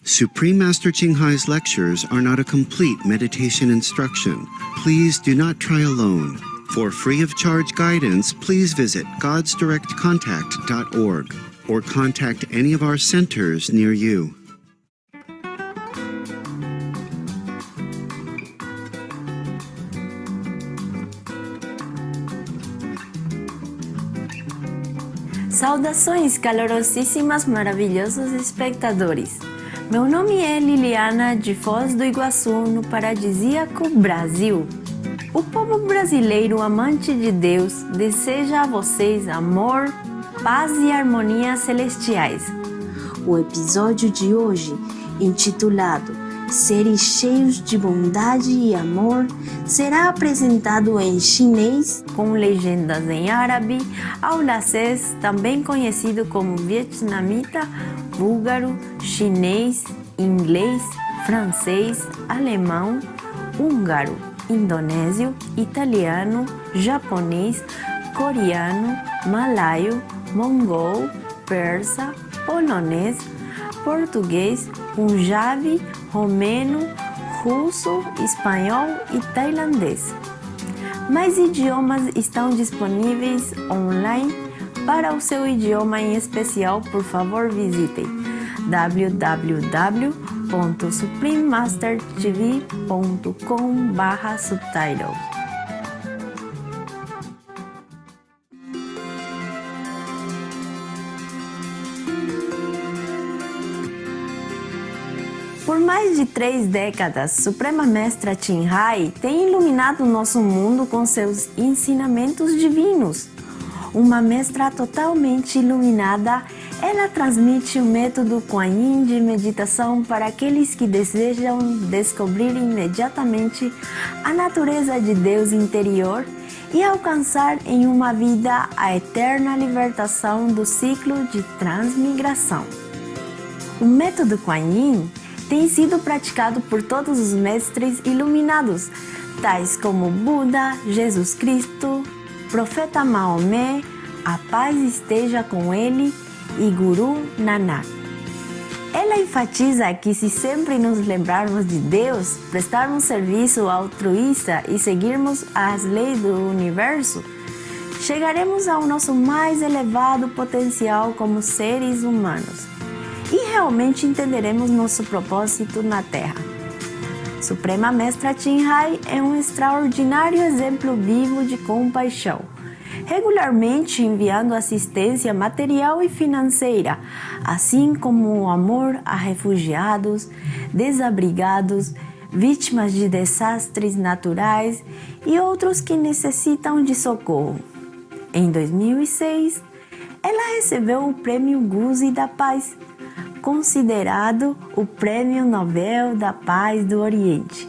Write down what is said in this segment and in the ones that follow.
Supreme Master Ching Hai's lectures are not a complete meditation instruction. Please do not try alone. For free of charge guidance, please visit godsdirectcontact.org or contact any of our centers near you. Saudações calorosíssimas, maravilhosos espectadores. Meu nome é Liliana de Foz do Iguaçu, no paradisíaco Brasil. O povo brasileiro amante de Deus deseja a vocês amor, paz e harmonia celestiais. O episódio de hoje, intitulado Seres Cheios de Bondade e Amor, será apresentado em chinês, com legendas em árabe, aulacês, também conhecido como vietnamita, búlgaro, chinês, inglês, francês, alemão, húngaro, indonésio, italiano, japonês, coreano, malaio, mongol, persa, polonês, português, punjabi, romeno, russo, espanhol e tailandês. Mais idiomas estão disponíveis online. Para o seu idioma em especial, por favor, visitem www.suprememastertv.com/subtitles. Por mais de 3 décadas, Suprema Mestra Ching Hai tem iluminado nosso mundo com seus ensinamentos divinos. Uma mestra totalmente iluminada, ela transmite o método Kuan Yin de meditação para aqueles que desejam descobrir imediatamente a natureza de Deus interior e alcançar em uma vida a eterna libertação do ciclo de transmigração. O método Kuan Yin tem sido praticado por todos os mestres iluminados, tais como Buda, Jesus Cristo, Profeta Maomé, a paz esteja com ele, e Guru Nanak. Ela enfatiza que se sempre nos lembrarmos de Deus, prestarmos serviço altruísta e seguirmos as leis do universo, chegaremos ao nosso mais elevado potencial como seres humanos e realmente entenderemos nosso propósito na Terra. Suprema Mestra Ching Hai é um extraordinário exemplo vivo de compaixão, regularmente enviando assistência material e financeira, assim como o amor a refugiados, desabrigados, vítimas de desastres naturais e outros que necessitam de socorro. Em 2006, ela recebeu o Prêmio Guzi da Paz, considerado o Prêmio Nobel da Paz do Oriente,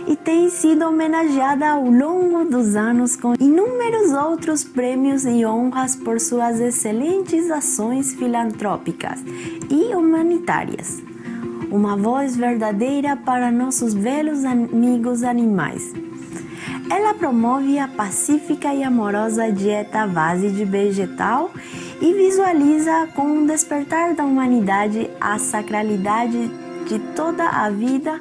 e tem sido homenageada ao longo dos anos com inúmeros outros prêmios e honras por suas excelentes ações filantrópicas e humanitárias. Uma voz verdadeira para nossos velhos amigos animais. Ela promove a pacífica e amorosa dieta à base de vegetal e visualiza com o despertar da humanidade a sacralidade de toda a vida,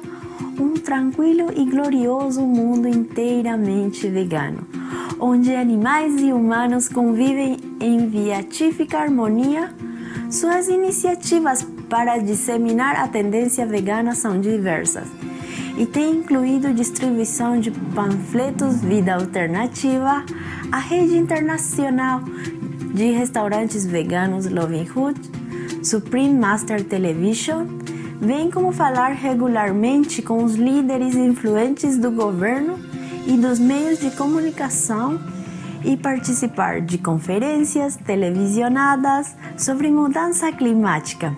um tranquilo e glorioso mundo inteiramente vegano, onde animais e humanos convivem em beatífica harmonia. Suas iniciativas para disseminar a tendência vegana são diversas e tem incluído distribuição de panfletos Vida Alternativa, a rede internacional de restaurantes veganos Loving Hood, Supreme Master Television, bem como falar regularmente com os líderes influentes do governo e dos meios de comunicação e participar de conferências televisionadas sobre mudança climática.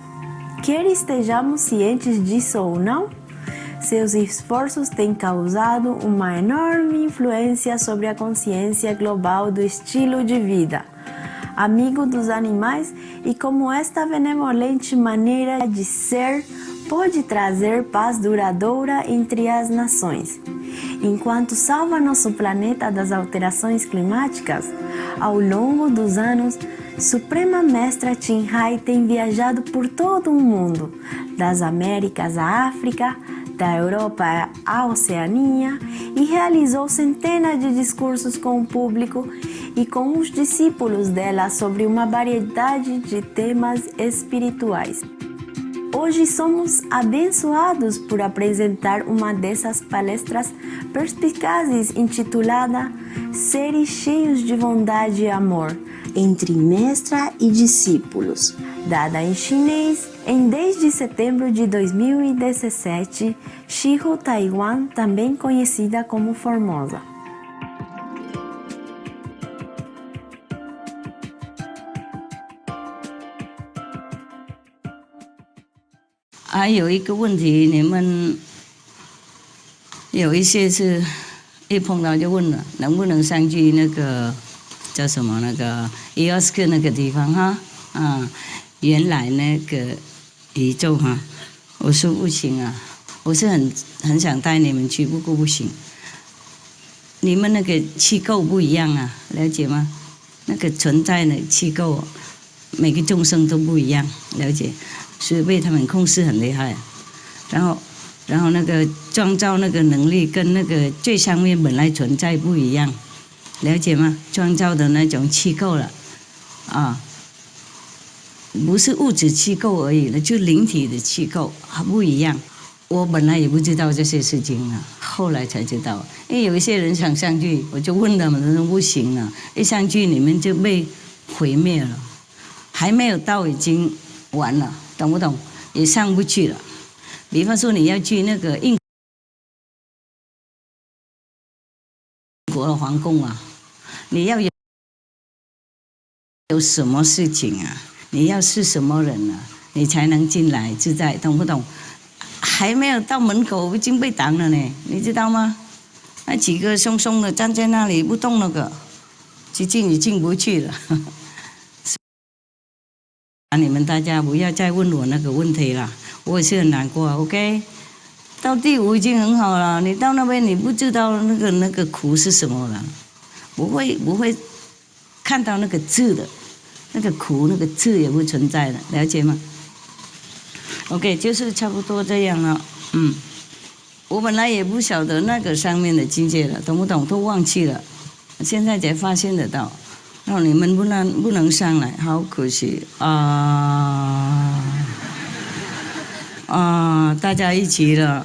Quer estejamos cientes disso ou não, seus esforços têm causado uma enorme influência sobre a consciência global do estilo de vida, amigo dos animais, e como esta benevolente maneira de ser pode trazer paz duradoura entre as nações enquanto salva nosso planeta das alterações climáticas. Ao longo dos anos, Suprema Mestra Ching Hai tem viajado por todo o mundo, das Américas à África, da Europa à Oceania, e realizou centenas de discursos com o público e com os discípulos dela sobre uma variedade de temas espirituais. Hoje somos abençoados por apresentar uma dessas palestras perspicazes intitulada Seres Cheios de Bondade e Amor, entre mestra e discípulos, dada em chinês em 10 de setembro de 2017, Shiho, Taiwan, também conhecida como Formosa.有一个问题，你们有一些是一碰到就问了，能不能上去那个叫什么那个伊奥斯克那个地方哈？原来那个宇宙哈，我说不行啊，我是很想带你们去，不过不行。你们那个气构不一样啊，了解吗？那个存在的气构，每个众生都不一样，了解。所以被他们控制很厉害，然后那个创造那个能力跟那个最上面本来存在不一样，了解吗？创造的那种气构了，不是物质气构而已了，就灵体的气构还不一样。我本来也不知道这些事情啊，后来才知道。因为有一些人想上去，我就问他们，他说不行了，一上去你们就被毁灭了，还没有到已经完了。懂不懂？也上不去了。比方说你要去那个英国的皇宫啊，你要有什么事情啊？你要是什么人啊？你才能进来自在，懂不懂？还没有到门口已经被挡了呢，你知道吗？那几个松松的站在那里不动那个，进也进不去了。你们大家不要再问我那个问题了，我也是很难过 ，OK？ 到第5已经很好了，你到那边你不知道那个苦是什么了，不会看到那个字的，那个苦那个字也不存在的，了解吗 ？OK， 就是差不多这样了，我本来也不晓得那个上面的境界了，懂不懂？都忘记了，现在才发现得到。然后你们不能上来，好可惜大家一起了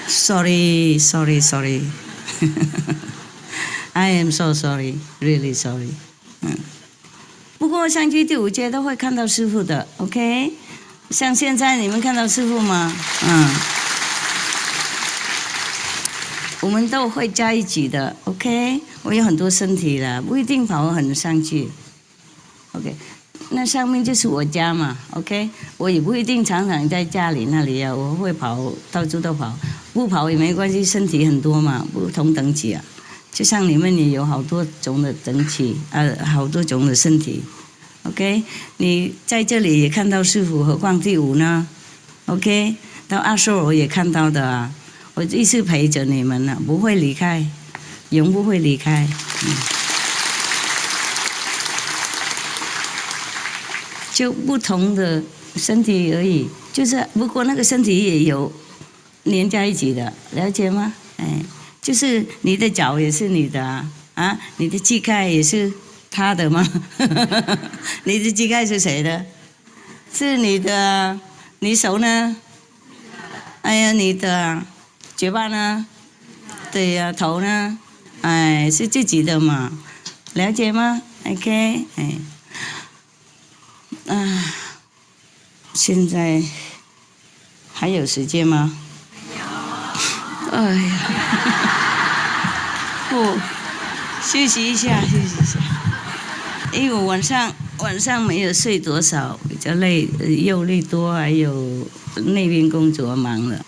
sorry I am so sorry, really sorry。不过上去第5阶都会看到师父的 ，OK？ 像现在你们看到师父吗？我们都会在一起的 ，OK？ 我有很多身体了，不一定跑很上去 ，OK？ 那上面就是我家嘛 ，OK？ 我也不一定常常在家里那里啊，我会跑，到处都跑，不跑也没关系，身体很多嘛，不同等级啊。就像你们也有好多种的等级，好多种的身体 ，OK？ 你在这里也看到师父，何况第5呢 ？OK？ 到阿修罗也看到的啊。我一直陪着你们呢，不会离开，永不会离开。就不同的身体而已，就是不过那个身体也有连在一起的，了解吗？就是你的脚也是你的你的膝盖也是他的吗？你的膝盖是谁的？是你的，你手呢？哎呀，你的。嘴巴呢？对呀，头呢？是自己的嘛，了解吗 ？OK， 现在还有时间吗？哎呀，休息一下，因为我晚上没有睡多少，比较累，忧虑多，还有那边工作忙了。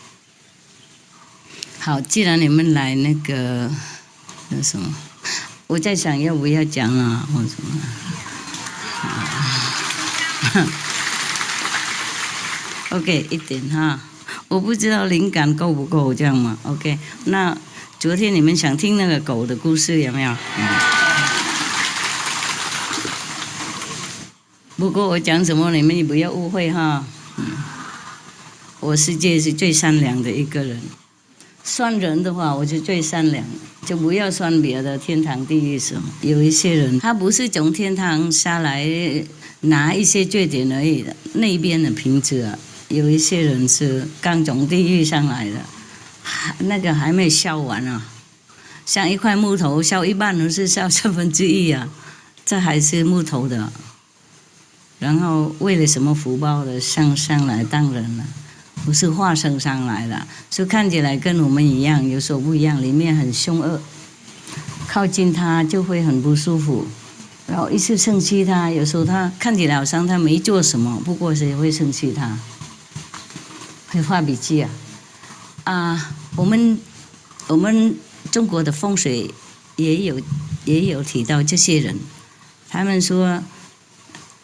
好，既然你们来那个什么，我在想要不要讲啊，或什么 OK 一点哈，我不知道灵感够不够这样嘛 ？OK， 那昨天你们想听那个狗的故事有没有？不过我讲什么你们也不要误会哈。我世界是最善良的一个人，算人的话我是最善良，就不要算别的天堂地狱什么。有一些人他不是从天堂下来拿一些缺点而已的，那边的品质啊，有一些人是刚从地狱上来的，那个还没烧完啊，像一块木头烧一半，或是烧1/3啊，这还是木头的。然后为了什么福报的上来当人了，不是化身上来的，所以看起来跟我们一样，有时候不一样，里面很凶恶，靠近他就会很不舒服，然后一直生气他，有时候他看起来好像他没做什么，不过谁会生气他，会发脾气啊！我们中国的风水也有提到这些人，他们说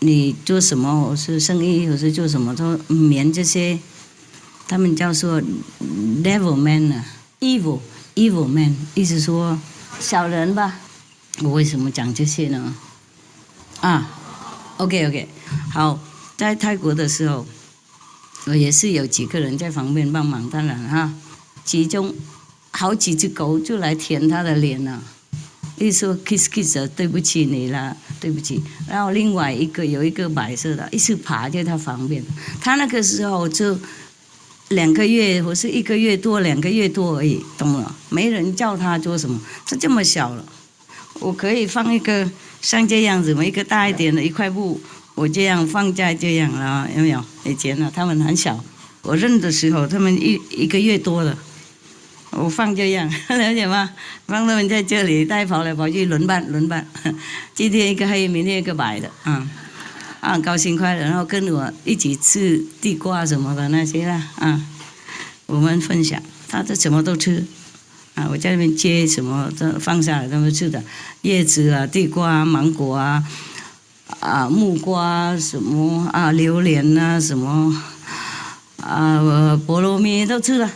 你做什么，我是生意，我是做什么，都免这些，他们叫做 devil man 啊 evil man， 意思说小人吧。我为什么讲这些呢？OK， 好，在泰国的时候，我也是有几个人在旁边帮忙，当然哈，其中好几只狗就来舔他的脸了，一说 kiss 对不起你啦，对不起。然后另外有一个白色的，一直爬在他旁边，他那个时候就2个月或是1个月多2个月多而已，懂了？没人叫他做什么，他这么小了，我可以放一个像这样子，一个大一点的一块布，我这样放在这样了，有没有？以前他们很小，我认的时候他们一个月多了，我放这样，了解吗？放他们在这里，带跑来跑去轮班，今天一个黑，明天一个白的，高兴快乐，然后跟我一起吃地瓜什么的那些啦，我们分享，他这什么都吃，我在那边接什么放下来，他们吃的叶子啊、地瓜、芒果啊、木瓜什么榴莲啊什么菠萝蜜都吃了。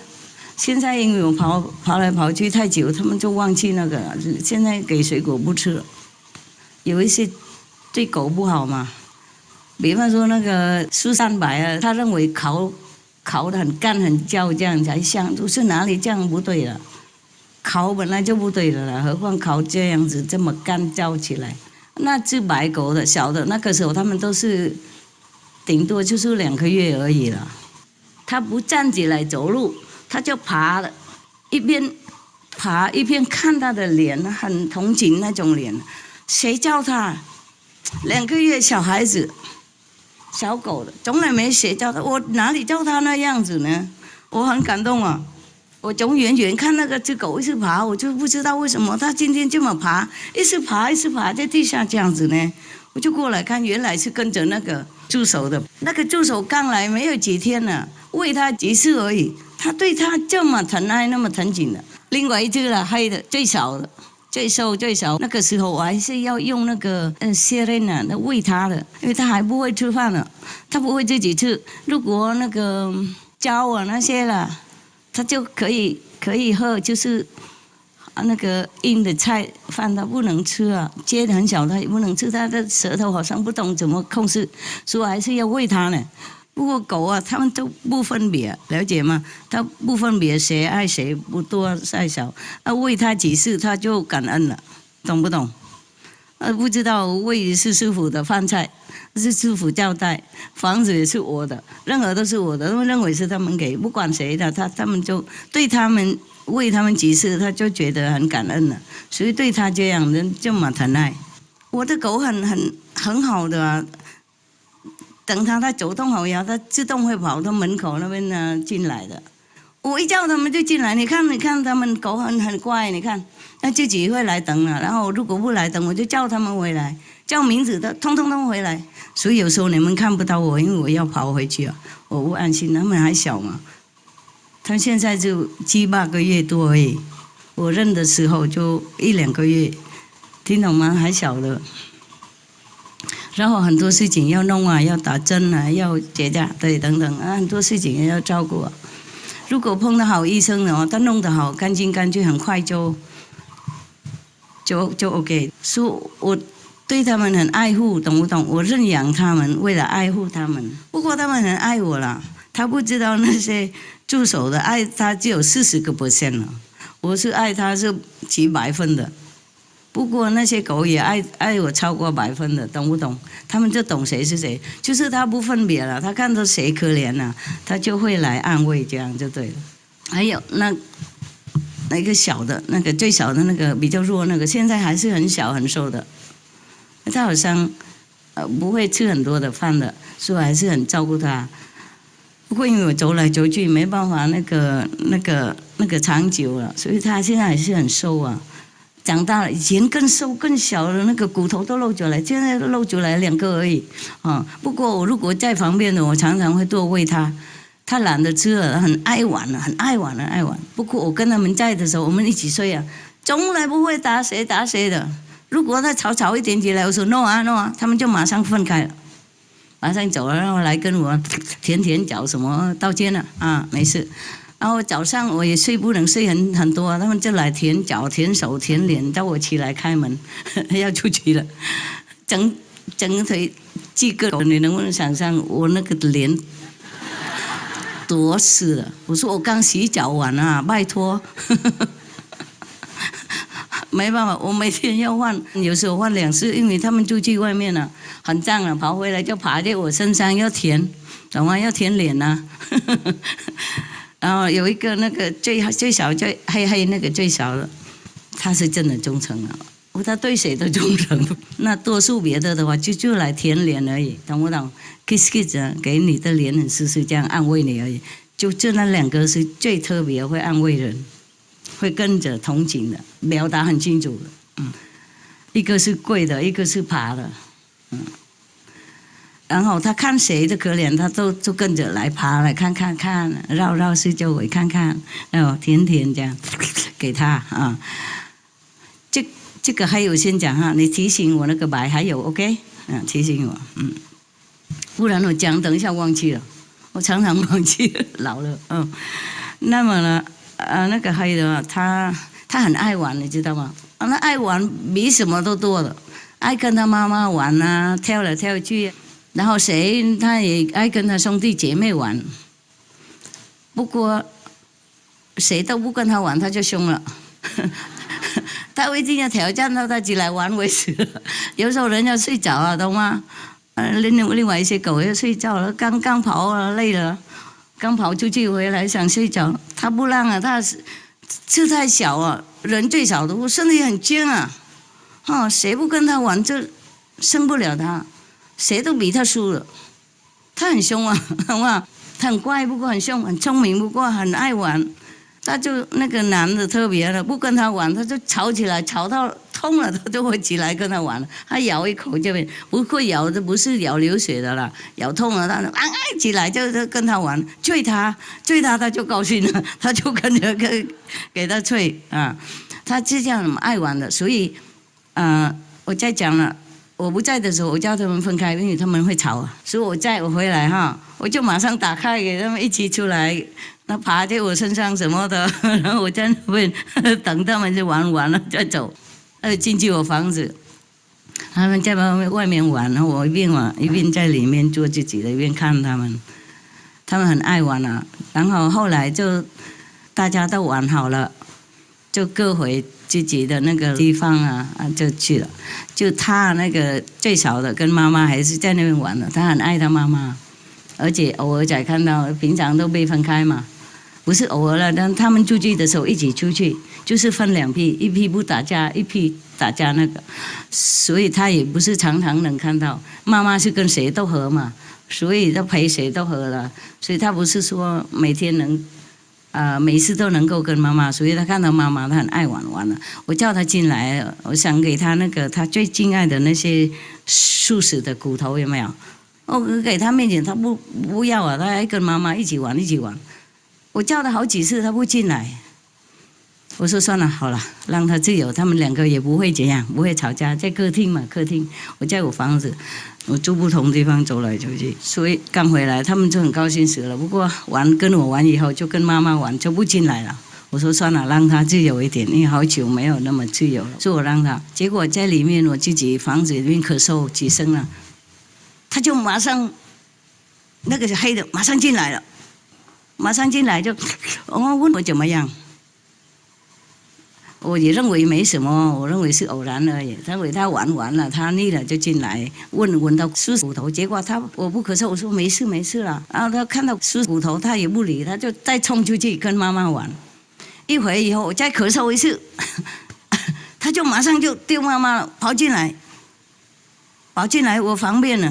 现在因为我跑来跑去太久，他们就忘记那个了。现在给水果不吃了，有一些对狗不好嘛。比方说那个苏三白他认为烤得很干很焦这样才香，都是哪里这样不对了？烤本来就不对的了，何况烤这样子这么干焦起来。那只白狗的小的那个时候，他们都是顶多就是2个月而已了。他不站起来走路，他就爬了，一边爬一边看他的脸，很同情那种脸。谁叫他2个月小孩子？小狗的，从来没谁叫他，我哪里叫他那样子呢？我很感动啊！我从远远看那个只狗一直爬，我就不知道为什么它今天这么爬，一直爬在地下这样子呢？我就过来看，原来是跟着那个助手的。那个助手刚来没有几天呢，喂它几次而已，他对它这么疼爱，那么疼紧的。另外一只了，黑的最小的。最瘦，那个时候我还是要用那个蟹仁那喂它的，因为它还不会吃饭呢，它不会自己吃。如果那个椒那些了，它就可以喝，就是那个硬的菜饭它不能吃啊，切得很小它也不能吃，它的舌头好像不懂怎么控制，所以还是要喂它呢。不过狗他们都不分别，了解吗？它不分别谁爱谁，不多爱少。喂它几次，它就感恩了，懂不懂？不知道喂是师傅的饭菜，是师傅交代，房子也是我的，任何都是我的，他们认为是他们给，不管谁的，他们就对他们喂他们几次，他就觉得很感恩了，所以对他这样人这么疼爱。我的狗很好的等它走动好呀，它自动会跑到门口那边进来的。我一叫它们就进来，你看它们狗很乖，你看它自己会来等了。然后如果不来等，我就叫它们回来，叫名字的通回来。所以有时候你们看不到我，因为我要跑回去我不安心，他们还小嘛。他现在就7、8个月多而已，我认的时候就1、2个月，听懂吗？还小的。然后很多事情要弄啊，要打针啊，要结扎，对，等等啊，很多事情也要照顾啊。如果碰到好医生的话，他弄得好干净干脆，很快就 OK。所以我对他们很爱护，懂不懂？我认养他们，为了爱护他们。不过他们很爱我啦，他不知道那些助手的爱他只有40%了，我是爱他是几百分的。不过那些狗也爱我超过100分的，懂不懂？他们就懂谁是谁，就是他不分别了，他看到谁可怜了，他就会来安慰，这样就对了。还有那个小的，那个最小的那个比较弱那个，现在还是很小很瘦的，他好像不会吃很多的饭的，所以还是很照顾他。不过因为我走来走去没办法那个长久了，所以他现在还是很瘦啊。长大了，以前更瘦更小的那个骨头都露出来，现在都露出来2个而已啊。不过我如果在旁边的，我常常会多喂他，他懒得吃了，很爱玩了，很爱玩了，爱玩。不过我跟他们在的时候，我们一起睡啊，从来不会打谁的。如果他吵一点起来，我说 no 啊，他们就马上分开了，马上走了，然后来跟我舔脚什么道歉了啊，没事。然后早上我也不能睡很多，他们就来舔脚、舔手、舔脸，叫我起来开门，要出去了。整腿几个，你能不能想象我那个脸多湿了？我说我刚洗脚完啊，拜托。没办法，我每天要换，有时候换2次，因为他们出去外面了，很脏了，跑回来就爬在我身上要舔，懂吗？要舔脸啊。然后有一个那个最小最黑那个最小的，他是真的忠诚了，他对谁都忠诚。那多数别的话就来舔脸而已，懂不懂 ？kiss 啊，给你的脸很湿湿，这样安慰你而已。就那2个是最特别会安慰人，会跟着同情的，表达很清楚的。一个是跪的，一个是爬的。然后他看谁的可怜，他都跟着来爬来看，绕四周围看看，然后舔这样给他啊。这个还有先讲哈，你提醒我那个白还有 OK， 提醒我，不然我讲等一下忘记了，我常常忘记了，老了，那么呢，那个黑的他很爱玩，你知道吗？那爱玩比什么都多的，爱跟他妈妈玩啊，跳来跳去。然后他也爱跟他兄弟姐妹玩，不过谁都不跟他玩，他就凶了。他一定要挑战到他起来玩为止。有时候人家睡着了，懂吗？另外一些狗要睡觉了，刚跑了累了，刚跑出去回来想睡觉，他不让啊，他是太小啊，人最小的，我身体很尖啊，谁不跟他玩就生不了他。谁都比他输了，他很凶啊，好不好？他很乖，不过很凶；很聪明，不过很爱玩。他就那个男的特别的，不跟他玩，他就吵起来，吵到痛了，他就会起来跟他玩了。他咬一口这边，不过咬的不是咬流血的啦，咬痛了，他起来就跟他玩，追他，他就高兴了，他就跟着给他追啊。他是这样爱玩的，所以我再讲了。我不在的时候，我叫他们分开，因为他们会吵啊。所以我回来哈，我就马上打开给他们一起出来，那爬在我身上什么的，然后我在那边等他们就玩完了再走，进去我房子，他们在外面玩，然后我一边在里面做自己的，一边看他们很爱玩啊。然后后来就大家都玩好了，就各回自己的那个地方啊，就去了。就他那个最小的跟妈妈还是在那边玩的，他很爱他妈妈，而且偶尔才看到，平常都被分开嘛，不是偶尔了，但他们出去的时候一起出去，就是分2批，一批不打架，一批打架那个，所以他也不是常常能看到。妈妈是跟谁都合嘛，所以他陪谁都合了，所以他不是说每天能。每次都能够跟妈妈，所以他看到妈妈，他很爱玩了。我叫他进来，我想给他那个他最敬爱的那些素食的骨头，有没有？我给他面前，他不要啊，他还跟妈妈一起玩。我叫他好几次，他不进来。我说算了，好了，让他自由，他们两个也不会怎样，不会吵架，在客厅嘛，客厅，我在我房子，我住不同地方走来走去，所以刚回来他们就很高兴死了。不过跟我玩以后，就跟妈妈玩就不进来了。我说算了，让他自由一点，因为好久没有那么自由了，所以我让他。结果在里面我自己房子里面咳嗽几声了，他就马上那个黑的马上进来了，马上进来就我问我怎么样。我也认为没什么，我认为是偶然而已。他以为他玩完了，他腻了就进来闻到梳骨头，结果我不咳嗽，我说没事没事了。然后他看到梳骨头，他也不理，他就再冲出去跟妈妈玩。一会儿以后，我再咳嗽一次，他就马上就丢妈妈了，跑进来我方便了，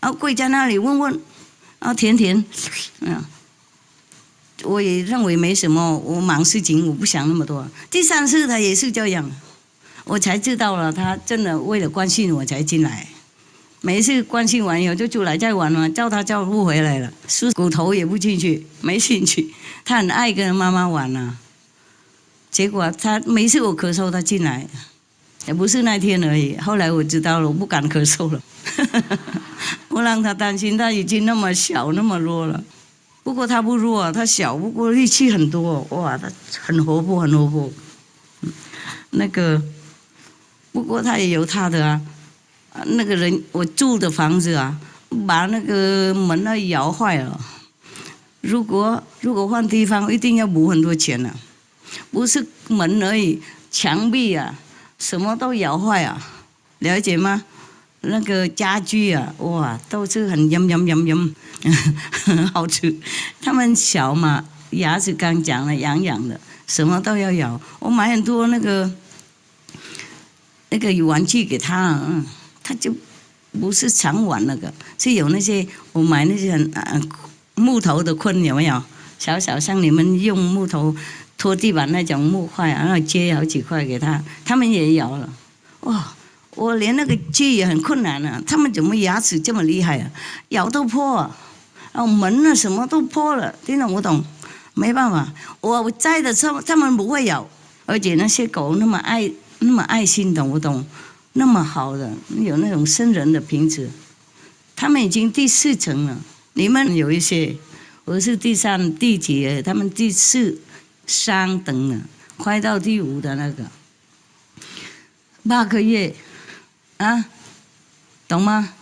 然后跪在那里问，然后甜，我也认为没什么，我忙事情，我不想那么多。第三次他也是这样，我才知道了，他真的为了关心我才进来。每一次关心完以后就出来再玩嘛，叫他叫不回来了，梳骨头也不进去，没兴趣。他很爱跟妈妈玩啊，结果他每次我咳嗽他进来，也不是那天而已。后来我知道了，我不敢咳嗽了，我让他担心，他已经那么小那么弱了。不过他不弱，他小，不过力气很多，哇，他很活泼，很活泼。那个，不过他也有他的啊。那个人，我住的房子啊，把那个门啊摇坏了。如果换地方，一定要补很多钱啊。不是门而已，墙壁啊，什么都摇坏啊，了解吗？那个家具啊，哇，都是很yum，很好吃。他们小嘛，牙齿刚讲了，痒的，什么都要咬。我买很多那个玩具给他，他就不是常玩那个，是有那些我买那些木头的棍，有没有？小像你们用木头拖地板那种木块啊，然后接好几块给他，他们也咬了，哇！我连那个锯也很困难啊，他们怎么牙齿这么厉害啊？咬都破啊，然后门啊什么都破了，听懂不懂？没办法，我在的时候他们不会咬，而且那些狗那么爱心，懂不懂？那么好的，有那种生人的品质，他们已经第4层了，你们有一些，我是第3、第几，他们第4、3等了，快到第5的那个，8个月。啊，懂吗？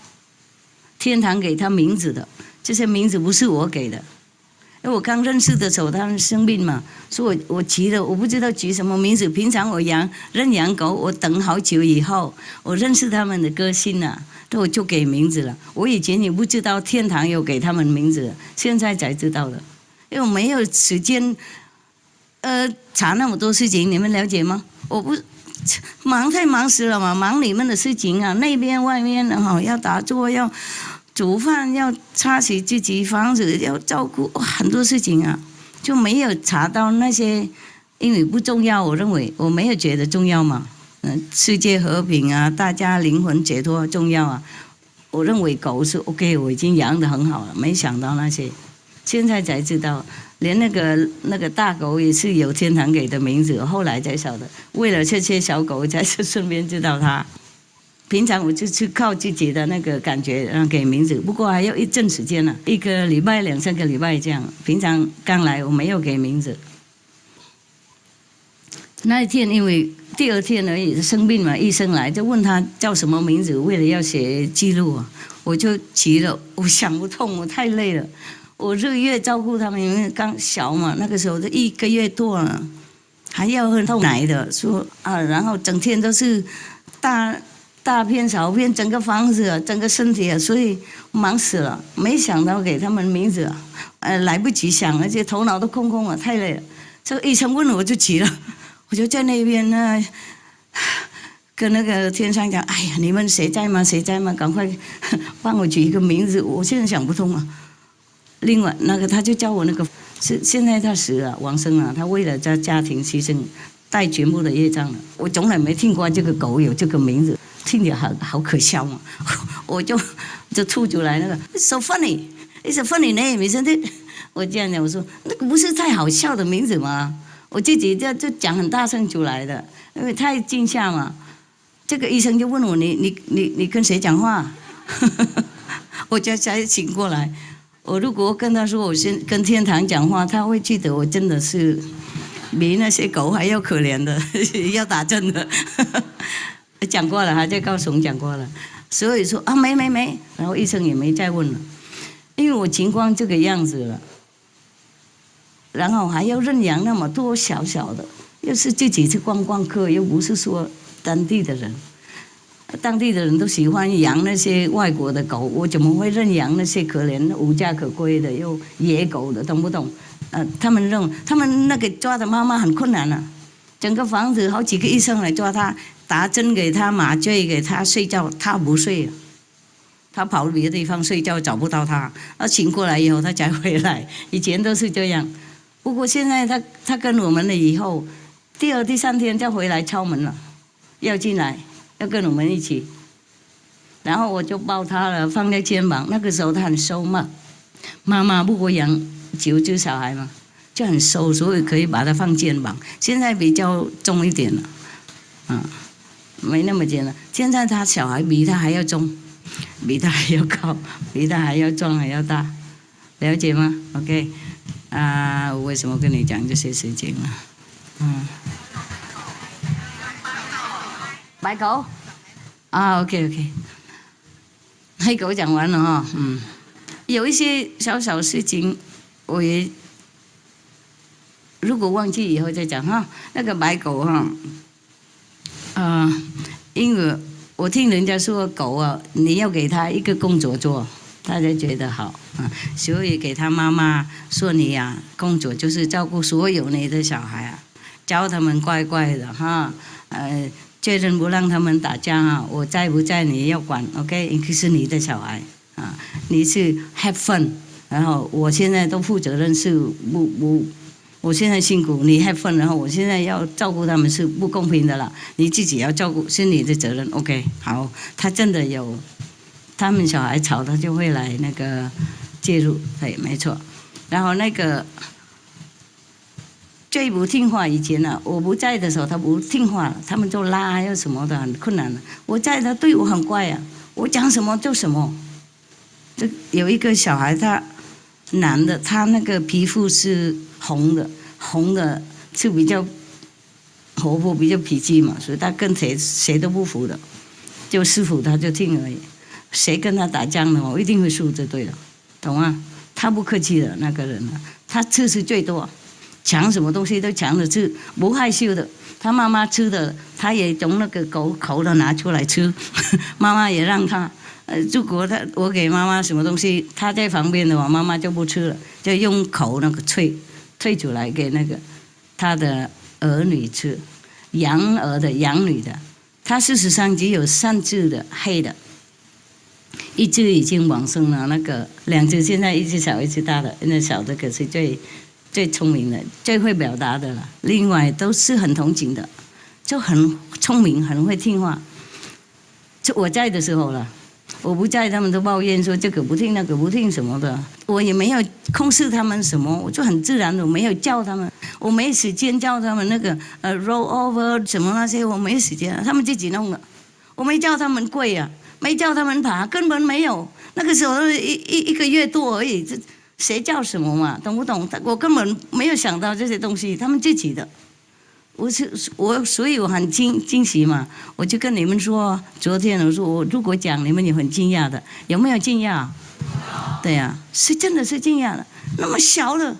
天堂给他名字的，这些名字不是我给的，因为我刚认识的时候他们生病嘛，所以我起了，我不知道起什么名字。平常我认养狗，我等好久以后，我认识他们的个性啊，我就给名字了。我以前也不知道天堂有给他们名字，现在才知道的，因为我没有时间，查那么多事情，你们了解吗？我不。太忙死了嘛，忙你们的事情啊，内边外面要打坐，要煮饭，要擦洗自己房子，要照顾很多事情啊，就没有查到那些，因为不重要，我认为我没有觉得重要嘛，世界和平啊，大家灵魂解脱重要啊，我认为狗是 OK， 我已经养得很好了，没想到那些，现在才知道。连那个大狗也是有天堂给的名字，后来才晓得。为了这些小狗，才是顺便知道它。平常我就是靠自己的那个感觉给名字，不过还要一阵时间呢，1个礼拜、2、3个礼拜这样。平常刚来我没有给名字。那一天因为第2天而已生病嘛，医生来就问他叫什么名字，为了要写记录啊，我就急了，我想不通，我太累了。我日夜照顾他们，因为刚小嘛，那个时候都1个月多了，还要喝透奶的，说啊，然后整天都是大片小片，整个房子啊，整个身体啊，所以忙死了。没想到给他们名字啊，来不及想，而且头脑都空空了，太累了。这个医生问我就急了，我就在那边呢，跟那个天上讲，哎呀，你们谁在吗？谁在吗？赶快帮我取一个名字，我现在想不通啊。另外那个他就叫我那个，现在他死了，往生了，他为了家庭牺牲，带全部的业障了。我从来没听过这个狗有这个名字，听起来好可笑嘛。我就吐出来那个 ，so funny，it's a funny name，isn't it？我这样讲，我说那个不是太好笑的名字吗？我自己就讲很大声出来的，因为太惊吓嘛。这个医生就问我你跟谁讲话？我就才醒过来。我如果跟他说我先跟天堂讲话，他会记得我真的是比那些狗还要可怜的，要打针的。讲过了，还在高雄讲过了。所以说啊没，然后医生也没再问了，因为我情况这个样子了。然后还要认养那么多小小的，又是自己去观光客，又不是说当地的人。当地的人都喜欢养那些外国的狗，我怎么会认养那些可怜无家可归的又野狗的，懂不懂？他们那个抓的妈妈很困难啊，整个房子好几个医生来抓他，打针给他，麻醉给他，睡觉他不睡啊，他跑别的地方睡觉找不到他，醒过来以后他才回来，以前都是这样。不过现在他跟我们了以后，第二、第三天就回来敲门了，要进来，要跟我们一起。然后我就抱他了，放在肩膀。那个时候他很瘦嘛，妈妈不过养9只小孩嘛，就很瘦，所以可以把他放肩膀。现在比较重一点了，没那么重了。现在他小孩比他还要重，比他还要高，比他还要壮还要大，了解吗 ？OK。我为什么跟你讲这些事情呢？白狗，OK， 黑狗讲完了哈，有一些小小事情，我也如果忘记以后再讲哈。那个白狗哈，因为我听人家说狗啊，你要给它一个工作做，他才觉得好所以给他妈妈说你呀，工作就是照顾所有你的小孩啊，教他们乖乖的哈，确认不让他们打架啊，我在不在你要管 ，OK， 因为是你的小孩啊，你是 have fun， 然后我现在都负责任是我现在辛苦你 have fun， 然后我现在要照顾他们是不公平的了，你自己要照顾是你的责任 ，OK， 好，他真的有。他们小孩吵，他就会来那个介入，对，没错。然后那个最不听话以前呢，我不在的时候他不听话了，他们就拉又什么的很困难了。我在他对我很乖啊，我讲什么就什么。这有一个小孩他男的，他那个皮肤是红的是比较活泼，比较脾气嘛，所以他跟谁都不服的，就师傅他就听而已。谁跟他打仗呢？我一定会输就对了，懂吗？他不客气的那个人啊，他吃是最多，抢什么东西都抢着吃，不害羞的。他妈妈吃的，他也从那个口的拿出来吃，妈妈也让他。如果我给妈妈什么东西，他在旁边的话，妈妈就不吃了，就用口那个吹出来给那个他的儿女吃，养儿的养女的。他事实上只有3只的黑的。1只已经往生了，那个2只现在1只小1只大的，那小的可是最聪明的，最会表达的了。另外都是很同情的，就很聪明，很会听话。就我在的时候了，我不在，他们都抱怨说这个不听那个不听什么的，我也没有控制他们什么，我就很自然的，我没有叫他们，我没时间叫他们那个roll over 什么那些，我没时间，他们自己弄的，我没叫他们跪啊。没叫他们爬，根本没有。那个时候一个月多而已，这谁叫什么嘛？懂不懂？我根本没有想到这些东西，他们自己的。所以我很惊喜嘛。我就跟你们说，昨天我说我如果讲，你们也很惊讶的，有没有惊讶？对呀，是真的是惊讶的。那么小的，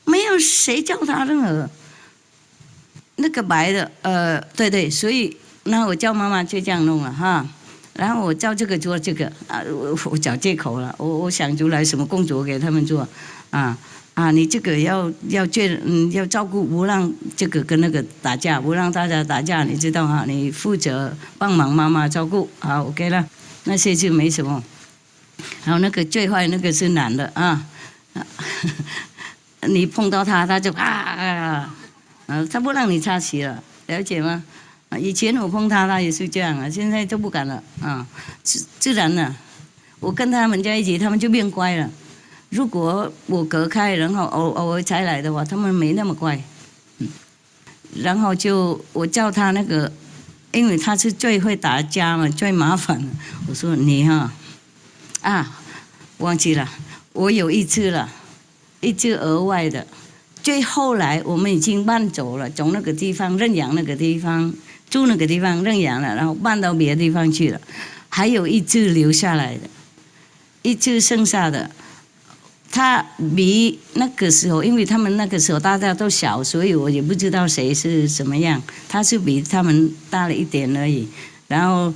没有谁叫他任何。那个白的，对，所以那我叫妈妈就这样弄了哈。然后我照这个做这个我找借口了，我想出来什么工作给他们做你这个要照顾，不让这个跟那个打架，不让大家打架，你知道哈？你负责帮忙妈妈照顾，好 OK 了，那些就没什么。然后那个最坏那个是男的你碰到他就他不让你插旗了，了解吗？以前我碰他也是这样啊，现在就不敢了自然了。我跟他们在一起，他们就变乖了。如果我隔开，然后偶尔才来的话，他们没那么乖。然后我叫他那个，因为他是最会打架嘛，最麻烦的。我说你忘记了，我有一只了，一只额外的。最后来我们已经搬走了，从那个地方认养那个地方住那个地方认养了，然后搬到别的地方去了。还有一只留下来的，一只剩下的。他比那个时候，因为他们那个时候大家都小，所以我也不知道谁是什么样。他是比他们大了一点而已。然后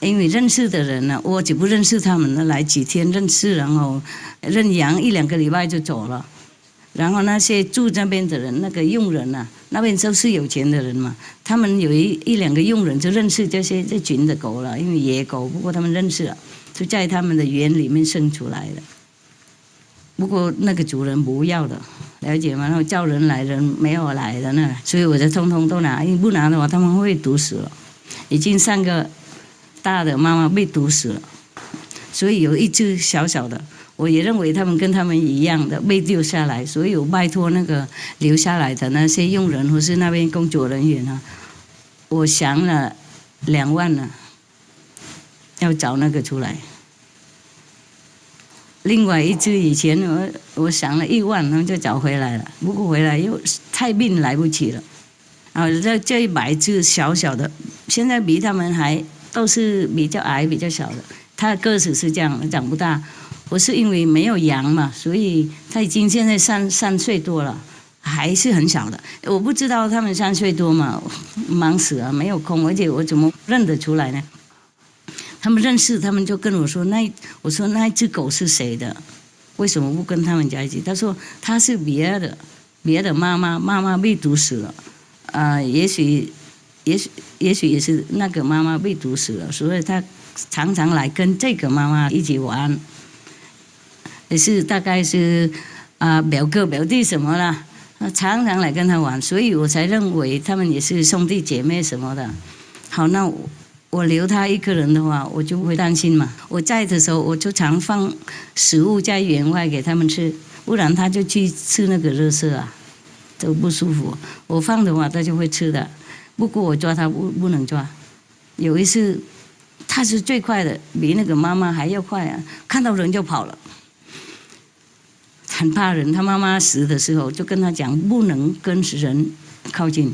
因为认识的人呢，我就不认识他们了，来几天认识，然后认养1-2个礼拜就走了。然后那些住那边的人，那个佣人啊，那边都是有钱的人嘛，他们有1-2个佣人就认识这群的狗了，因为野狗，不过他们认识了，就在他们的园里面生出来的。不过那个主人不要的，了解吗？然后叫人来，人没有来的那，所以我就通通都拿，因为不拿的话他们会毒死了。已经3个大的妈妈被毒死了，所以有一只小小的，我也认为他们跟他们一样的被丢下来，所以我拜托那个留下来的那些佣人或是那边工作人员啊，我想了2万了，要找那个出来。另外一只以前我想了1万，然后就找回来了，不过回来又太病来不及了。这100只小小的，现在比他们还都是比较矮比较小的，它的个子是这样，长不大。我是因为没有养嘛，所以它已经现在3岁多了，还是很小的。我不知道他们3岁多嘛，忙死了，没有空，而且我怎么认得出来呢？他们认识，他们就跟我说我说那只狗是谁的？为什么不跟他们在一起？他说他是别的妈妈被毒死了，也许也是那个妈妈被毒死了，所以他常常来跟这个妈妈一起玩，也是大概是表哥表弟什么啦，常常来跟他玩，所以我才认为他们也是兄弟姐妹什么的。好，那我留他一个人的话，我就不会担心嘛。我在的时候，我就常放食物在园外给他们吃，不然他就去吃那个垃圾啊，都不舒服。我放的话，他就会吃的。不过我抓他不能抓。有一次，他是最快的，比那个妈妈还要快啊！看到人就跑了，很怕人。他妈妈死的时候就跟他讲，不能跟人靠近，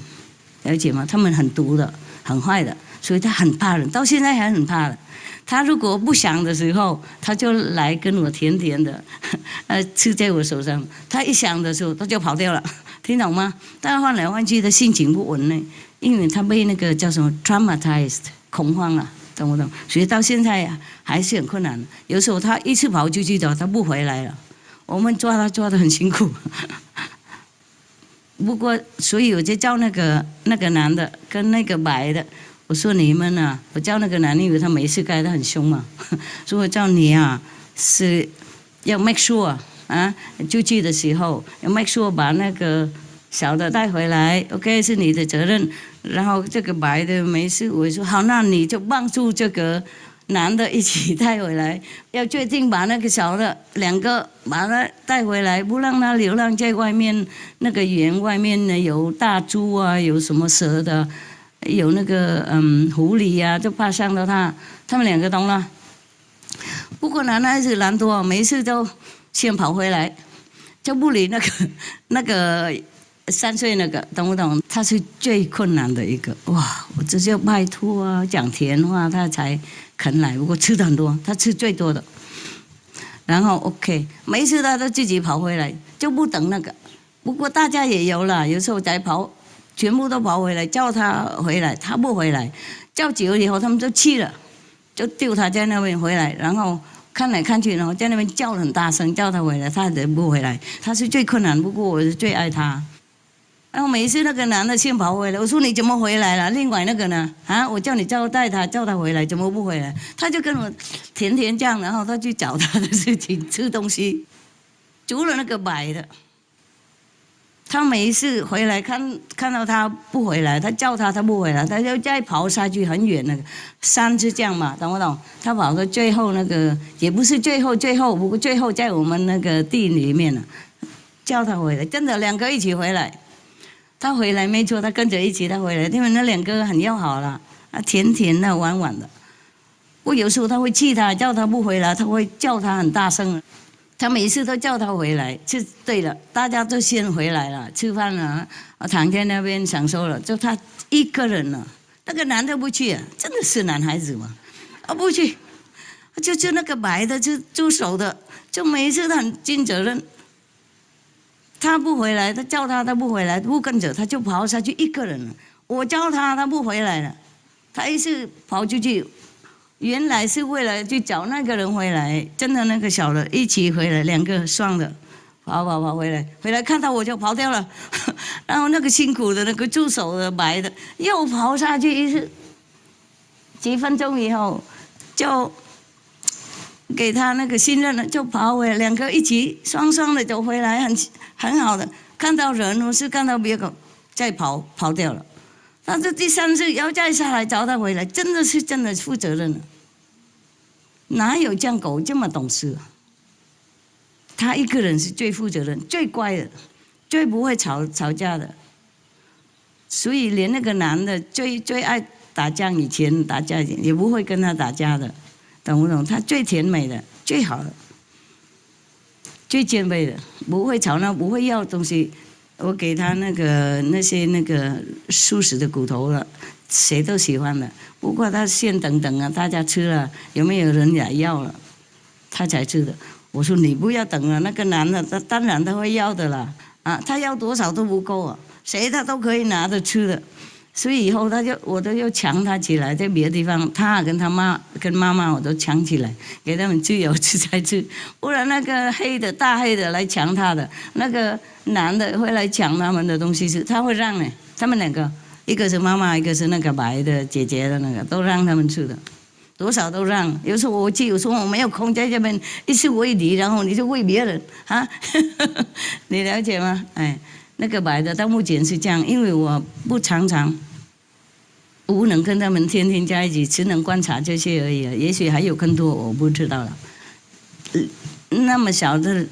了解吗？他们很毒的，很坏的。所以他很怕人，到现在还很怕的。他如果不想的时候，他就来跟我甜甜的，吃在我手上。他一想的时候，他就跑掉了，听懂吗？但换来换去，他心情不稳呢，因为他被那个叫什么 traumatized 恐慌了，懂不懂？所以到现在还是很困难。有时候他一次跑出去的，他不回来了，我们抓他抓得很辛苦。不过，所以我就叫那个男的跟那个白的。我说你们啊，我叫那个男的，因为他没事干，他很凶嘛。所以我叫你啊，是要 make sure 出去的时候要 make sure 把那个小的带回来 ，OK 是你的责任。然后这个白的没事，我说好，那你就帮助这个男的一起带回来，要确定把那个小的2个把他带回来，不让他流浪在外面。那个园外面呢有大猪啊，有什么蛇的。有那个狐狸呀，就怕伤到他。他们2个懂了。不过男孩子懒惰，没事就先跑回来，就不理那个3岁那个，懂不懂？他是最困难的一个。哇，我这就拜托啊，讲甜话他才肯来。不过吃的很多，他吃最多的。然后 OK， 没事他都自己跑回来，就不等那个。不过大家也有了，有时候才跑。全部都跑回来，叫他回来，他不回来，叫久了以后，他们就气了，就丢他在那边回来，然后看来看去，然后在那边叫很大声，叫他回来，他也不回来，他是最困难，不过我是最爱他。然后每一次那个男的先跑回来，我说你怎么回来了？另外那个呢？我叫你交代他，叫他回来，怎么不回来？他就跟我甜甜这样，然后他去找他的事情，吃东西，除了那个白的。他每一次回来看到他不回来，他叫他不回来，他就再跑下去很远那个山是这样嘛，懂不懂？他跑到最后那个也不是最后，不过最后在我们那个地里面了，叫他回来，真的2个一起回来。他回来没错，他跟着一起他回来，因为那两个很要好了，甜甜的玩玩的。我有时候他会气他，叫他不回来，他会叫他很大声。他每次都叫他回来，就对了，大家都先回来了，吃饭了，躺在那边享受了，就他一个人了。那个男的不去，真的是男孩子嘛？不去，就那个白的，就助手的，就每一次他很尽责任。他不回来，他叫他不回来，不跟着，他就跑下去一个人了。我叫他不回来了，他一次跑出去。原来是为了去找那个人回来，真的那个小的一起回来，两个双的，跑回来看到我就跑掉了，然后那个辛苦的那个助手的白的又跑下去一次，几分钟以后就给他那个信任了，就跑回来，两个一起双的走回来，很好的，看到人或是看到别个再跑掉了。但是第三次要再下来找他回来，真的负责任了。哪有这样狗这么懂事啊？他一个人是最负责任、最乖的，最不会吵架的。所以连那个男的最爱打架，以前打架也不会跟他打架的，懂不懂？他最甜美的、最好的、最健美的，不会吵闹，不会要东西。我给他那些素食的骨头了，谁都喜欢的。不过他先等啊，大家吃了，有没有人来要了，他才吃的。我说你不要等了，那个男的他当然他会要的啦，他要多少都不够啊，谁他都可以拿着吃的。所以以后我都要抢他起来，在别的地方，他跟妈妈我都抢起来，给他们自由吃才吃，不然那个大黑的来抢他的，那个男的会来抢他们的东西吃，他会让呢，他们两个，一个是妈妈，一个是那个白的姐姐的那个，都让他们吃的，多少都让。有时候我去，有时候我没有空在这边一直喂你，然后你就喂别人啊，你了解吗？哎。那个白的到目前是这样，因为我不常不能跟他们天天在一起，只能观察这些而已。也许还有更多我不知道了。那么小的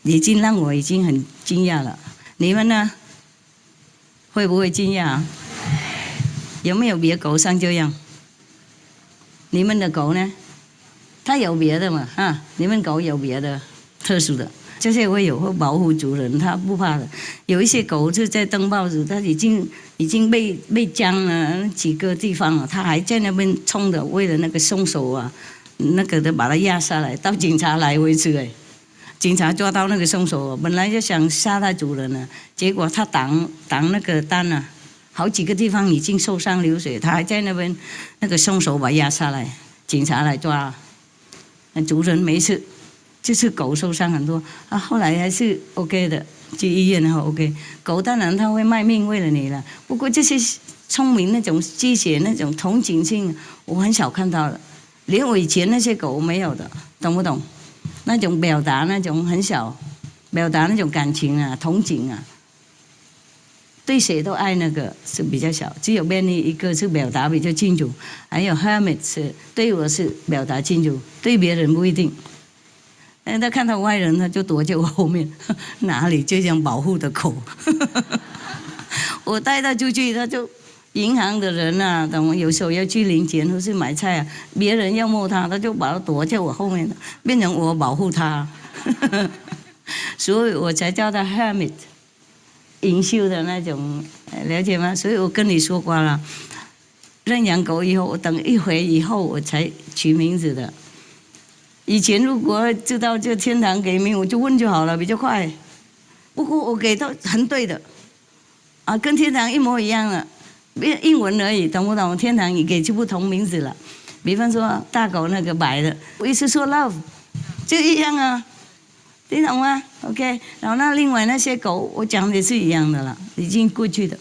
已经让我已经很惊讶了，你们呢？会不会惊讶？有没有别狗像这样？你们的狗呢？它有别的嘛？你们狗有别的特殊的？这些会保护主人，他不怕的。有一些狗就在登报纸，它已经被僵了几个地方了，它还在那边冲的，为了那个凶手啊，那个的把它压下来，到警察来为止哎。警察抓到那个凶手，本来就想杀他主人了，结果他挡那个单啊，好几个地方已经受伤流血，他还在那边，那个凶手把他压下来，警察来抓，主人没事。就是狗受伤很多后来还是 OK 的，去医院然后 OK。狗当然它会卖命为了你了，不过这些聪明那种鸡血那种同情心，我很少看到了，连我以前那些狗没有的，懂不懂？那种表达那种很小，表达那种感情啊、同情啊，对谁都爱那个是比较小，只有 Benny 一个是表达比较清楚，还有 Hermit 是对我是表达清楚，对别人不一定。他看到外人，他就躲在我后面，哪里这样保护的狗？我带他出去，他就银行的人啊，等有时候要去领钱或是买菜啊，别人要摸他，他就把他躲在我后面，变成我保护他，所以我才叫他 hermit， 隐修的那种，了解吗？所以我跟你说过了，认养狗以后，我等一回以后我才取名字的。以前如果知道这天堂给名，我就问就好了，比较快。不过我给到很对的，跟天堂一模一样了，英文而已，懂不懂？天堂也给就不同名字了。比方说大狗那个白的，我一直说 love， 就一样啊，你懂吗 ？OK， 然后那另外那些狗，我讲的是一样的了，已经过去的。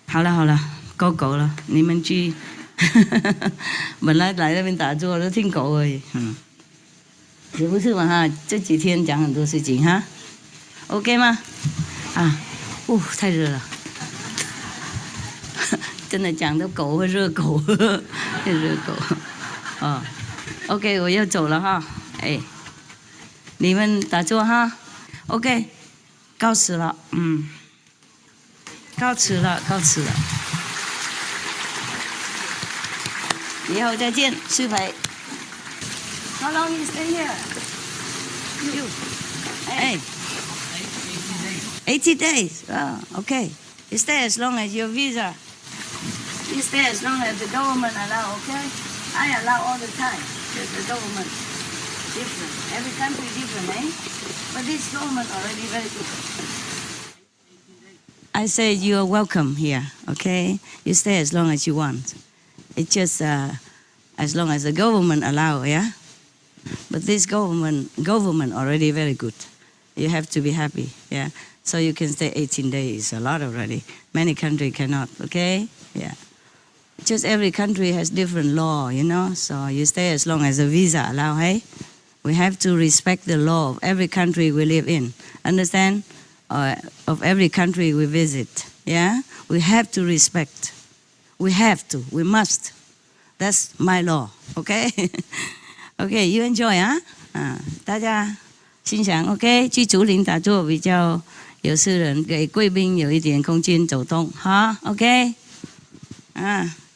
好了，够狗了，你们去。本来来那边打坐都听狗而已，也不是嘛这几天讲很多事情，OK 吗？太热了，真的讲的狗会热狗，会热狗。OK， 我要走了你们打坐OK，告辞了，告辞了，告辞了。以后再见，师培。How long you stay here? You? Hey. 80 days. Oh, okay. You stay as long as your visa. You stay as long as the government allow, okay? I allow all the time. Because the government different. Every country different, eh? But this government already very good. I say you are welcome here, okay? You stay as long as you want. It's just as long as the government allow, yeah? But this government already very good. You have to be happy, yeah? So you can stay 18 days, a lot already. Many countries cannot, okay? Yeah. Just every country has different law, you know? So you stay as long as the visa allow, hey? We have to respect the law of every country we live in. Understand? Of every country we visit, yeah? We have to respect. We have to, we must. That's my law, okay? Okay, you enjoy, 大家欣赏 ，OK？ 去竹林打坐比较有私人，给贵宾有一点空间走动，好 ，OK？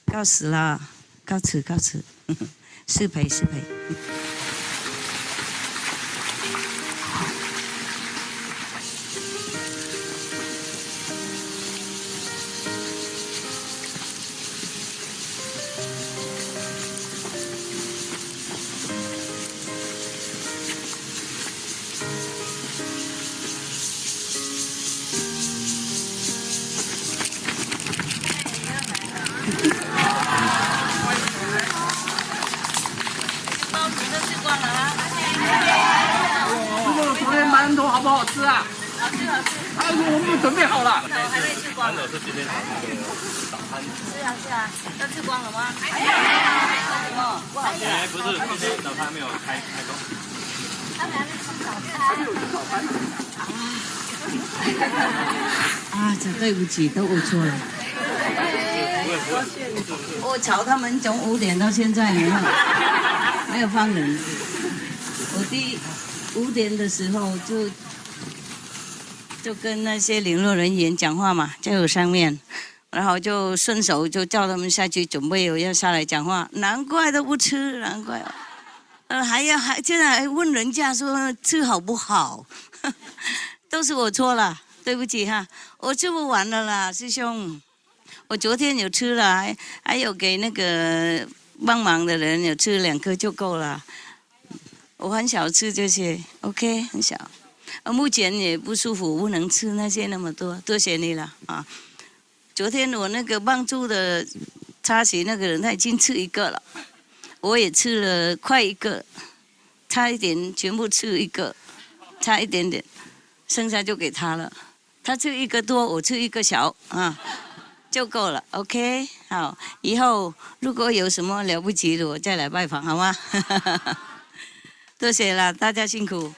告辞了，告辞，告辞，失陪，失陪。馒头好不好吃啊？好吃好吃。哎，我们准备好了。还没吃光。馒头是今天早上的早餐。是啊是啊，都吃光了吗？还没。什么？不好吃。不是，今天早餐没有开工。他们还没吃早餐。这对不起，都我错了。我瞧他们从5点到现在没有放人。我5点的时候就跟那些联络人员讲话嘛，就有上面，然后就顺手就叫他们下去准备，我要下来讲话，难怪都不吃，难怪，现在还问人家说吃好不好，都是我错了，对不起哈，我吃不完了啦，师兄，我昨天有吃了，还有给那个帮忙的人有吃2颗就够了。我很少吃这些 ，OK， 很少。目前也不舒服，不能吃那些那么多，多谢你了啊！昨天我那个帮助的擦鞋那个人，他已经吃1个了，我也吃了快1个，差一点全部吃1个，差一点点，剩下就给他了。他吃1个多，我吃1个小啊，就够了 ，OK， 好，以后如果有什么了不起的，我再来拜访，好吗？多谢了，大家辛苦。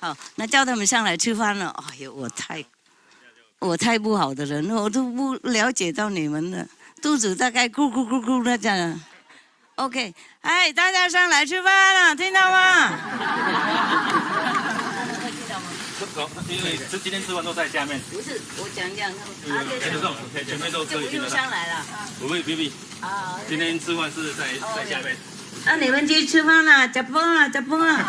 好，那叫他们上来吃饭了。哎呦，我太不好的人，我都不了解到你们了，肚子大概咕咕咕咕的这样。OK， 哎，大家上来吃饭了，听到吗？因为今天吃饭都在下面。不是，我讲前面都可以听得到。上来了。不会，今天吃饭是在下面。那你们去吃饭了，吃饭了，吃饭了。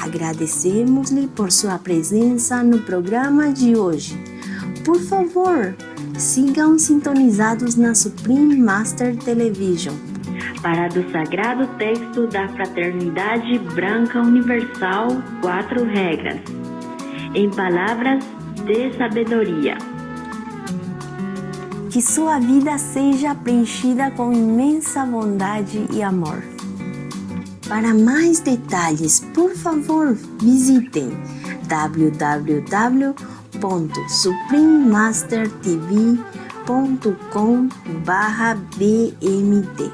Agradecemos-lhe por sua presença no programa de hoje. Por favor, sigam sintonizados na Supreme Master Television para do sagrado texto da Fraternidade Branca Universal 4 regras, em palavras de sabedoria. Que sua vida seja preenchida com imensa bondade e amor. Para mais detalhes, por favor, visitem www.suprememastertv.com/bmt.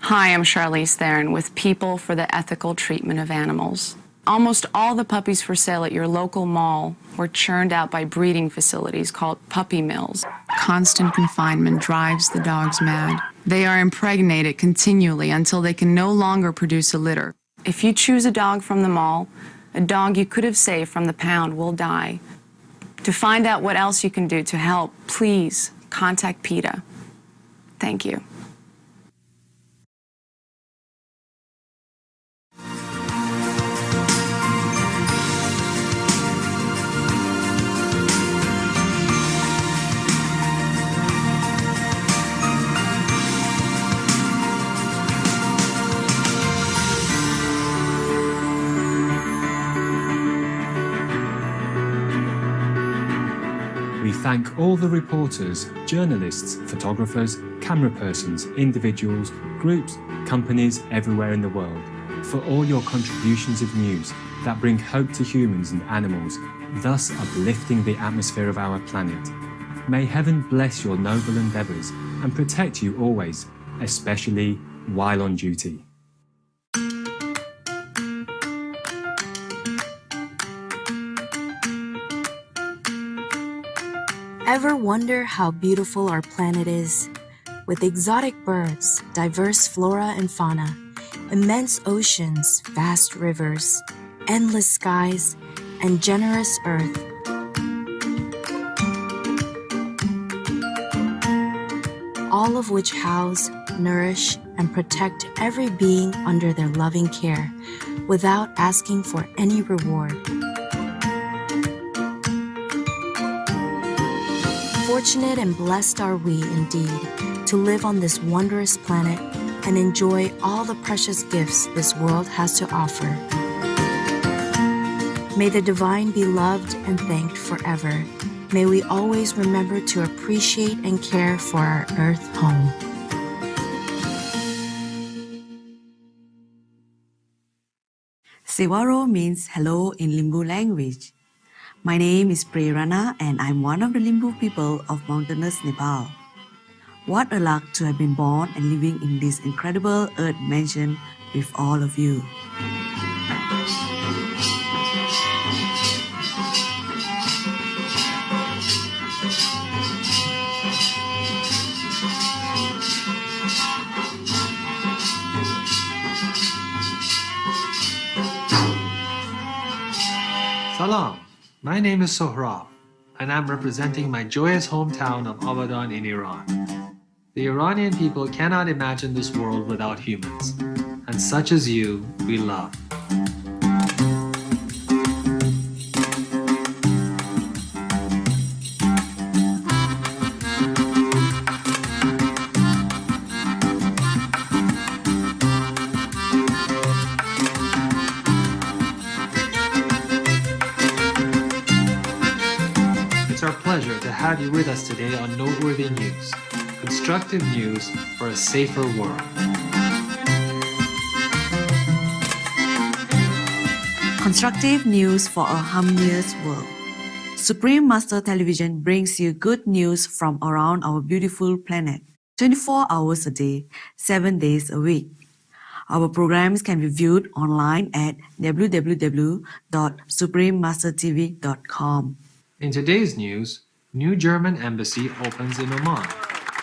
Hi, I'm Charlize Theron with People for the Ethical Treatment of Animals. Almost all the puppies for sale at your local mall were churned out by breeding facilities called puppy mills. Constant confinement drives the dogs mad. They are impregnated continually until they can no longer produce a litter. If you choose a dog from the mall, a dog you could have saved from the pound will die. To find out what else you can do to help, please contact PETA. Thank you. We thank all the reporters, journalists, photographers, camera persons, individuals, groups, companies everywhere in the world for all your contributions of news that bring hope to humans and animals, thus uplifting the atmosphere of our planet. May heaven bless your noble endeavours and protect you always, especially while on duty. Ever wonder how beautiful our planet is? With exotic birds, diverse flora and fauna, immense oceans, vast rivers, endless skies, and generous earth. All of which house, nourish, and protect every being under their loving care, without asking for any reward. Fortunate and blessed are we indeed to live on this wondrous planet and enjoy all the precious gifts this world has to offer. May the divine be loved and thanked forever. May we always remember to appreciate and care for our earth home. Sewaro means hello in Limbu language. My name is Prerana and I'm one of the Limbu people of mountainous Nepal. What a luck to have been born and living in this incredible earth mansion with all of you. Salam, my name is Sohrab, and I'm representing my joyous hometown of Abadan in Iran. The Iranian people cannot imagine this world without humans, and such as you, we love. It's our pleasure to have you with us today on Noteworthy News, constructive news for a safer world. Constructive news for a harmonious world. Supreme Master Television brings you good news from around our beautiful planet, 24 hours a day, 7 days a week. Our programs can be viewed online at www.suprememastertv.com. In today's news, new German embassy opens in Oman.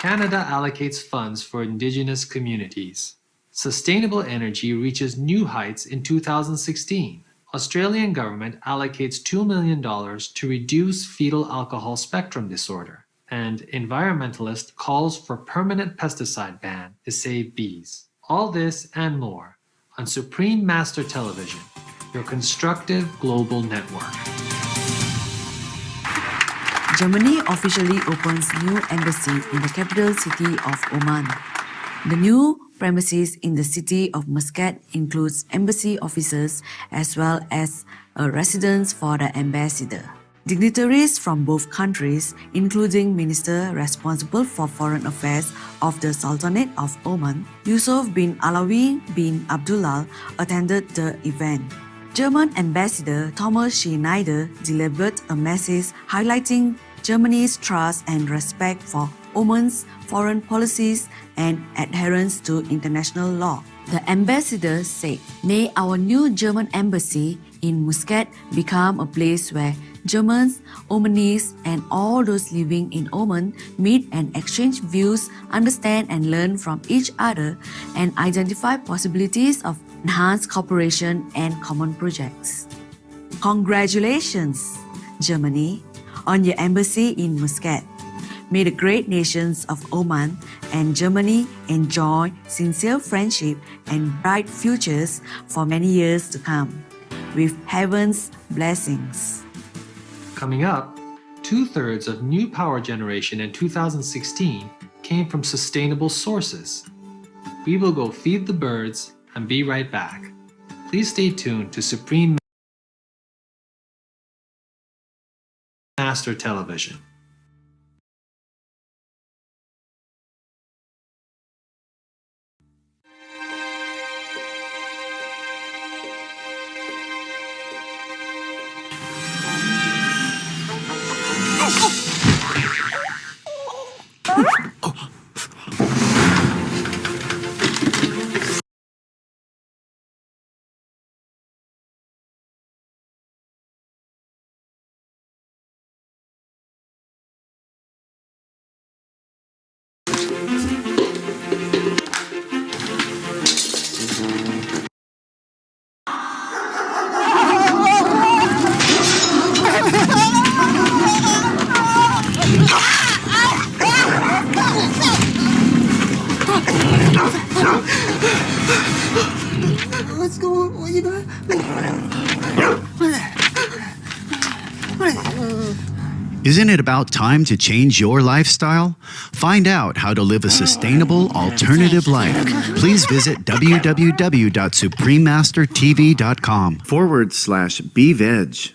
Canada allocates funds for indigenous communities. Sustainable energy reaches new heights in 2016. Australian government allocates $2 million to reduce fetal alcohol spectrum disorder. And environmentalist calls for permanent pesticide ban to save bees. All this and more on Supreme Master Television, your constructive global network. Germany officially opens new embassy in the capital city of Oman. The new premises in the city of Muscat includes embassy officers as well as a residence for the ambassador. Dignitaries from both countries, including Minister responsible for foreign affairs of the Sultanate of Oman, Yusuf bin Alawi bin Abdullah, attended the event. German Ambassador Thomas Schneider delivered a message highlighting Germany's trust and respect for Oman's foreign policies and adherence to international law. The ambassador said, "May our new German embassy in Muscat become a place where Germans, Omanis, and all those living in Oman meet and exchange views, understand and learn from each other, and identify possibilities of enhanced cooperation and common projects." Congratulations, Germany, on your embassy in Muscat. May the great nations of Oman and Germany enjoy sincere friendship and bright futures for many years to come, with heaven's blessings. Coming up, 2/3 of new power generation in 2016 came from sustainable sources. We will go feed the birds and be right back. Please stay tuned to Supreme Master Television. What's going on? What you doing? Isn't it about time to change your lifestyle? Find out how to live a sustainable alternative life. Please visit www.suprememastertv.com/BeVeg.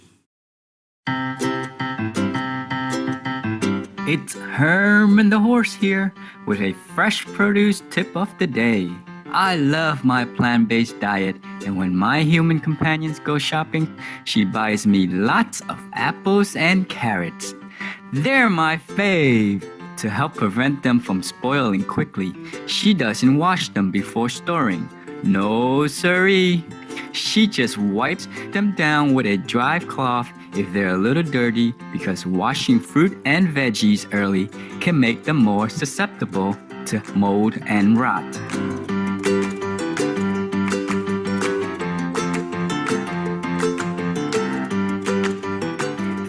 It's Herman the Horse here with a fresh produce tip of the day. I love my plant-based diet, and when my human companions go shopping, she buys me lots of apples and carrots. They're my fave. To help prevent them from spoiling quickly, she doesn't wash them before storing. No siree. She just wipes them down with a dry cloth if they're a little dirty, because washing fruit and veggies early can make them more susceptible to mold and rot.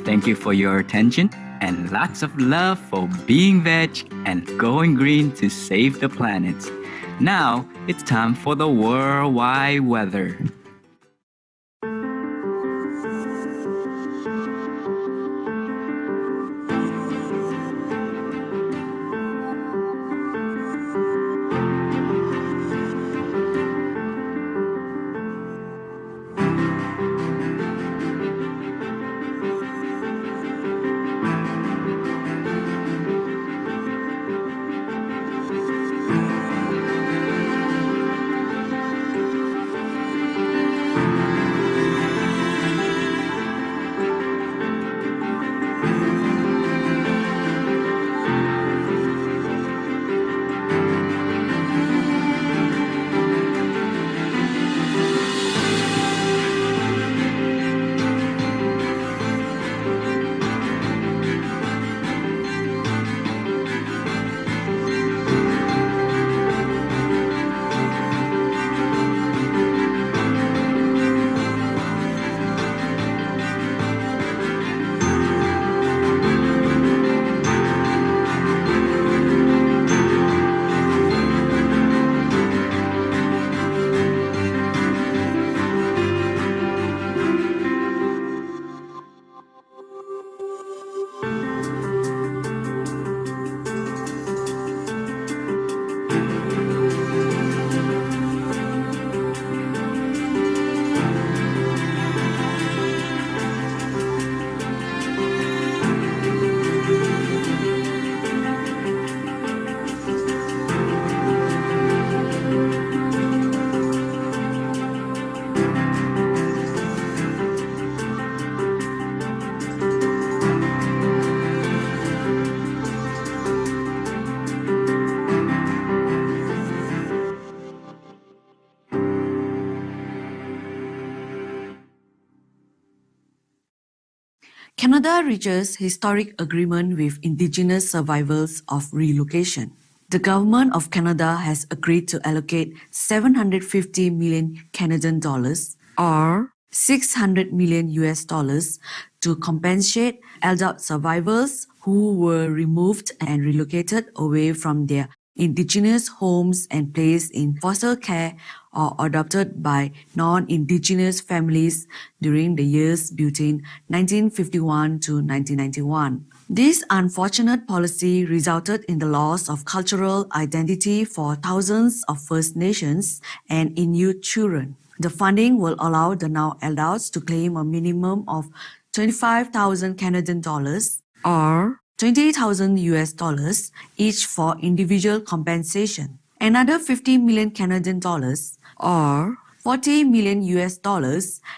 Thank you for your attention and lots of love for being veg and going green to save the planet. Now it's time for the worldwide weather. Canada reaches historic agreement with Indigenous survivors of relocation. The government of Canada has agreed to allocate 750 million Canadian dollars or $600 million to compensate LDOT survivors who were removed and relocated away from their Indigenous homes and placed in foster care or adopted by non-Indigenous families during the years between 1951 to 1991. This unfortunate policy resulted in the loss of cultural identity for thousands of First Nations and Inuit children. The funding will allow the now adults to claim a minimum of 25,000 Canadian dollars or $20,000 each for individual compensation. Another 50 million Canadian dollars or $40 million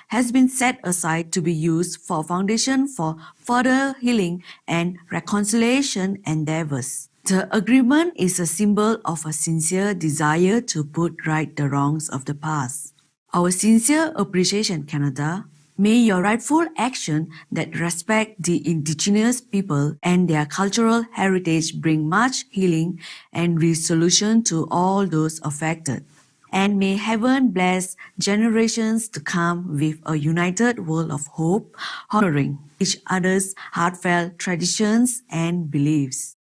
has been set aside to be used for Foundation for Further Healing and Reconciliation endeavors. The agreement is a symbol of a sincere desire to put right the wrongs of the past. Our sincere appreciation, Canada. May your rightful action that respect the Indigenous people and their cultural heritage bring much healing and resolution to all those affected. And may heaven bless generations to come with a united world of hope, honoring each other's heartfelt traditions and beliefs.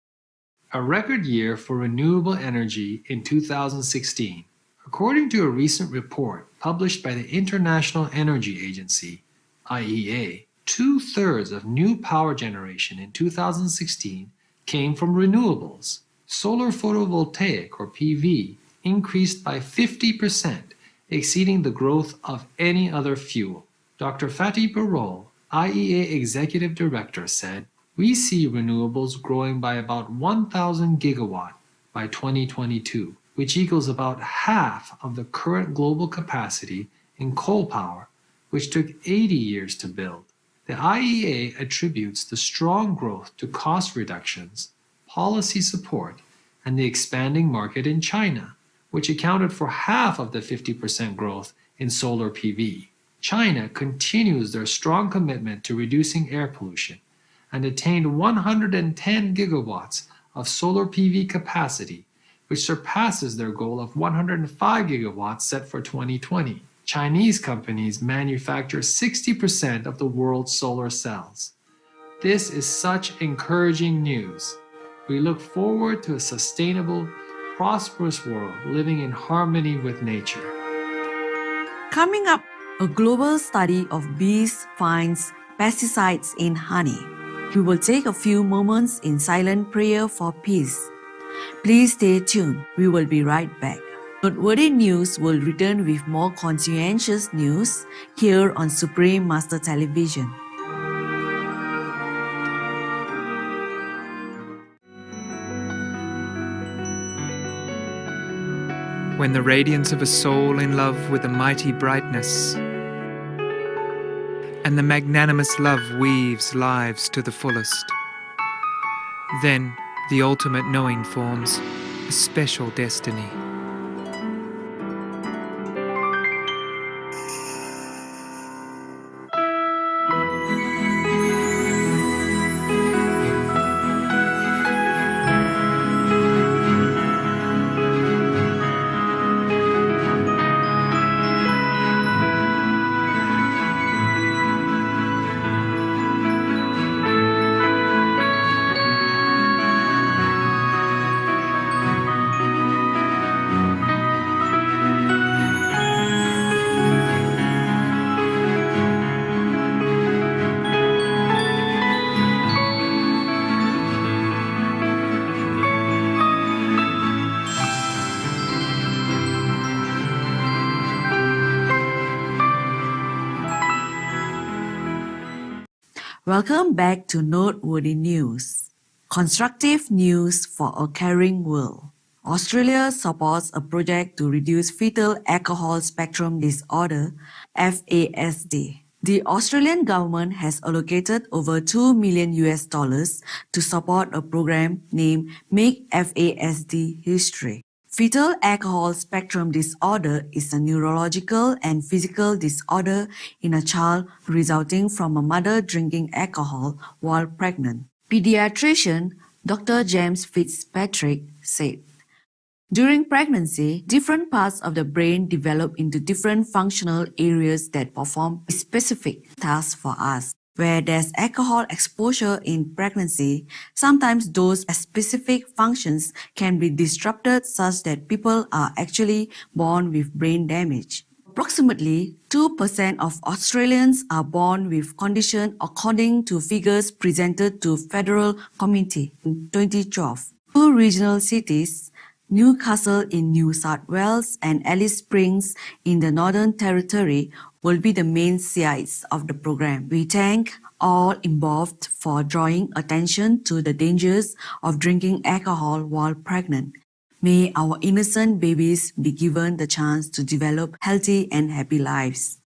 A record year for renewable energy in 2016. According to a recent report published by the International Energy Agency, IEA, 2/3 of new power generation in 2016 came from renewables. Solar photovoltaic, or PV, increased by 50%, exceeding the growth of any other fuel. Dr. Fatih Birol, IEA Executive Director, said, "We see renewables growing by about 1,000 gigawatt by 2022, which equals about half of the current global capacity in coal power, which took 80 years to build." The IEA attributes the strong growth to cost reductions, policy support, and the expanding market in China, which accounted for half of the 50% growth in solar PV. China continues their strong commitment to reducing air pollution and attained 110 gigawatts of solar PV capacity, which surpasses their goal of 105 gigawatts set for 2020. Chinese companies manufacture 60% of the world's solar cells. This is such encouraging news. We look forward to a sustainable, prosperous world living in harmony with nature. Coming up, a global study of bees finds pesticides in honey. We will take a few moments in silent prayer for peace. Please stay tuned. We will be right back. Noteworthy News will return with more conscientious news here on Supreme Master Television. When the radiance of a soul in love with a mighty brightness and the magnanimous love weaves lives to the fullest, then the ultimate knowing forms a special destiny. Welcome back to Noteworthy News. Constructive news for a caring world. Australia supports a project to reduce fetal alcohol spectrum disorder, FASD. The Australian government has allocated over $2 million to support a program named Make FASD History. Fetal alcohol spectrum disorder is a neurological and physical disorder in a child resulting from a mother drinking alcohol while pregnant. Pediatrician Dr. James Fitzpatrick said, during pregnancy, different parts of the brain develop into different functional areas that perform specific tasks for us. Where there's alcohol exposure in pregnancy, sometimes those specific functions can be disrupted such that people are actually born with brain damage. Approximately 2% of Australians are born with condition according to figures presented to Federal Committee in 2012. Two regional cities, Newcastle in New South Wales and Alice Springs in the Northern Territory, will be the main sites of the program. We thank all involved for drawing attention to the dangers of drinking alcohol while pregnant. May our innocent babies be given the chance to develop healthy and happy lives.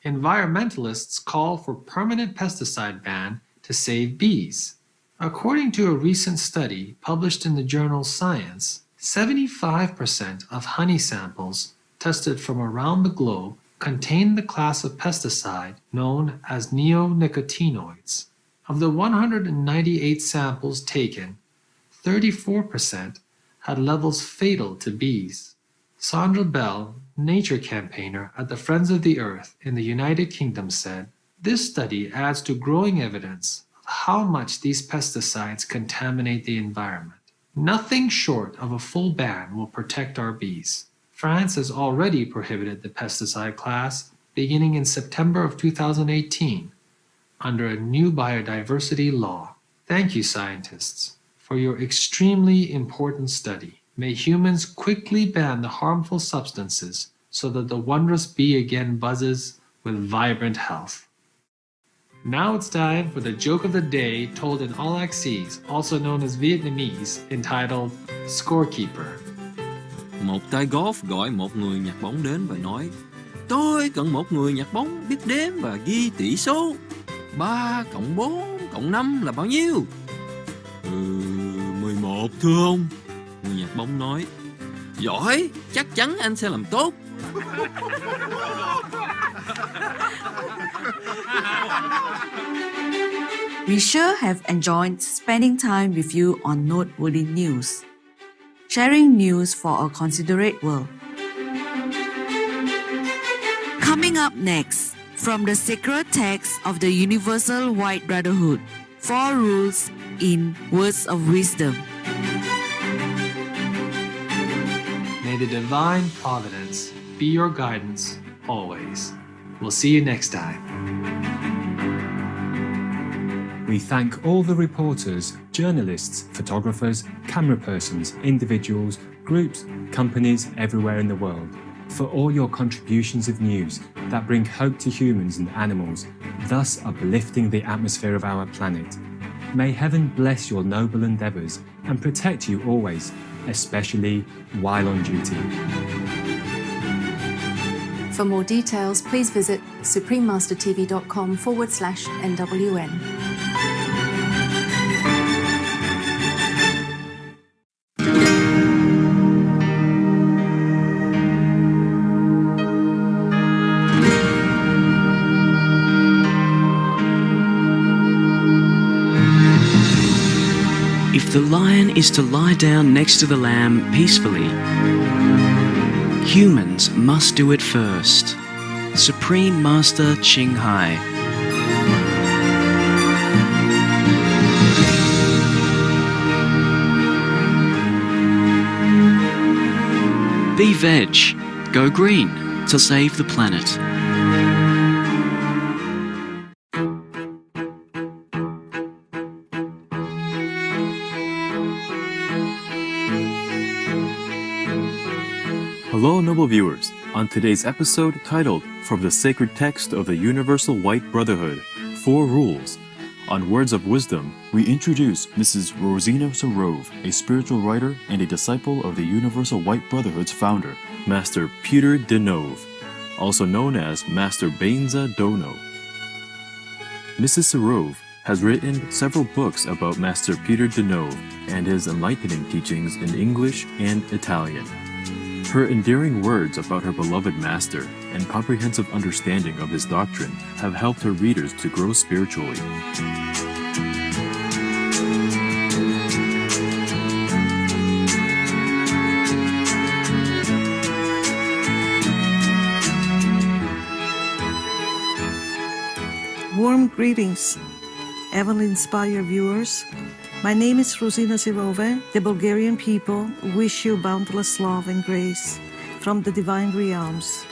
Environmentalists call for permanent pesticide ban to save bees. According to a recent study published in the journal Science, 75% of honey samples tested from around the globe contain the class of pesticide known as neonicotinoids. Of the 198 samples taken, 34% had levels fatal to bees. Sandra Bell, nature campaigner at the Friends of the Earth in the United Kingdom, said, "This study adds to growing evidence of how much these pesticides contaminate the environment. Nothing short of a full ban will protect our bees." France has already prohibited the pesticide class beginning in September of 2018 under a new biodiversity law. Thank you, scientists, for your extremely important study. May humans quickly ban the harmful substances so that the wondrous bee again buzzes with vibrant health. Now it's time for the joke of the day told in Alaxese, also known as Vietnamese, entitled Scorekeeper. Một tay golf gọi một người nhặt bóng đến và nói: "Tôi cần một người nhặt bóng biết đếm và ghi tỷ số. 3 cộng 4 cộng 5 là bao nhiêu?" 11 thưa ông. Người nhặt bóng nói: "Giỏi, chắc chắn anh sẽ làm tốt." We sure have enjoyed spending time with you on Noteworthy News, sharing news for a considerate world. Coming up next, from the sacred text of the Universal White Brotherhood, 4 rules in Words of Wisdom. May the divine providence be your guidance always. We'll see you next time. We thank all the reporters, journalists, photographers, camera persons, individuals, groups, companies everywhere in the world for all your contributions of news that bring hope to humans and animals, thus uplifting the atmosphere of our planet. May heaven bless your noble endeavours and protect you always, especially while on duty. For more details, please visit suprememastertv.com/NWN. If the lion is to lie down next to the lamb peacefully, humans must do it first. Supreme Master Ching Hai. Be veg, go green to save the planet. Hello, noble viewers. On today's episode titled From the Sacred Text of the Universal White Brotherhood, 4 Rules, on Words of Wisdom, we introduce Mrs. Rosina Sarove, a spiritual writer and a disciple of the Universal White Brotherhood's founder, Master Peter Deneuve, also known as Master Bainza Dono. Mrs. Sarove has written several books about Master Peter Deneuve and his enlightening teachings in English and Italian. Her endearing words about her beloved Master and comprehensive understanding of his doctrine have helped her readers to grow spiritually. Warm greetings, Heavenly Inspire viewers. My name is Rosina Sirove. The Bulgarian people wish you boundless love and grace from the divine realms.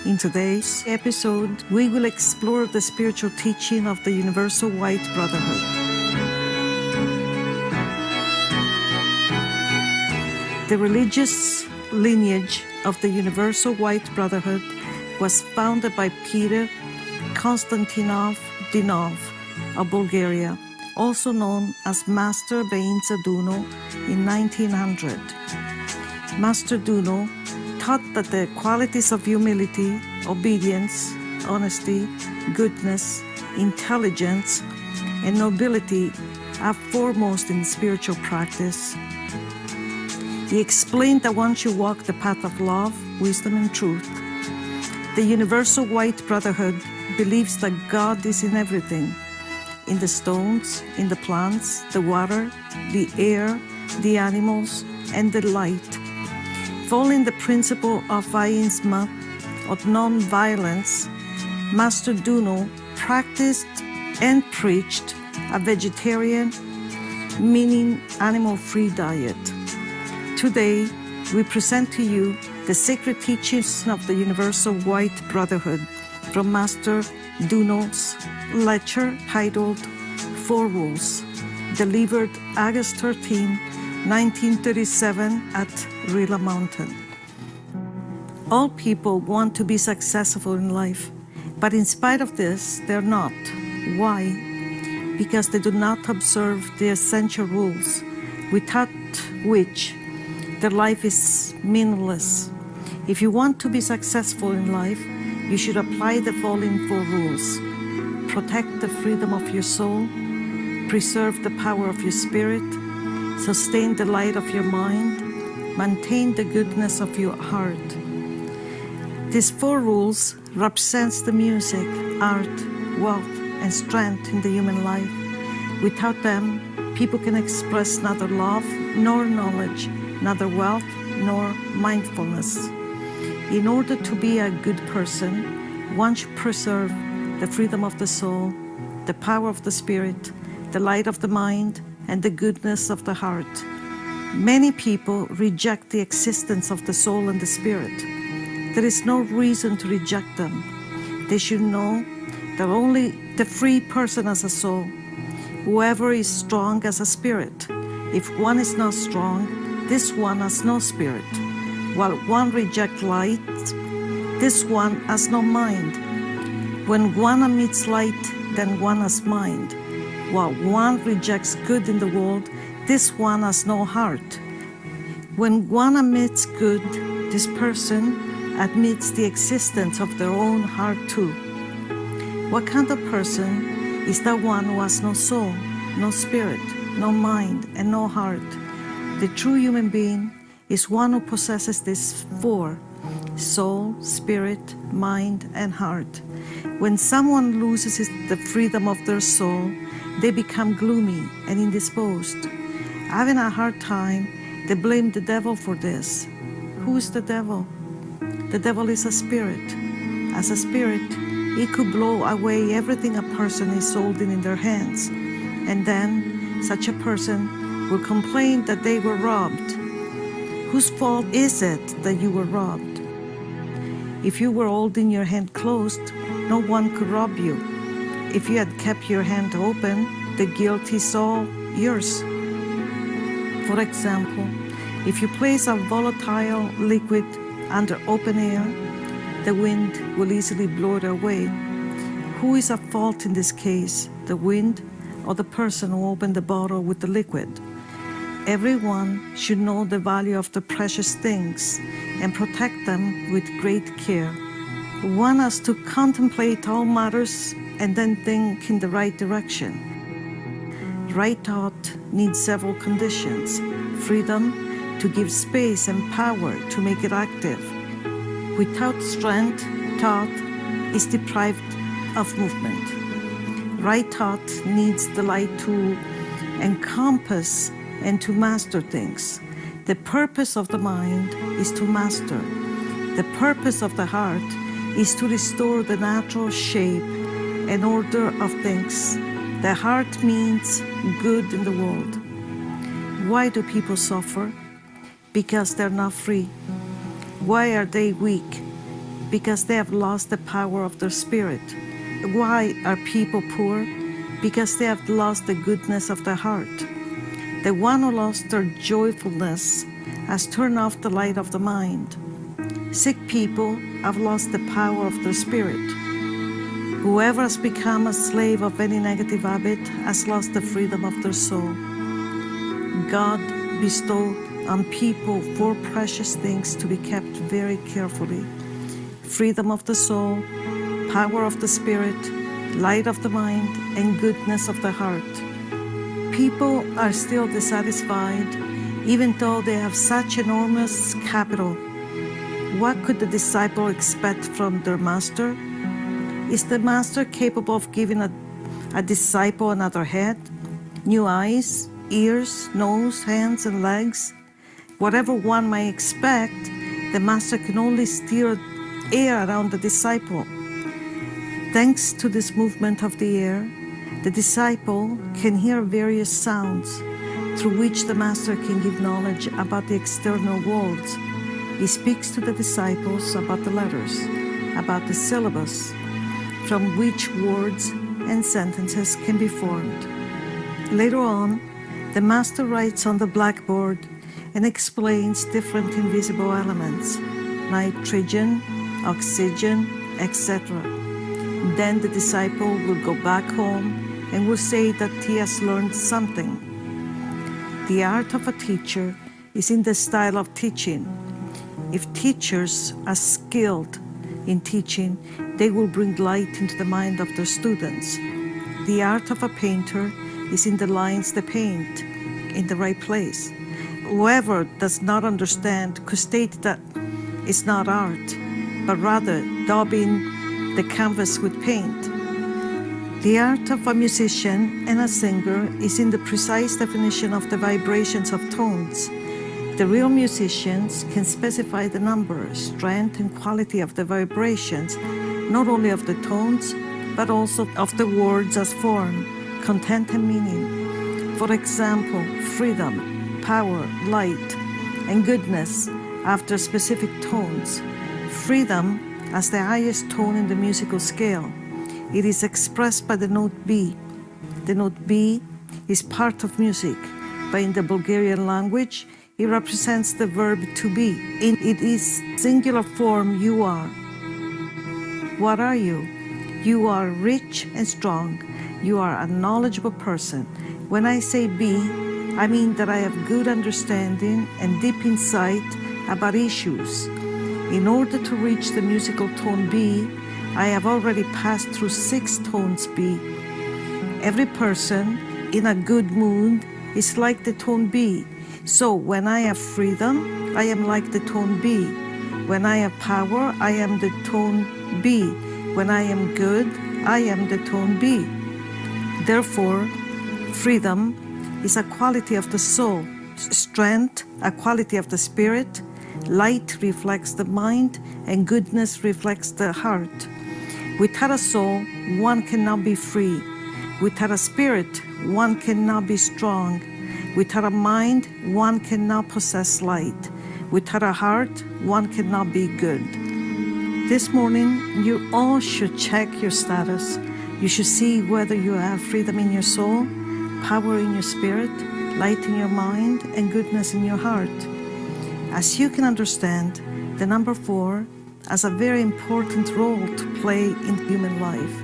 In today's episode, we will explore the spiritual teaching of the Universal White Brotherhood. The religious lineage of the Universal White Brotherhood was founded by Peter Konstantinov Deneuve of Bulgaria, also known as Master Beința Duno, in 1900. Master Duno taught that the qualities of humility, obedience, honesty, goodness, intelligence, and nobility are foremost in spiritual practice. He explained that one should walk the path of love, wisdom, and truth. The Universal White Brotherhood believes that God is in everything, in the stones, in the plants, the water, the air, the animals, and the light. Following the principle of Vainsma, of non-violence, Master Duno practiced and preached a vegetarian, meaning animal-free diet. Today, we present to you the sacred teachings of the Universal White Brotherhood from Master Duno's lecture titled Four Rules, delivered August 13, 1937 at Rila Mountain. All people want to be successful in life, but in spite of this, they're not. Why? Because they do not observe the essential rules, without which their life is meaningless. If you want to be successful in life, you should apply the following four rules. Protect the freedom of your soul, preserve the power of your spirit, sustain the light of your mind, maintain the goodness of your heart. These four rules represents the music, art, wealth, and strength in the human life. Without them, people can express neither love nor knowledge, neither wealth nor mindfulness. In order to be a good person, one should preserve the freedom of the soul, the power of the spirit, the light of the mind, and the goodness of the heart. Many people reject the existence of the soul and the spirit. There is no reason to reject them. They should know that only the free person has a soul. Whoever is strong has a spirit. If one is not strong, this one has no spirit. While one rejects light, this one has no mind. When one admits light, then one has mind. While one rejects good in the world, this one has no heart. When one admits good, this person admits the existence of their own heart too. What kind of person is that one who has no soul, no spirit, no mind, and no heart? The true human being is one who possesses these four: soul, spirit, mind, and heart. When someone loses the freedom of their soul, they become gloomy and indisposed. Having a hard time, they blame the devil for this. Who is the devil? The devil is a spirit. As a spirit, it could blow away everything a person is holding in their hands, and then such a person will complain that they were robbed. Whose fault is it that you were robbed? If you were holding your hand closed, no one could rob you. If you had kept your hand open, the guilt is all yours. For example, if you place a volatile liquid under open air, the wind will easily blow it away. Who is at fault in this case, the wind or the person who opened the bottle with the liquid? Everyone should know the value of the precious things and protect them with great care. One has to contemplate all matters and then think in the right direction. Right thought needs several conditions. Freedom to give space and power to make it active. Without strength, thought is deprived of movement. Right thought needs the light to encompass and to master things. The purpose of the mind is to master. The purpose of the heart is to restore the natural shape and order of things. The heart means good in the world. Why do people suffer? Because they're not free. Why are they weak? Because they have lost the power of their spirit. Why are people poor? Because they have lost the goodness of their heart. The one who lost their joyfulness has turned off the light of the mind. Sick people have lost the power of their spirit. Whoever has become a slave of any negative habit has lost the freedom of their soul. God bestowed on people 4 precious things to be kept very carefully: freedom of the soul, power of the spirit, light of the mind, and goodness of the heart. People are still dissatisfied even though they have such enormous capital. What could the disciple expect from their master? Is the master capable of giving a disciple another head, new eyes, ears, nose, hands, and legs? Whatever one may expect, the master can only steer air around the disciple. Thanks to this movement of the air, the disciple can hear various sounds through which the master can give knowledge about the external world. He speaks to the disciples about the letters, about the syllabus, from which words and sentences can be formed. Later on, the master writes on the blackboard and explains different invisible elements, nitrogen, oxygen, etc. Then the disciple will go back home and will say that he has learned something. The art of a teacher is in the style of teaching. If teachers are skilled in teaching, they will bring light into the mind of their students. The art of a painter is in the lines they paint, in the right place. Whoever does not understand could state that it's not art, but rather daubing the canvas with paint. The art of a musician and a singer is in the precise definition of the vibrations of tones. The real musicians can specify the number, strength, and quality of the vibrations, not only of the tones, but also of the words as form, content, and meaning. For example, freedom, power, light, and goodness after specific tones. Freedom as the highest tone in the musical scale. It is expressed by the note B. The note B is part of music, but in the Bulgarian language, it represents the verb to be. In its singular form, you are. What are you? You are rich and strong. You are a knowledgeable person. When I say be, I mean that I have good understanding and deep insight about issues. In order to reach the musical tone B, I have already passed through 6 tones B. Every person in a good mood is like the tone B. So when I have freedom, I am like the tone B. When I have power, I am the tone B. When I am good, I am the tone B. Therefore, freedom is a quality of the soul, strength, a quality of the spirit, light reflects the mind, and goodness reflects the heart. Without a soul, one cannot be free. Without a spirit, one cannot be strong. Without a mind, one cannot possess light. Without a heart, one cannot be good. This morning, you all should check your status. You should see whether you have freedom in your soul, power in your spirit, light in your mind, and goodness in your heart. As you can understand, the number 4 has a very important role to play in human life.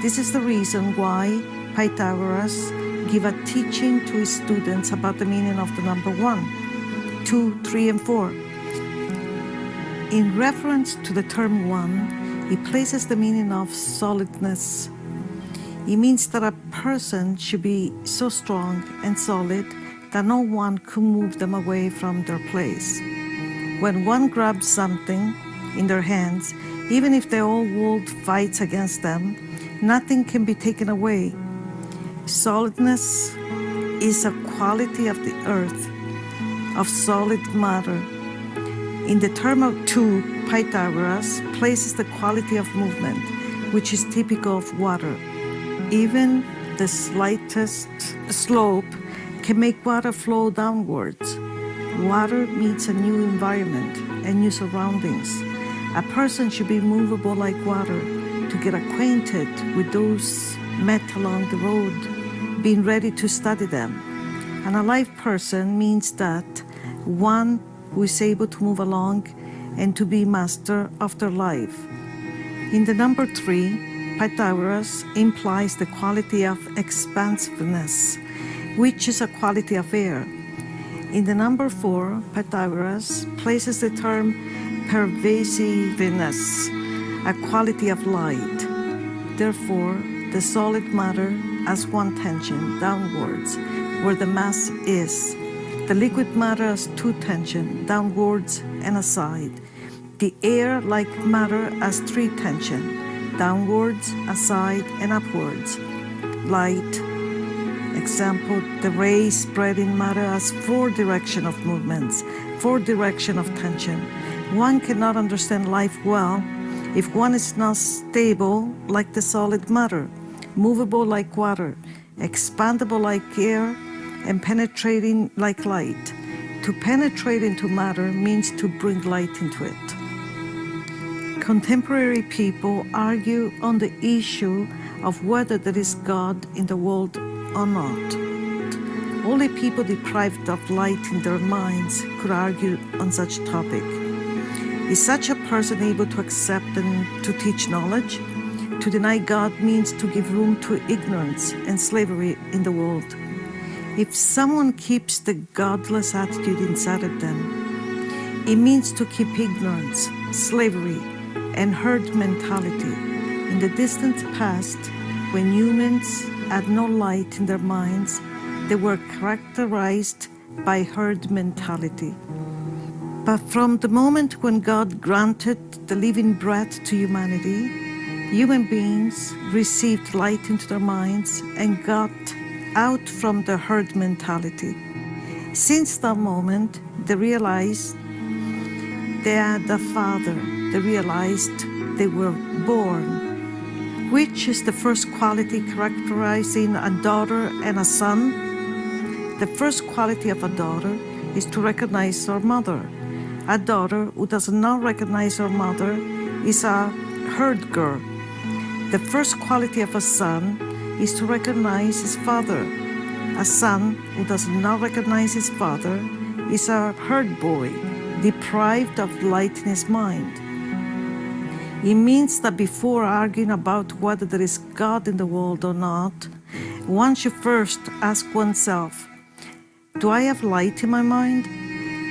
This is the reason why Pythagoras gave a teaching to his students about the meaning of the number 1, 2, 3, and 4. In reference to the term 1, he places the meaning of solidness. It means that a person should be so strong and solid that no one could move them away from their place. When one grabs something in their hands, even if the whole world fights against them, nothing can be taken away. Solidness is a quality of the earth, of solid matter. In the term of two, Pythagoras places the quality of movement, which is typical of water. Even the slightest slope can make water flow downwards. Water meets a new environment and new surroundings. A person should be movable like water to get acquainted with those met along the road, being ready to study them. An alive person means that one who is able to move along and to be master of their life. In the number 3, Pythagoras implies the quality of expansiveness, which is a quality of air. In the number 4, Pythagoras places the term pervasiveness, a quality of light. Therefore, the solid matter has one tension downwards, where the mass is. The liquid matter has two tension downwards and aside. The air, like matter, has three tension downwards, aside, and upwards. Light, example, the rays spreading matter has 4 direction of movements, 4 direction of tension. One cannot understand life well if one is not stable like the solid matter, movable like water, expandable like air, and penetrating like light. To penetrate into matter means to bring light into it. Contemporary people argue on the issue of whether there is God in the world or not. Only people deprived of light in their minds could argue on such topic. Is such a person able to accept and to teach knowledge? To deny God means to give room to ignorance and slavery in the world. If someone keeps the godless attitude inside of them, it means to keep ignorance, slavery, and herd mentality. In the distant past, when humans had no light in their minds, they were characterized by herd mentality. But from the moment when God granted the living breath to humanity, human beings received light into their minds and got out from the herd mentality. Since that moment, they realized they had a father. They realized they were born. Which is the first quality characterizing a daughter and a son? The first quality of a daughter is to recognize her mother. A daughter who does not recognize her mother is a herd girl. The first quality of a son is to recognize his father. A son who does not recognize his father is a herd boy, deprived of light in his mind. It means that before arguing about whether there is God in the world or not, one should first ask oneself, do I have light in my mind?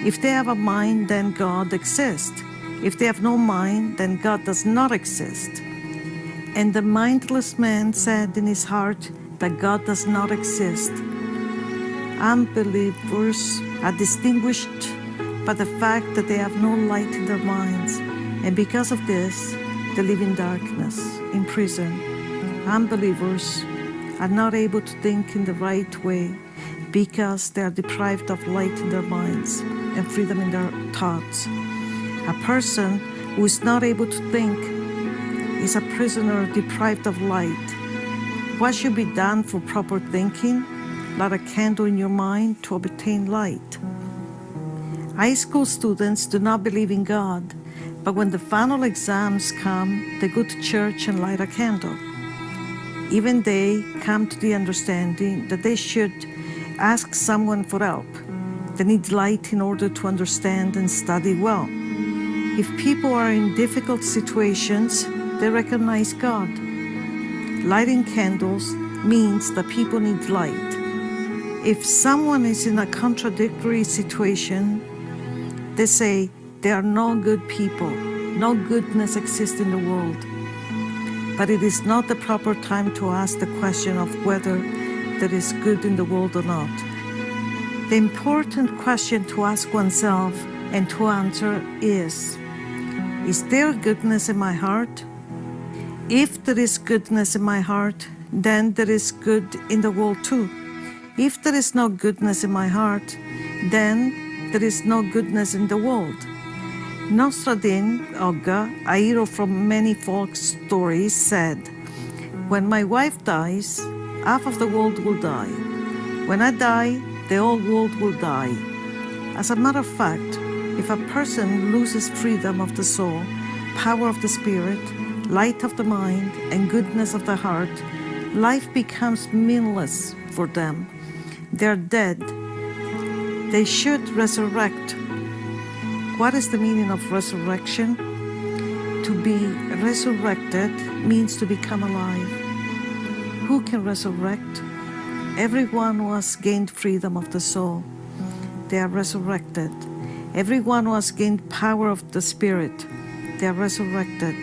If they have a mind, then God exists. If they have no mind, then God does not exist. And the mindless man said in his heart that God does not exist. Unbelievers are distinguished by the fact that they have no light in their minds, and because of this, they live in darkness, in prison. Unbelievers are not able to think in the right way because they are deprived of light in their minds and freedom in their thoughts. A person who is not able to think is a prisoner deprived of light. What should be done for proper thinking? Light a candle in your mind to obtain light. High school students do not believe in God, but when the final exams come, they go to church and light a candle. Even they come to the understanding that they should ask someone for help. They need light in order to understand and study well. If people are in difficult situations, they recognize God. Lighting candles means that people need light. If someone is in a contradictory situation, they say there are no good people, no goodness exists in the world. but it is not the proper time to ask the question of whether there is good in the world or not. The important question to ask oneself and to answer is there goodness in my heart? If there is goodness in my heart, then there is good in the world too. If there is no goodness in my heart, then there is no goodness in the world. Nostradin Ogga, a hero from many folk stories, said, "When my wife dies, half of the world will die. When I die, the whole world will die." As a matter of fact, if a person loses freedom of the soul, power of the spirit, light of the mind, and goodness of the heart, life becomes meaningless for them. They are dead. They should resurrect. What is the meaning of resurrection? To be resurrected means to become alive. Who can resurrect? Everyone who has gained freedom of the soul. They are resurrected. Everyone who has gained power of the spirit. They are resurrected.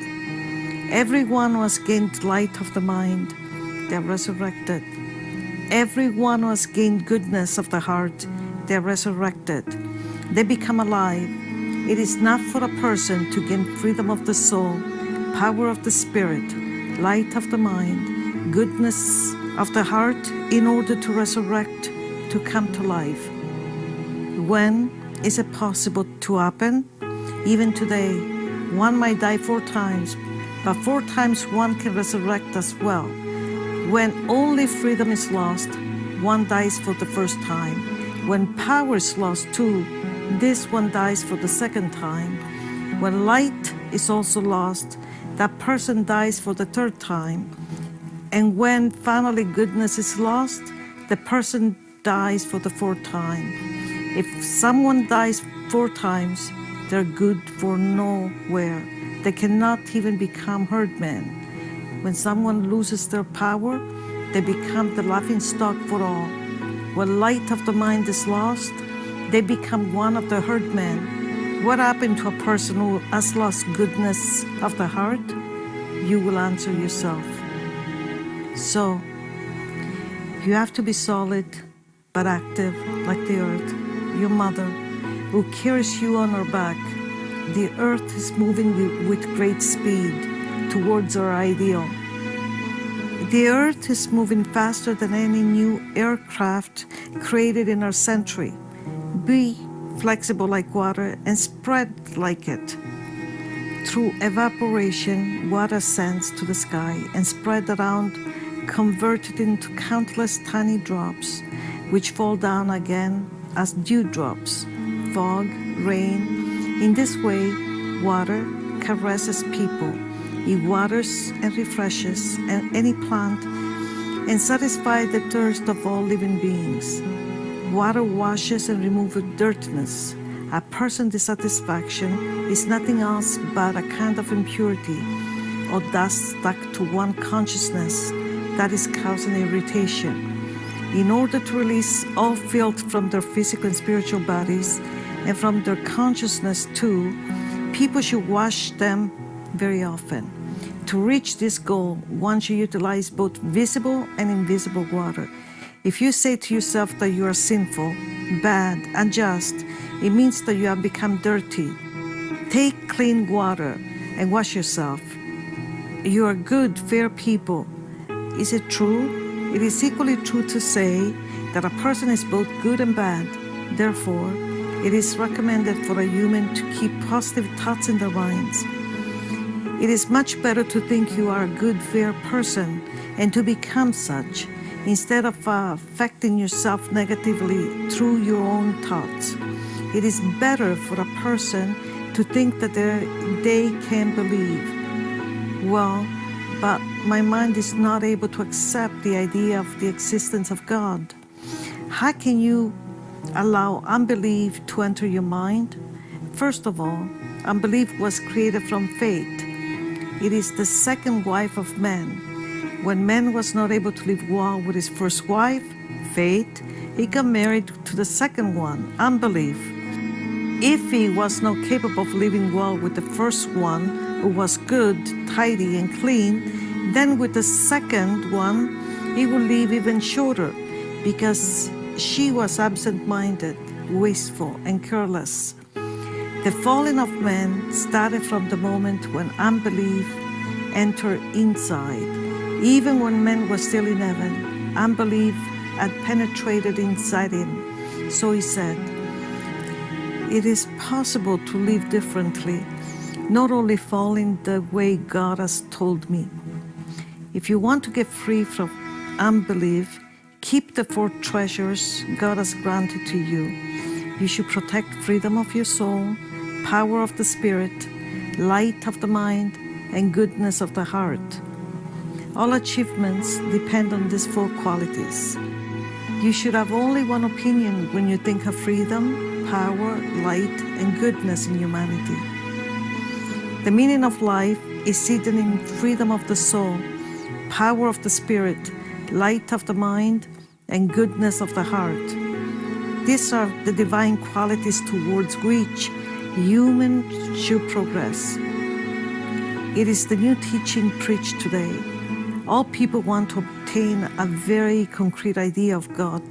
Everyone who has gained light of the mind. They are resurrected. Everyone who has gained goodness of the heart. They are resurrected. They become alive. It is not for a person to gain freedom of the soul, power of the spirit, light of the mind, goodness of the heart in order to resurrect, to come to life. When is it possible to happen? Even today, one might die 4 times, but 4 times one can resurrect as well. When only freedom is lost, one dies for the first time. When power is lost too, this one dies for the second time. When light is also lost, that person dies for the 3rd time. And when finally goodness is lost, the person dies for the 4th time. If someone dies 4 times, they're good for nowhere. They cannot even become herdmen. When someone loses their power, they become the laughingstock for all. When light of the mind is lost, they become one of the herdmen. What happened to a person who has lost goodness of the heart? You will answer yourself. So, you have to be solid but active like the earth, your mother, who carries you on her back. The earth is moving with great speed towards our ideal. The earth is moving faster than any new aircraft created in our century. Be flexible like water and spread like it. Through evaporation, water ascends to the sky and spread around, converted into countless tiny drops, which fall down again as dewdrops, fog, rain. In this way, water caresses people. It waters and refreshes any plant and satisfies the thirst of all living beings. Water washes and removes dirtiness. A person's dissatisfaction is nothing else but a kind of impurity or dust stuck to one consciousness that is causing irritation. In order to release all filth from their physical and spiritual bodies and from their consciousness too, people should wash them very often. To reach this goal, one should utilize both visible and invisible water. If you say to yourself that you are sinful, bad, unjust, it means that you have become dirty. Take clean water and wash yourself. You are good, fair people. Is it true? It is equally true to say that a person is both good and bad. Therefore, it is recommended for a human to keep positive thoughts in their minds. It is much better to think you are a good, fair person and to become such, instead of affecting yourself negatively through your own thoughts. It is better for a person to think that they can believe. Well, but my mind is not able to accept the idea of the existence of God. How can you allow unbelief to enter your mind? First of all, unbelief was created from faith. It is the second wife of man. When man was not able to live well with his first wife, faith, he got married to the second one, unbelief. If he was not capable of living well with the first one, who was good, tidy, and clean, Then with the second one, he will leave even shorter because she was absent-minded, wasteful, and careless. The falling of man started from the moment when unbelief entered inside. Even when man was still in heaven, unbelief had penetrated inside him. So he said, it is possible to live differently, not only following the way God has told me. If you want to get free from unbelief, keep the 4 treasures God has granted to you. You should protect freedom of your soul, power of the spirit, light of the mind, and goodness of the heart. All achievements depend on these 4 qualities. You should have only one opinion when you think of freedom, power, light, and goodness in humanity. The meaning of life is hidden in freedom of the soul, power of the spirit, light of the mind, and goodness of the heart. These are the divine qualities towards which humans should progress. It is the new teaching preached today. All people want to obtain a very concrete idea of God.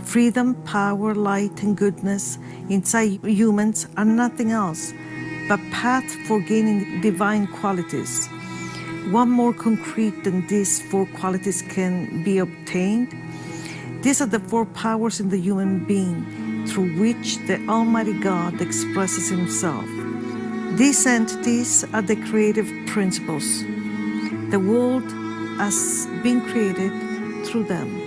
Freedom, power, light, and goodness inside humans are nothing else but path for gaining divine qualities. One more concrete than these 4 qualities can be obtained. These are the 4 powers in the human being through which the Almighty God expresses Himself. These entities are the creative principles. The world has been created through them.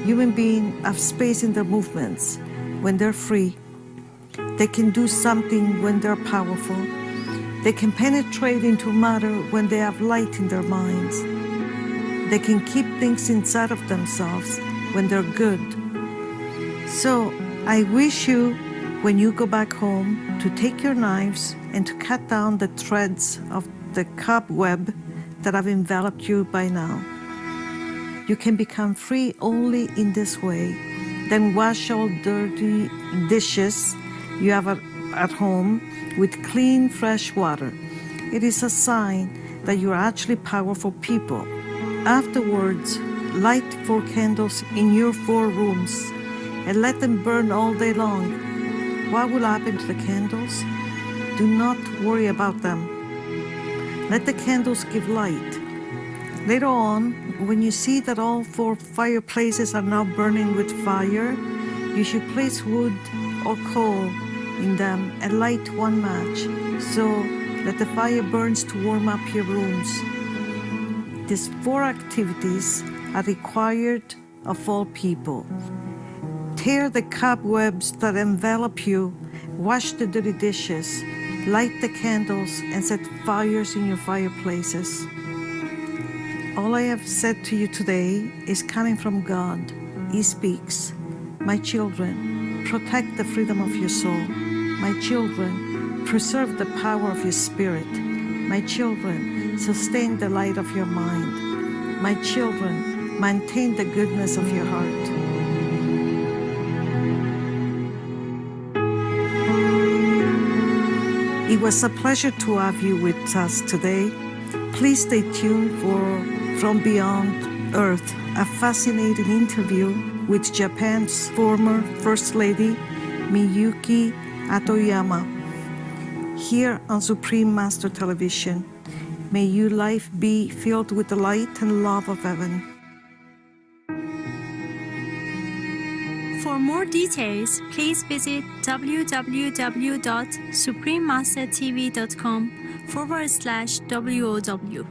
Human beings have space in their movements when they're free. They can do something when they're powerful. They can penetrate into matter when they have light in their minds. They can keep things inside of themselves when they're good. So I wish you, when you go back home, to take your knives and to cut down the threads of the cobweb that have enveloped you by now. You can become free only in this way. Then wash all dirty dishes you have at home with clean, fresh water. It is a sign that you are actually powerful people. Afterwards, light 4 candles in your 4 rooms and let them burn all day long. What will happen to the candles? Do not worry about them. Let the candles give light. Later on, when you see that all 4 fireplaces are now burning with fire, you should place wood or coal in them and light 1 match, so that the fire burns to warm up your rooms. These 4 activities are required of all people. Tear the cobwebs that envelop you, wash the dirty dishes, light the candles, and set fires in your fireplaces. All I have said to you today is coming from God. He speaks. My children, protect the freedom of your soul. My children, preserve the power of your spirit. My children, sustain the light of your mind. My children, maintain the goodness of your heart. It was a pleasure to have you with us today. Please stay tuned for From Beyond Earth, a fascinating interview with Japan's former First Lady, Miyuki Hatoyama, here on Supreme Master Television. May your life be filled with the light and love of heaven. For more details, please visit www.suprememastertv.com/WOW.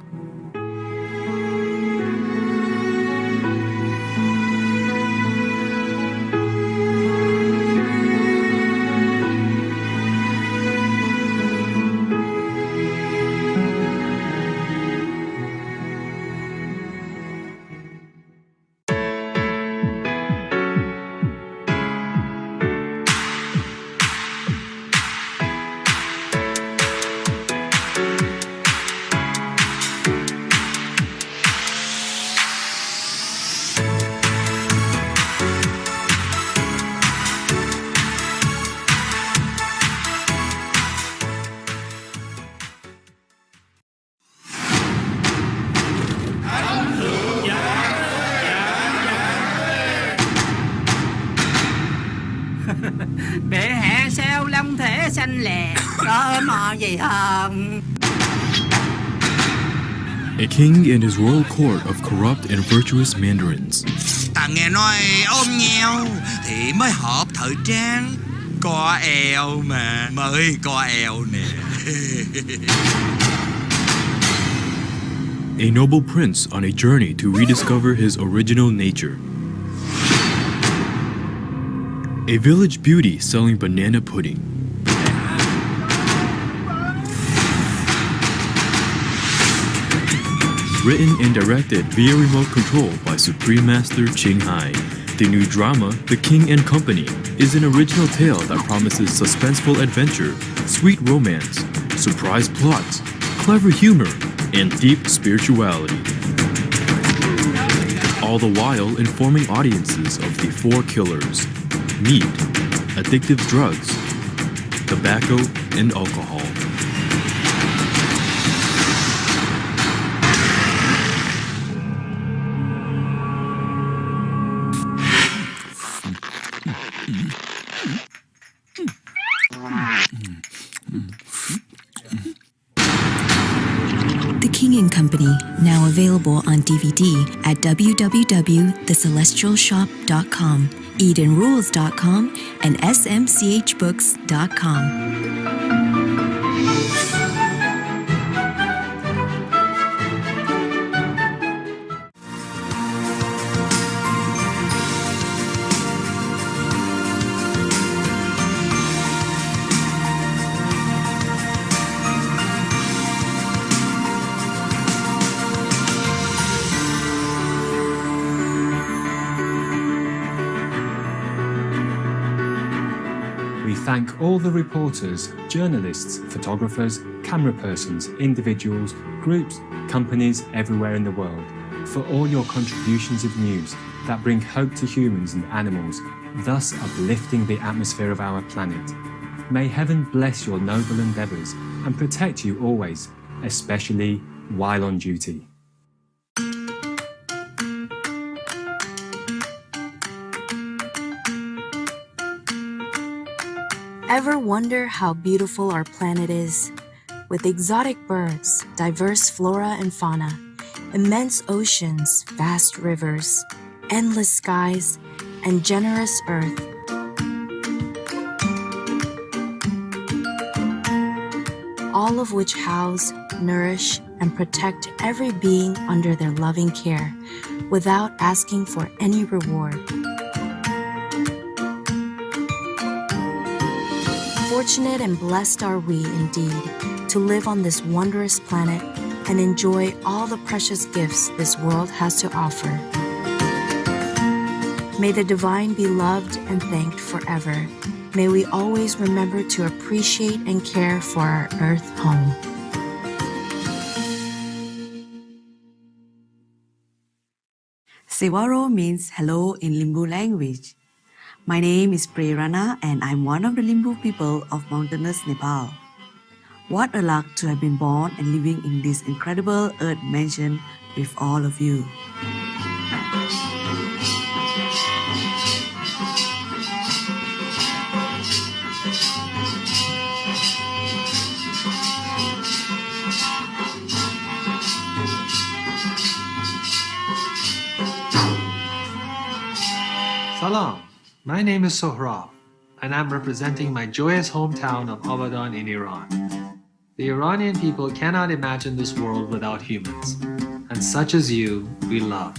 sao vậy hả? A king and his royal court of corrupt and virtuous mandarins. Ta nghe nói ôm nhau thì mới hợp thời trang. Co eo mà, mới co eo nè. A noble prince on a journey to rediscover his original nature. A village beauty selling banana pudding. Written and directed via remote control by Supreme Master Ching Hai. The new drama, The King and Company, is an original tale that promises suspenseful adventure, sweet romance, surprise plots, clever humor, and deep spirituality. All the while informing audiences of the four killers: meat, addictive drugs, tobacco, and alcohol. The King and Company, now available on DVD at www.thecelestialshop.com, EdenRules.com, and smchbooks.com. We thank all the reporters, journalists, photographers, camera persons, individuals, groups, companies everywhere in the world for all your contributions of news that bring hope to humans and animals, thus uplifting the atmosphere of our planet. May heaven bless your noble endeavours and protect you always, especially while on duty. Ever wonder how beautiful our planet is? With exotic birds, diverse flora and fauna, immense oceans, vast rivers, endless skies, and generous earth. All of which house, nourish, and protect every being under their loving care, without asking for any reward. Fortunate and blessed are we indeed to live on this wondrous planet and enjoy all the precious gifts this world has to offer. May the divine be loved and thanked forever. May we always remember to appreciate and care for our earth home. Sewaro means hello in Limbu language. My name is Prerana and I'm one of the Limbu people of mountainous Nepal. What a luck to have been born and living in this incredible earth mansion with all of you. Salam, my name is Sohrab, and I'm representing my joyous hometown of Abadan in Iran. The Iranian people cannot imagine this world without humans, and such as you, we love.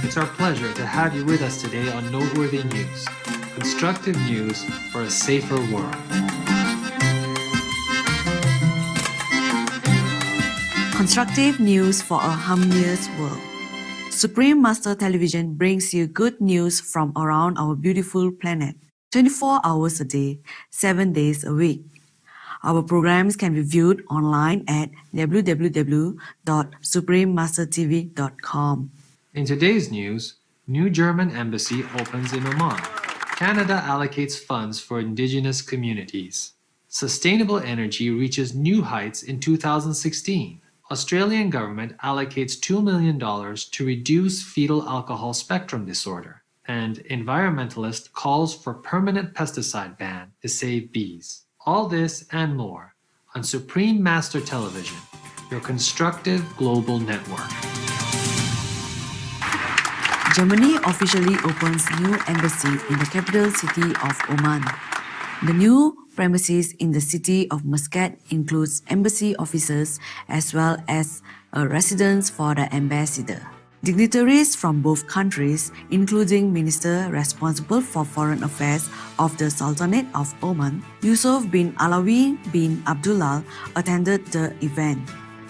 It's our pleasure to have you with us today on Noteworthy News, constructive news for a safer world. Constructive news for a harmonious world. Supreme Master Television brings you good news from around our beautiful planet, 24 hours a day, 7 days a week. Our programs can be viewed online at www.suprememastertv.com. In today's news, new German embassy opens in Oman. Canada allocates funds for indigenous communities. Sustainable energy reaches new heights in 2016. Australian government allocates $2 million to reduce fetal alcohol spectrum disorder, and environmentalist calls for permanent pesticide ban to save bees. All this and more on Supreme Master Television, your constructive global network. Germany officially opens new embassy in the capital city of Oman. The new premises in the city of Muscat includes embassy offices as well as a residence for the ambassador. Dignitaries from both countries, including Minister responsible for foreign affairs of the Sultanate of Oman, Yusuf bin Alawi bin Abdullah, attended the event.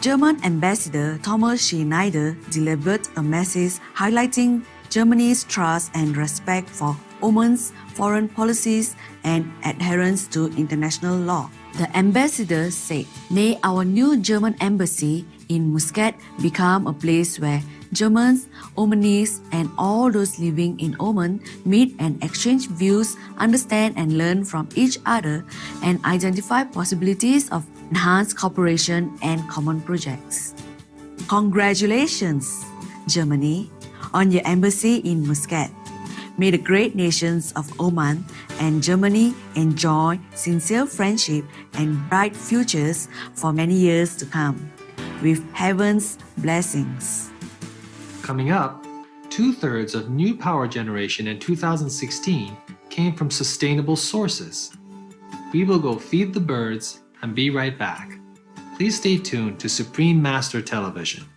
German Ambassador Thomas Schneider delivered a message highlighting Germany's trust and respect for Oman's foreign policies and adherence to international law. The ambassador said, "May our new German embassy in Muscat become a place where Germans, Omanis, and all those living in Oman meet and exchange views, understand and learn from each other, and identify possibilities of enhanced cooperation and common projects." Congratulations, Germany, on your embassy in Muscat. May the great nations of Oman and Germany enjoy sincere friendship and bright futures for many years to come, with heaven's blessings. Coming up, 2/3 of new power generation in 2016 came from sustainable sources. We will go feed the birds and be right back. Please stay tuned to Supreme Master Television.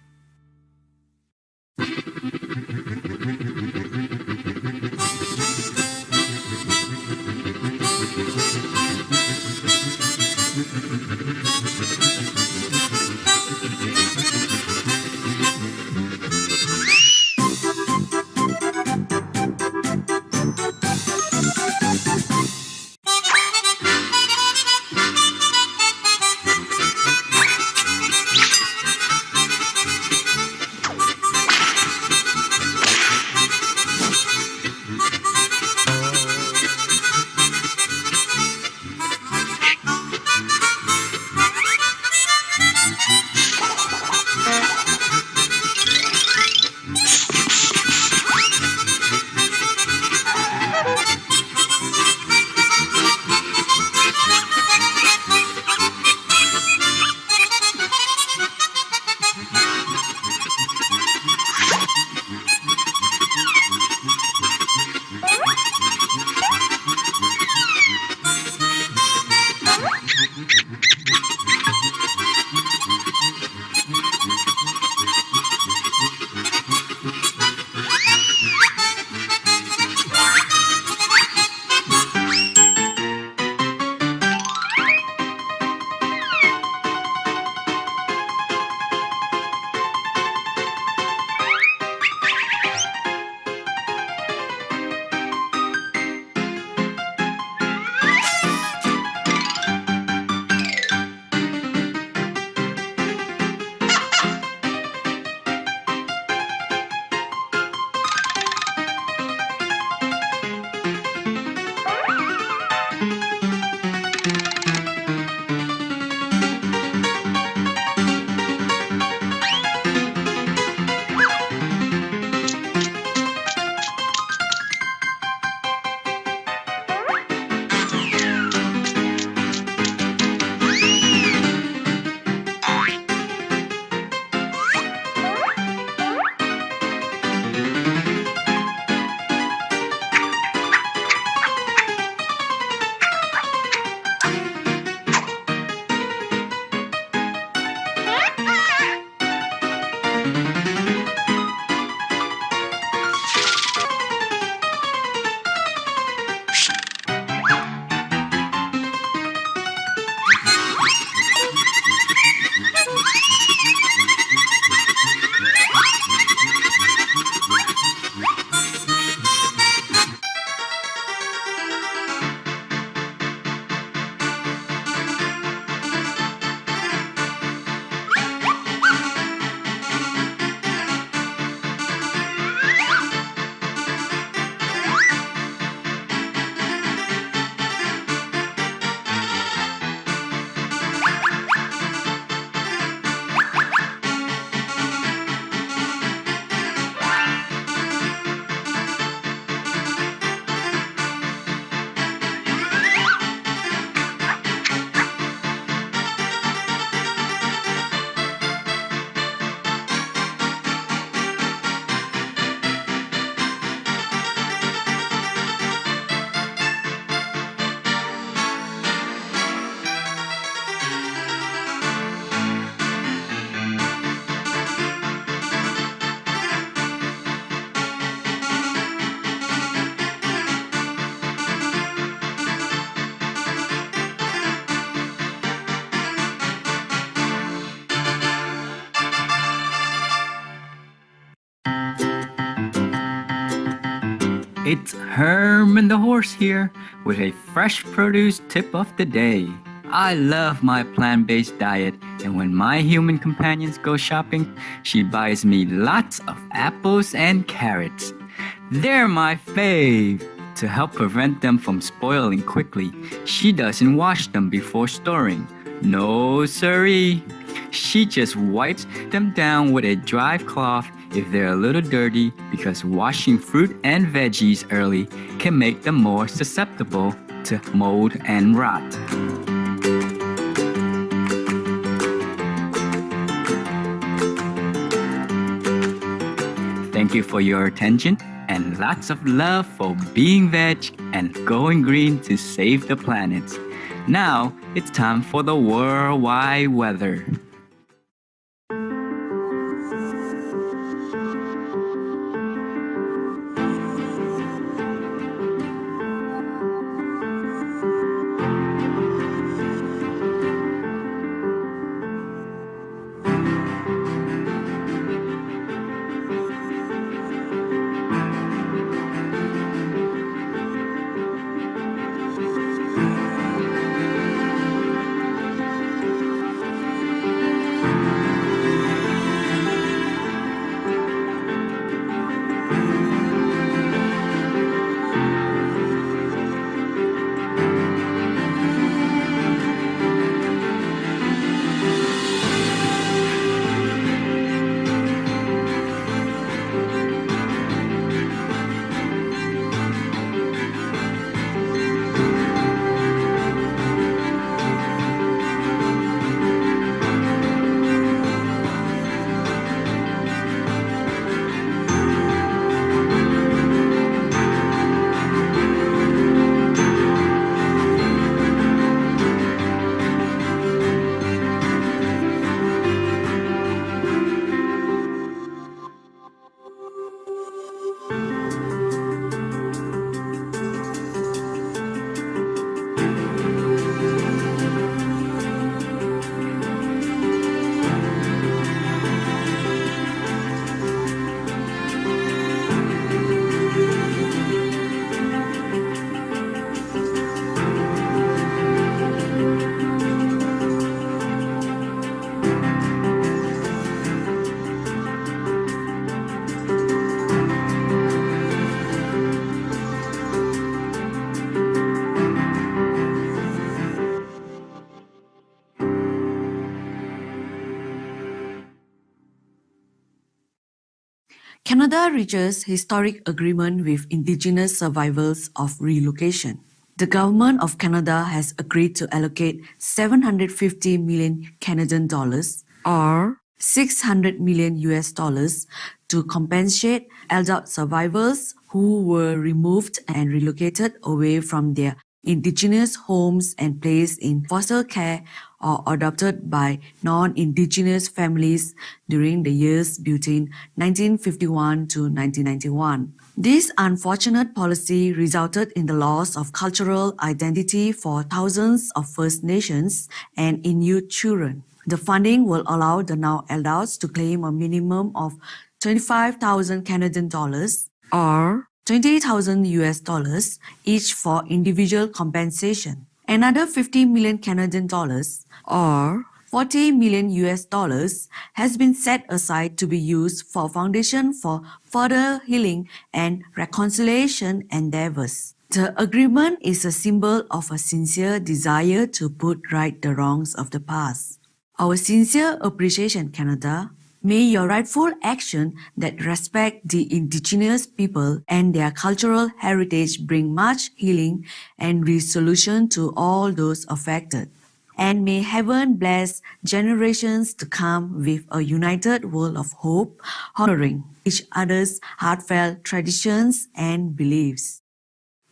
It's Herman the Horse here with a fresh produce tip of the day. I love my plant-based diet, and when my human companions go shopping, she buys me lots of apples and carrots. They're my fave. To help prevent them from spoiling quickly, she doesn't wash them before storing. No siree. She just wipes them down with a dry cloth if they're a little dirty, because washing fruit and veggies early can make them more susceptible to mold and rot. Thank you for your attention and lots of love for being veg and going green to save the planet. Now it's time for the worldwide weather. Canada reaches historic agreement with Indigenous survivors of relocation. The government of Canada has agreed to allocate 750 million Canadian dollars or $600 million to compensate adult survivors who were removed and relocated away from their Indigenous homes and placed in foster care or adopted by non-Indigenous families during the years between 1951 to 1991. This unfortunate policy resulted in the loss of cultural identity for thousands of First Nations and Inuit children. The funding will allow the now adults to claim a minimum of 25,000 Canadian dollars or $20,000 each for individual compensation. Another 50 million Canadian dollars or $40 million has been set aside to be used for Foundation for Further Healing and Reconciliation endeavors. The agreement is a symbol of a sincere desire to put right the wrongs of the past. Our sincere appreciation, Canada. May your rightful action that respect the Indigenous people and their cultural heritage bring much healing and resolution to all those affected. And may heaven bless generations to come with a united world of hope, honoring each other's heartfelt traditions and beliefs.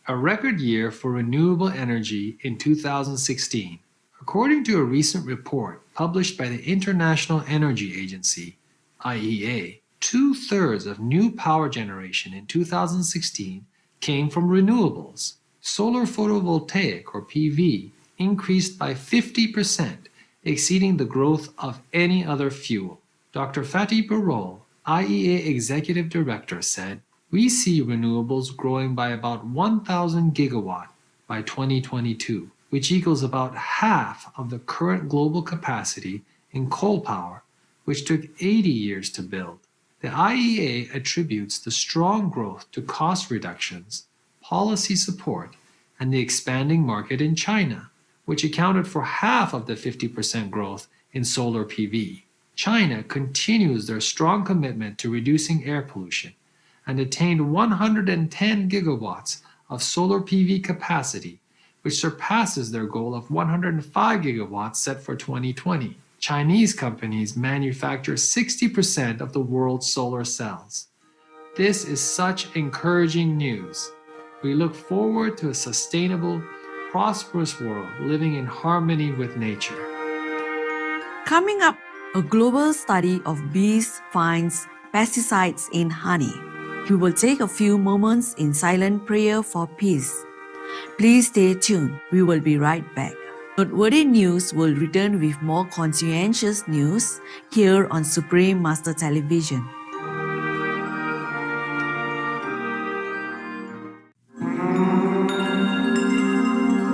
A record year for renewable energy in 2016. According to a recent report published by the International Energy Agency, IEA, 2/3 of new power generation in 2016 came from renewables. Solar photovoltaic, or PV, increased by 50%, exceeding the growth of any other fuel. Dr. Fatih Birol, IEA Executive Director, said, we see renewables growing by about 1,000 gigawatt by 2022, which equals about half of the current global capacity in coal power, which took 80 years to build. The IEA attributes the strong growth to cost reductions, policy support, and the expanding market in China, which accounted for half of the 50% growth in solar PV. China continues their strong commitment to reducing air pollution and attained 110 gigawatts of solar PV capacity, which surpasses their goal of 105 gigawatts set for 2020. Chinese companies manufacture 60% of the world's solar cells. This is such encouraging news. We look forward to a sustainable, prosperous world living in harmony with nature. Coming up, a global study of bees finds pesticides in honey. We will take a few moments in silent prayer for peace. Please stay tuned. We will be right back. Noteworthy News will return with more conscientious news here on Supreme Master Television.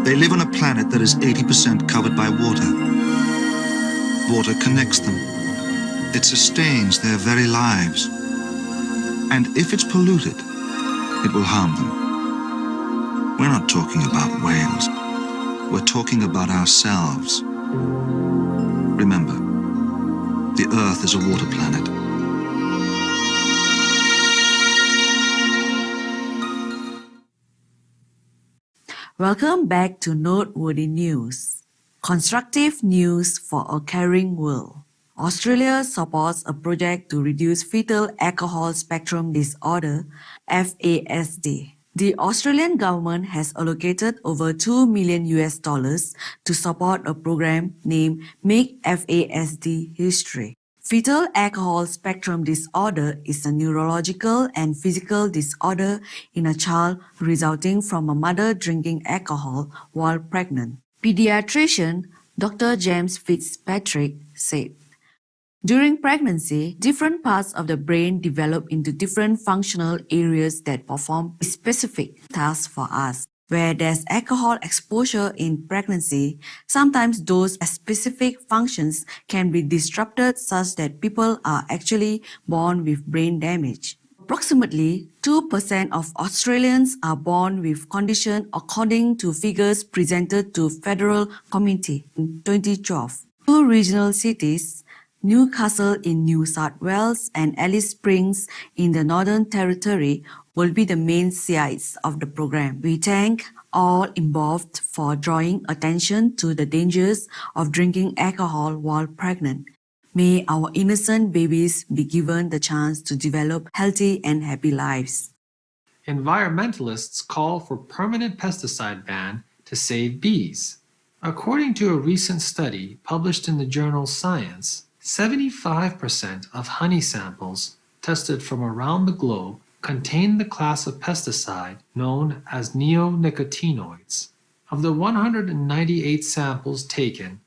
They live on a planet that is 80% covered by water. Water connects them. It sustains their very lives. And if it's polluted, it will harm them. We're not talking about whales. We're talking about ourselves. Remember, the Earth is a water planet. Welcome back to Noteworthy News. Constructive news for a caring world. Australia supports a project to reduce fetal alcohol spectrum disorder, FASD. The Australian government has allocated over $2 million to support a program named Make FASD History. Fetal alcohol spectrum disorder is a neurological and physical disorder in a child resulting from a mother drinking alcohol while pregnant. Pediatrician Dr. James Fitzpatrick said, "During pregnancy, different parts of the brain develop into different functional areas that perform specific tasks for us. Where there's alcohol exposure in pregnancy, sometimes those specific functions can be disrupted such that people are actually born with brain damage. Approximately 2% of Australians are born with condition according to figures presented to Federal Committee in 2012. Two regional cities, Newcastle in New South Wales and Alice Springs in the Northern Territory, will be the main sites of the program. We thank all involved for drawing attention to the dangers of drinking alcohol while pregnant. May our innocent babies be given the chance to develop healthy and happy lives." Environmentalists call for permanent pesticide ban to save bees. According to a recent study published in the journal Science, 75% of honey samples tested from around the globe contain the class of pesticide known as neonicotinoids. Of the 198 samples taken,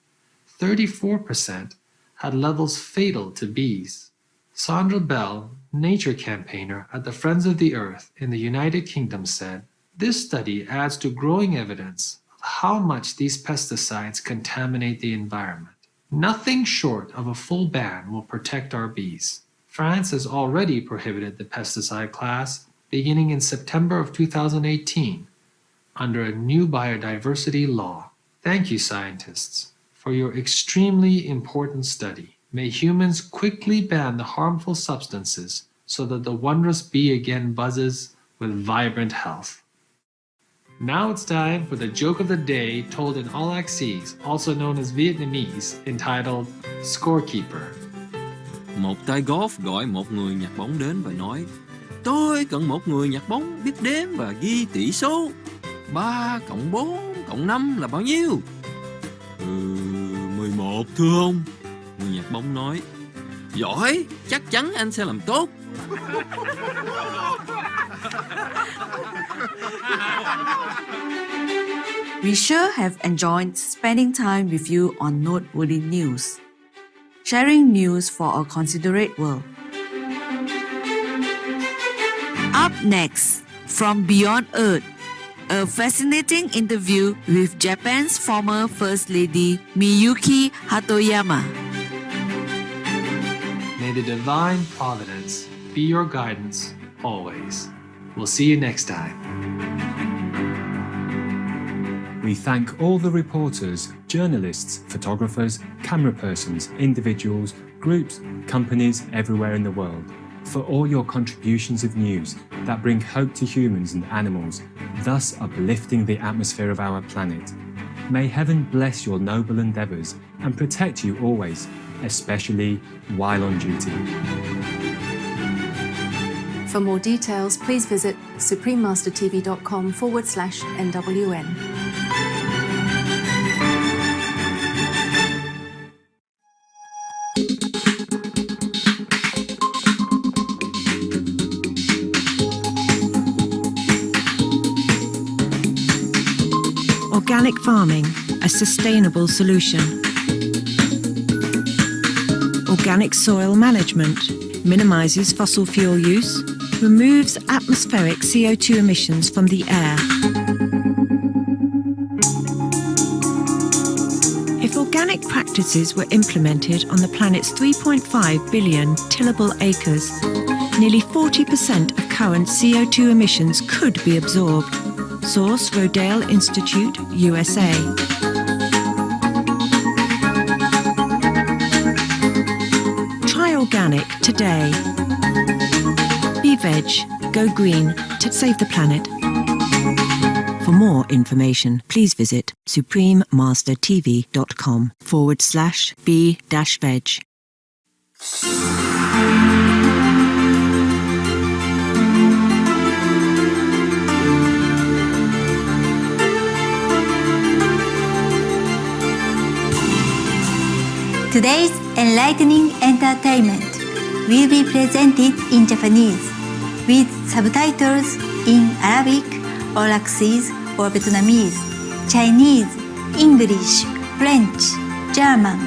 34% had levels fatal to bees. Sandra Bell, nature campaigner at the Friends of the Earth in the United Kingdom, said, "This study adds to growing evidence of how much these pesticides contaminate the environment. Nothing short of a full ban will protect our bees." France has already prohibited the pesticide class beginning in September of 2018 under a new biodiversity law. Thank you, scientists, for your extremely important study. May humans quickly ban the harmful substances so that the wondrous bee again buzzes with vibrant health. Now it's time for the joke of the day told in Alaxese, also known as Vietnamese, entitled Scorekeeper. Một tay golf gọi một người nhặt bóng đến và nói: "Tôi cần một người nhặt bóng biết đếm và ghi tỷ số. 3 cộng 4 cộng 5 là bao nhiêu?" 11 thưa ông. Người nhặt bóng nói: "Giỏi, chắc chắn anh sẽ làm tốt." We sure have enjoyed spending time with you on Noteworthy News, sharing news for a considerate world. Up next, from Beyond Earth, a fascinating interview with Japan's former First Lady Miyuki Hatoyama. May the divine providence be your guidance always. We'll see you next time. We thank all the reporters, journalists, photographers, camera persons, individuals, groups, companies everywhere in the world for all your contributions of news that bring hope to humans and animals, thus uplifting the atmosphere of our planet. May heaven bless your noble endeavours and protect you always, especially while on duty. For more details, please visit suprememastertv.com/NWN. Organic farming, a sustainable solution. Organic soil management minimizes fossil fuel use, removes atmospheric CO2 emissions from the air. If organic practices were implemented on the planet's 3.5 billion tillable acres, nearly 40% of current CO2 emissions could be absorbed. Source Rodale Institute, USA. Try organic today. Be veg, go green to save the planet. For more information, please visit suprememastertv.com/be-veg. Today's enlightening entertainment will be presented in Japanese with subtitles in Arabic, or Xyz or Vietnamese, Chinese, English, French, German,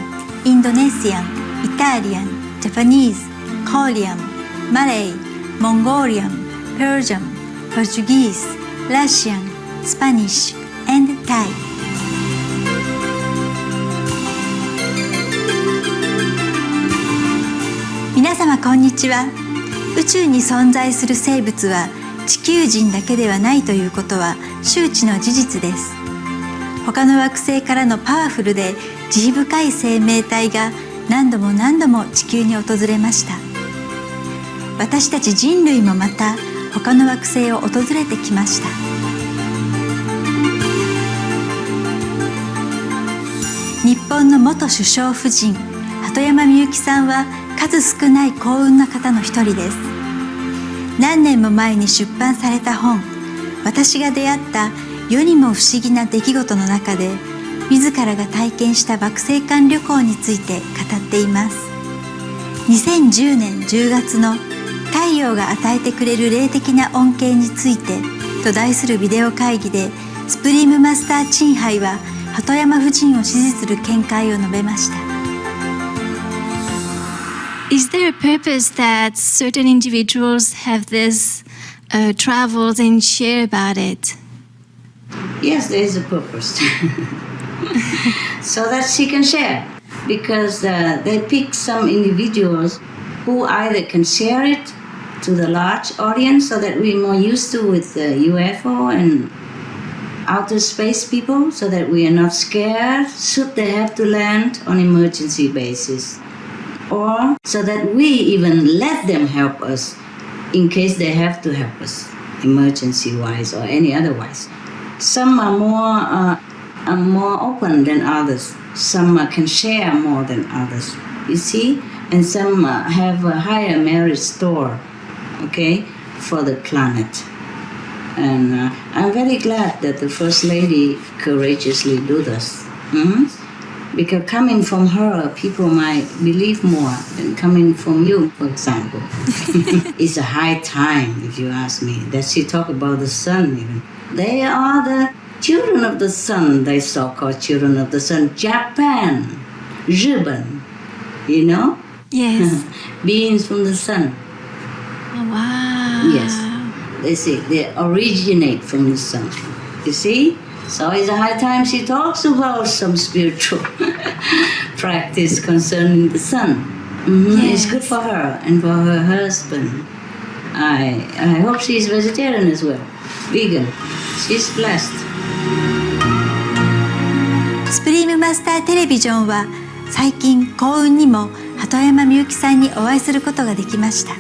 Indonesian, Italian, Japanese, Korean, Malay, Mongolian, Persian, Portuguese, Russian, Spanish, and Thai.皆様こんにちは。宇宙に存在する生物は地球人だけではないということは周知の事実です。他の惑星からのパワフルで慈悲深い生命体が何度も何度も地球に訪れました。私たち人類もまた他の惑星を訪れてきました。日本の元首相夫人鳩山みゆきさんは数少ない幸運な方の一人です。何年も前に出版された本、私が出会った世にも不思議な出来事の中で、自らが体験した惑星間旅行について語っています。2010年10月の太陽が与えてくれる霊的な恩恵についてと題するビデオ会議で、スプリームマスターチンハイは鳩山夫人を支持する見解を述べました。Is there a purpose that certain individuals have this travels and share about it? Yes, there is a purpose. So that she can share. Because they pick some individuals who either can share it to the large audience so that we're more used to with the UFO and outer space people, so that we are not scared should they have to land on emergency basis. Or so that we even let them help us in case they have to help us, emergency-wise or any otherwise. Some are more open than others. Some can share more than others, you see? And some have a higher merit store, okay, for the planet. And I'm very glad that the First Lady courageously do this. Because coming from her, people might believe more than coming from you, for example. It's a high time, if you ask me, that she talk about the sun even. They are the children of the sun, they so-called children of the sun. Japan, Japan, you know? Yes. Beings from the sun. Oh, wow. Yes. they say they originate from the sun. You see? So it's a high time she talks about some spiritual practice concerning the sun. It's good for her and for her husband. I hope she's vegetarian as well, vegan. She's blessed. スプリームマスターテレビジョンは最近幸運にも鳩山みゆきさんにお会いすることができました。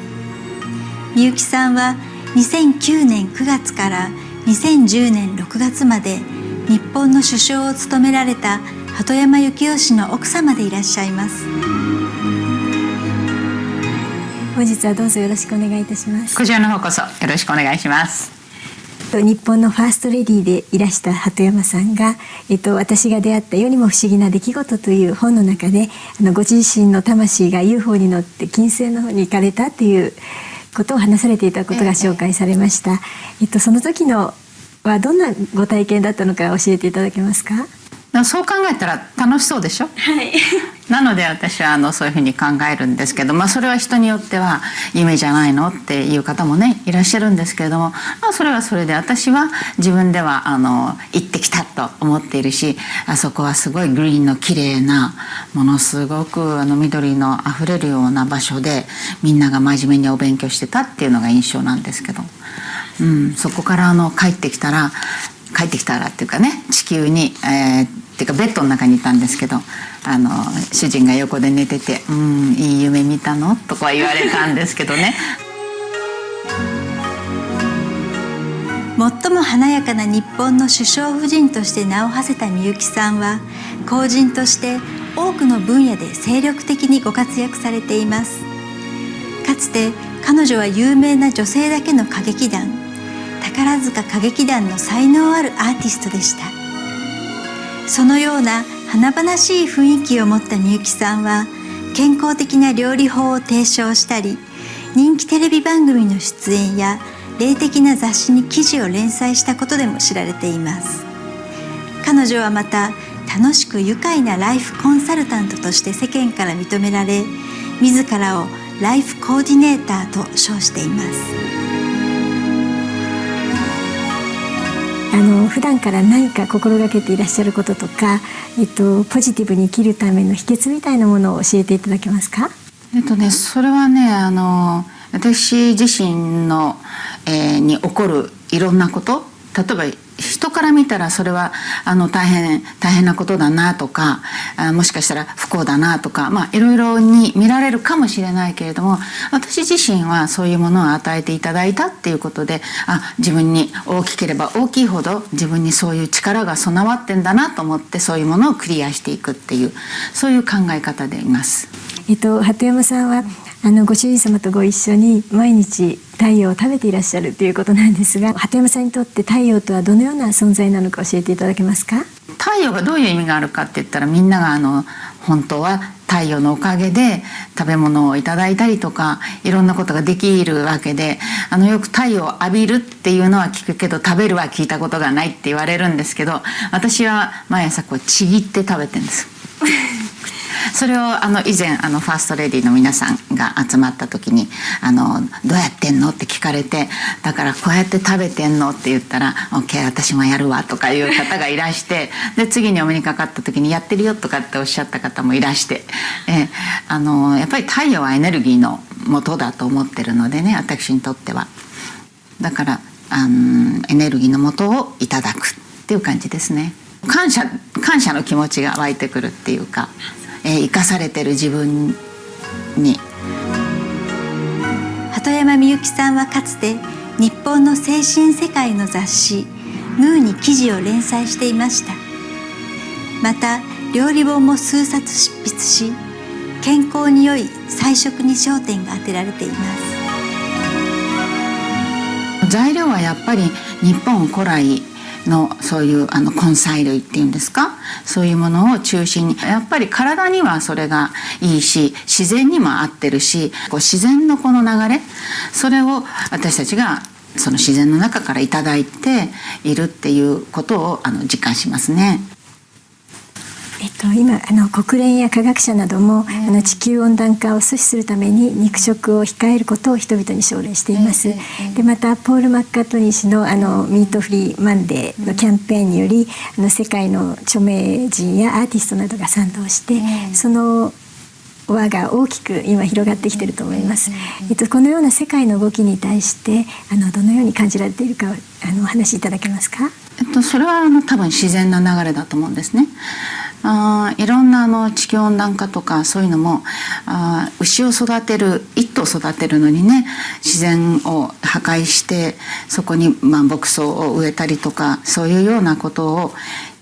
みゆきさんは2009年9月から2010年6月まで日本の首相を務められた鳩山幸夫氏の奥様でいらっしゃいます。本日はどうぞよろしくお願いいたします。こちらの方こそよろしくお願いします。日本のファーストレディーでいらした鳩山さんが、私が出会った世にも不思議な出来事という本の中で、ご自身の魂が UFO に乗って金星の方に行かれたということを話されていたことが紹介されました。その時のはどんなご体験だったのか教えていただけますか？そう考えたら楽しそうでしょ。はい。なので私はそういうふうに考えるんですけど、それは人によっては夢じゃないのっていう方もねいらっしゃるんですけれども、それはそれで私は自分では行ってきたと思っているし、あそこはすごいグリーンの綺麗なものすごく緑のあふれるような場所でみんなが真面目にお勉強してたっていうのが印象なんですけど、そこから帰ってきたらっていうかね、地球に、っていうかベッドの中にいたんですけど、主人が横で寝てて「いい夢見たの?」とか言われたんですけどね。最も華やかな日本の首相夫人として名を馳せたみゆきさんは公人として多くの分野で精力的にご活躍されています。かつて彼女は有名な女性だけの歌劇団宝塚歌劇団の才能あるアーティストでした。そのような華々しい雰囲気を持ったみゆきさんは健康的な料理法を提唱したり、人気テレビ番組の出演や霊的な雑誌に記事を連載したことでも知られています。彼女はまた楽しく愉快なライフコンサルタントとして世間から認められ、自らをライフコーディネーターと称しています。普段から何か心がけていらっしゃることとか、ポジティブに生きるための秘訣みたいなものを教えていただけますか？それはね、私自身の、に起こるいろんなこと、例えば人から見たらそれは大変なことだなとか、もしかしたら不幸だなとか、いろいろに見られるかもしれないけれども、私自身はそういうものを与えていただいたっていうことで、自分に大きければ大きいほど自分にそういう力が備わってんだなと思って、そういうものをクリアしていくっていう、そういう考え方でいます。鳩山さんはご主人様とご一緒に毎日太陽を食べていらっしゃるということなんですが、鳩山さんにとって太陽とはどのような存在なのか教えていただけますか？太陽がどういう意味があるかって言ったら、みんなが本当は太陽のおかげで食べ物をいただいたりとか、いろんなことができるわけで、よく太陽を浴びるっていうのは聞くけど食べるは聞いたことがないって言われるんですけど、私は毎朝ちぎって食べてるんです。それを以前ファーストレディの皆さんが集まった時にどうやってんのって聞かれて、だからこうやって食べてんのって言ったら OK 私もやるわとかいう方がいらして、で次にお目にかかった時にやってるよとかっておっしゃった方もいらして、やっぱり太陽はエネルギーの元だと思ってるのでね、私にとっては。だからエネルギーの元をいただくっていう感じですね。感謝の気持ちが湧いてくるっていうか、生かされてる自分に。鳩山みゆきさんはかつて日本の精神世界の雑誌「ムー」に記事を連載していました。また料理本も数冊執筆し、健康に良い菜食に焦点が当てられています。材料はやっぱり日本古来のそういう根菜類っていうんですか、そういうものを中心に、やっぱり体にはそれがいいし、自然にも合ってるし、自然のこの流れ、それを私たちがその自然の中からいただいているっていうことを実感しますね。今国連や科学者なども、地球温暖化を阻止するために肉食を控えることを人々に奨励しています。でまたポール・マッカートニー氏のミートフリーマンデーのキャンペーンにより世界の著名人やアーティストなどが賛同して、その輪が大きく今広がってきていると思います。このような世界の動きに対してどのように感じられているかお話しいただけますか？それは多分自然な流れだと思うんですね。いろんな地球温暖化とかそういうのも牛を育てる一頭育てるのにね、自然を破壊してそこに牧草を植えたりとか、そういうようなことを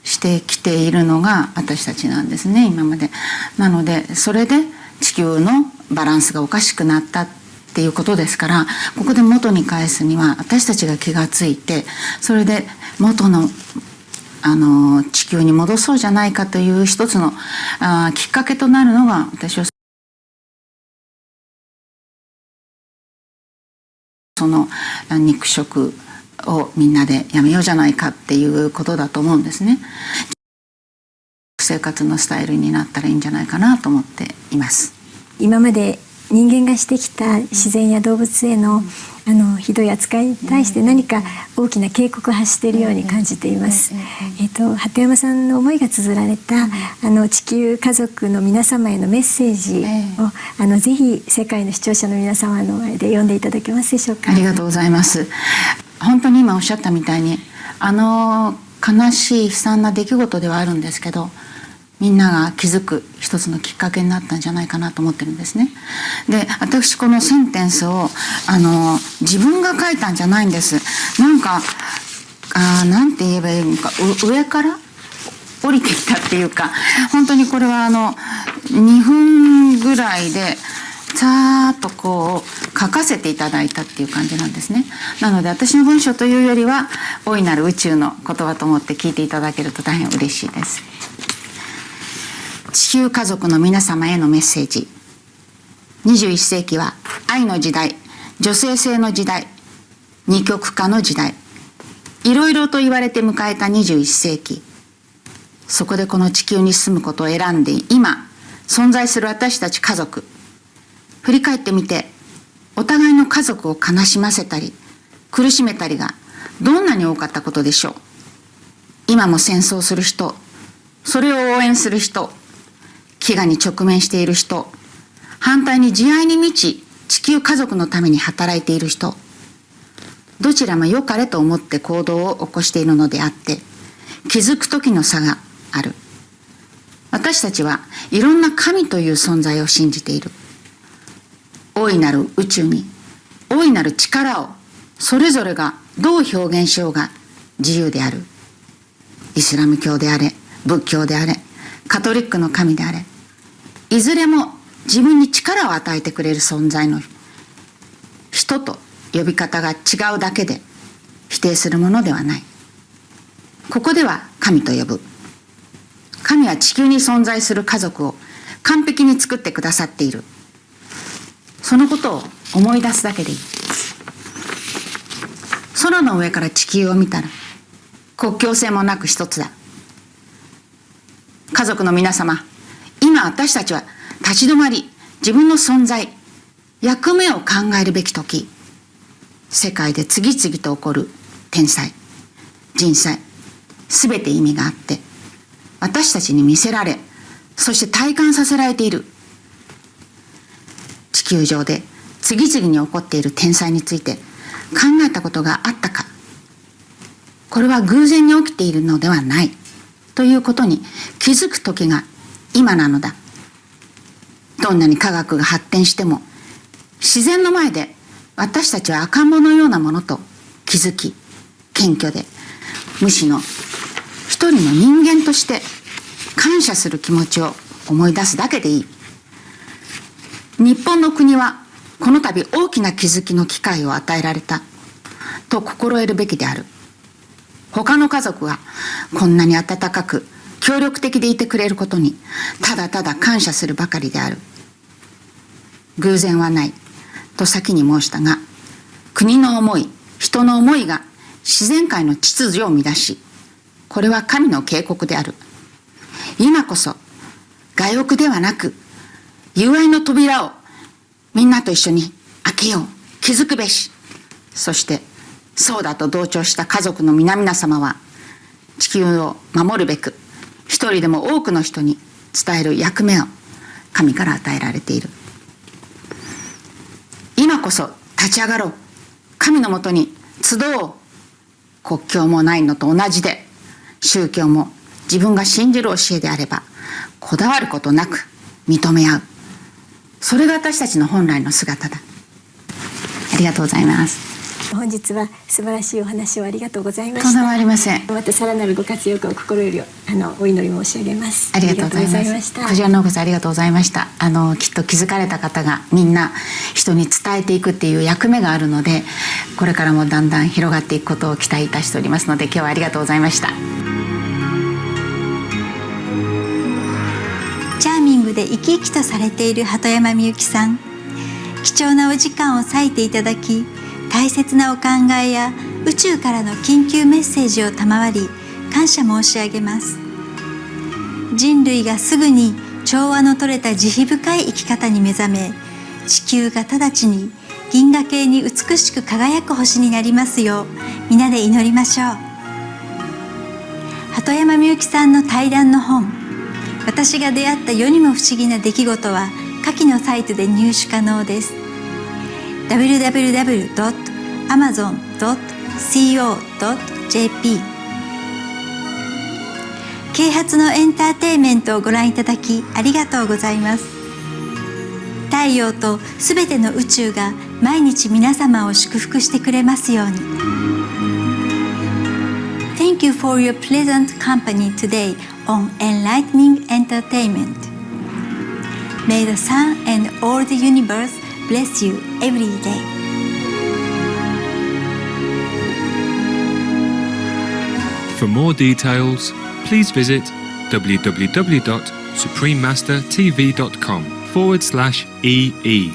してきているのが私たちなんですね、今まで。なのでそれで地球のバランスがおかしくなったっていうことですから、ここで元に返すには私たちが気がついて、それで元の地球に戻そうじゃないかという一つのきっかけとなるのが、私はその肉食をみんなでやめようじゃないかっていうことだと思うんですね。生活のスタイルになったらいいんじゃないかなと思っています。今まで人間がしてきた自然や動物へのひどい扱いに対して何か大きな警告を発しているように感じています。鳩山さんの思いが綴られた地球家族の皆様へのメッセージをぜひ世界の視聴者の皆様の前で読んでいただけますでしょうか？ありがとうございます。本当に今おっしゃったみたいに悲しい悲惨な出来事ではあるんですけど、みんなが気づく一つのきっかけになったんじゃないかなと思ってるんですね。で、私このセンテンスを自分が書いたんじゃないんです。なんて言えばいいのか、上から降りてきたっていうか、本当にこれは2分ぐらいでさーっとこう書かせていただいたっていう感じなんですね。なので私の文章というよりは大いなる宇宙の言葉と思って聞いていただけると大変嬉しいです。地球家族の皆様へのメッセージ。21世紀は愛の時代、女性性の時代、二極化の時代、いろいろと言われて迎えた21世紀。そこでこの地球に住むことを選んで今存在する私たち家族、振り返ってみて、お互いの家族を悲しませたり苦しめたりがどんなに多かったことでしょう。今も戦争する人、それを応援する人、飢餓に直面している人、反対に慈愛に満ち地球家族のために働いている人、どちらも良かれと思って行動を起こしているのであって、気づく時の差がある。私たちはいろんな神という存在を信じている。大いなる宇宙に大いなる力をそれぞれがどう表現しようが自由である。イスラム教であれ、仏教であれ、カトリックの神であれ、いずれも自分に力を与えてくれる存在の人と呼び方が違うだけで否定するものではない。ここでは神と呼ぶ。神は地球に存在する家族を完璧に作ってくださっている。そのことを思い出すだけでいい。空の上から地球を見たら国境線もなく一つだ。家族の皆様、今私たちは立ち止まり、自分の存在、役目を考えるべき時、世界で次々と起こる天災、人災、すべて意味があって、私たちに見せられ、そして体感させられている。地球上で次々に起こっている天災について考えたことがあったか。これは偶然に起きているのではないということに気づく時が今なのだ。どんなに科学が発展しても自然の前で私たちは赤ん坊のようなものと気づき、謙虚で無視の一人の人間として感謝する気持ちを思い出すだけでいい。日本の国はこの度大きな気づきの機会を与えられたと心得るべきである。他の家族がこんなに温かく協力的でいてくれることにただただ感謝するばかりである。偶然はないと先に申したが、国の思い、人の思いが自然界の秩序を乱し、これは神の警告である。今こそ我欲ではなく友愛の扉をみんなと一緒に開けよう、気づくべし。そしてそうだと同調した家族の皆々様は地球を守るべく一人でも多くの人に伝える役目を神から与えられている。今こそ立ち上がろう、神のもとに集おう。国境もないのと同じで、宗教も自分が信じる教えであればこだわることなく認め合う。それが私たちの本来の姿だ。ありがとうございます。本日は素晴らしいお話をありがとうございました。とんでもありません。またさらなるご活躍を心よりお祈り申し上げます。ありがとうございました。こちらのこそありがとうございました。きっと気づかれた方がみんな人に伝えていくっていう役目があるので、これからもだんだん広がっていくことを期待いたしておりますので、今日はありがとうございました。チャーミングで生き生きとされている鳩山みゆきさん、貴重なお時間を割いていただき、大切なお考えや宇宙からの緊急メッセージを賜り感謝申し上げます。人類がすぐに調和の取れた慈悲深い生き方に目覚め、地球が直ちに銀河系に美しく輝く星になりますよう皆で祈りましょう。鳩山みゆきさんの対談の本、私が出会った世にも不思議な出来事は下記のサイトで入手可能です。www.amazon.co.jp。 啓発のエンターテインメントをご覧いただきありがとうございます。太陽とすべての宇宙が毎日皆様を祝福してくれますように。 Thank you for your pleasant company today on Enlightening Entertainment. May the sun and all the universe bless you every day. For more details, please visit www.suprememastertv.com/EE.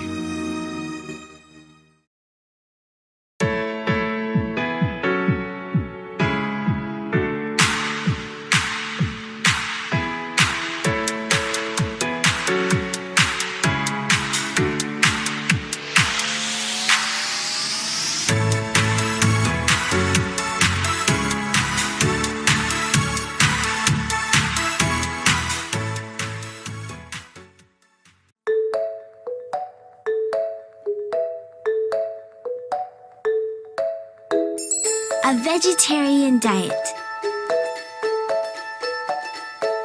A vegetarian diet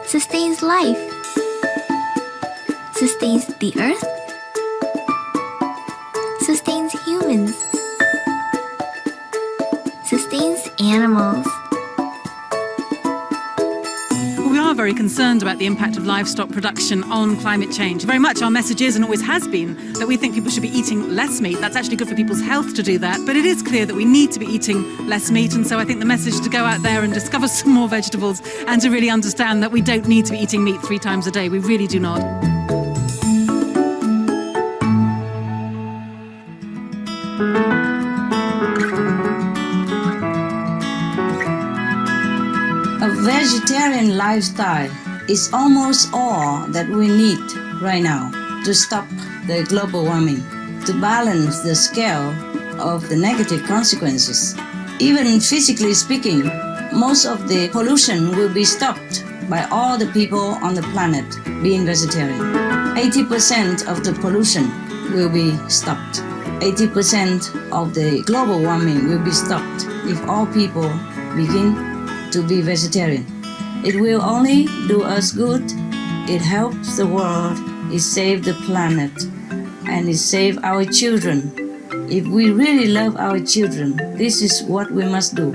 sustains life, sustains the earth, sustains humans, sustains animals. We are very concerned about the impact of livestock production on climate change. Very much our message is, and always has been, that we think people should be eating less meat. That's actually good for people's health to do that, but it is clear that we need to be eating less meat, and so I think the message is to go out there and discover some more vegetables and to really understand that we don't need to be eating meat 3 times a day. We really do not. A vegetarian lifestyle is almost all that we need right now to stop the global warming, to balance the scale of the negative consequences. Even physically speaking, most of the pollution will be stopped by all the people on the planet being vegetarian. 80% of the pollution will be stopped. 80% of the global warming will be stopped if all people begin to be vegetarian. It will only do us good. It helps the world. It saves the planet. And it saves our children. If we really love our children, this is what we must do.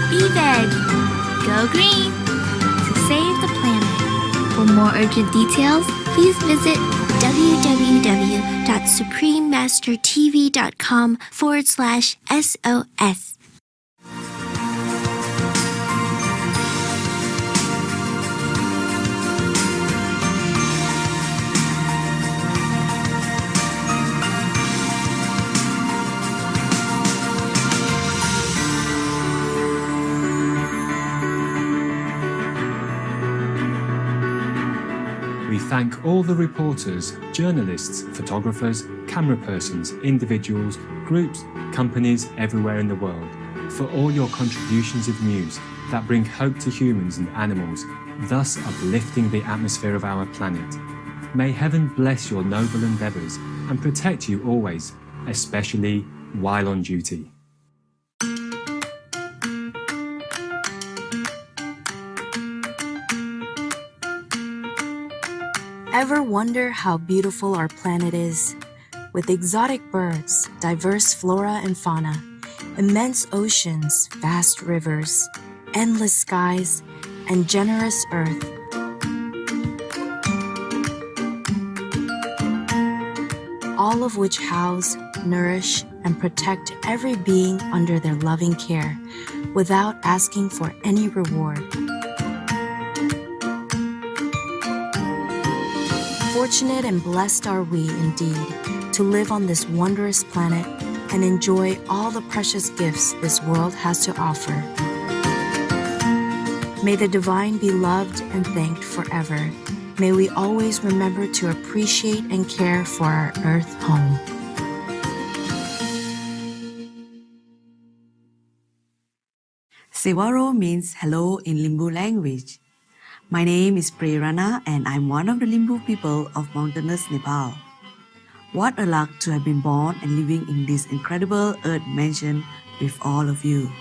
Be veg, go green, to save the planet. For more urgent details, please visit www.suprememastertv.com/SOS. thank all the reporters, journalists, photographers, camera persons, individuals, groups, companies everywhere in the world for all your contributions of news that bring hope to humans and animals, thus uplifting the atmosphere of our planet. May heaven bless your noble endeavours and protect you always, especially while on duty. Ever wonder how beautiful our planet is? With exotic birds, diverse flora and fauna, immense oceans, vast rivers, endless skies, and generous earth. All of which house, nourish, and protect every being under their loving care, without asking for any reward. Fortunate and blessed are we indeed to live on this wondrous planet and enjoy all the precious gifts this world has to offer. May the divine be loved and thanked forever. May we always remember to appreciate and care for our earth home. Sewaro means hello in Limbu language. My name is Prerana and I'm one of the Limbu people of mountainous Nepal. What a luck to have been born and living in this incredible earth mansion with all of you.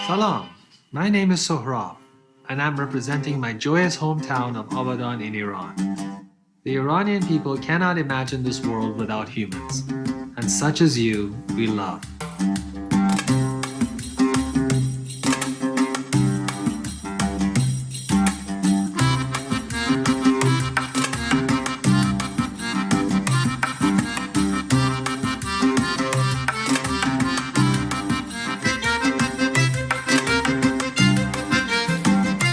Salam, my name is Sohrab, and I'm representing my joyous hometown of Abadan in Iran. The Iranian people cannot imagine this world without humans, and such as you, we love.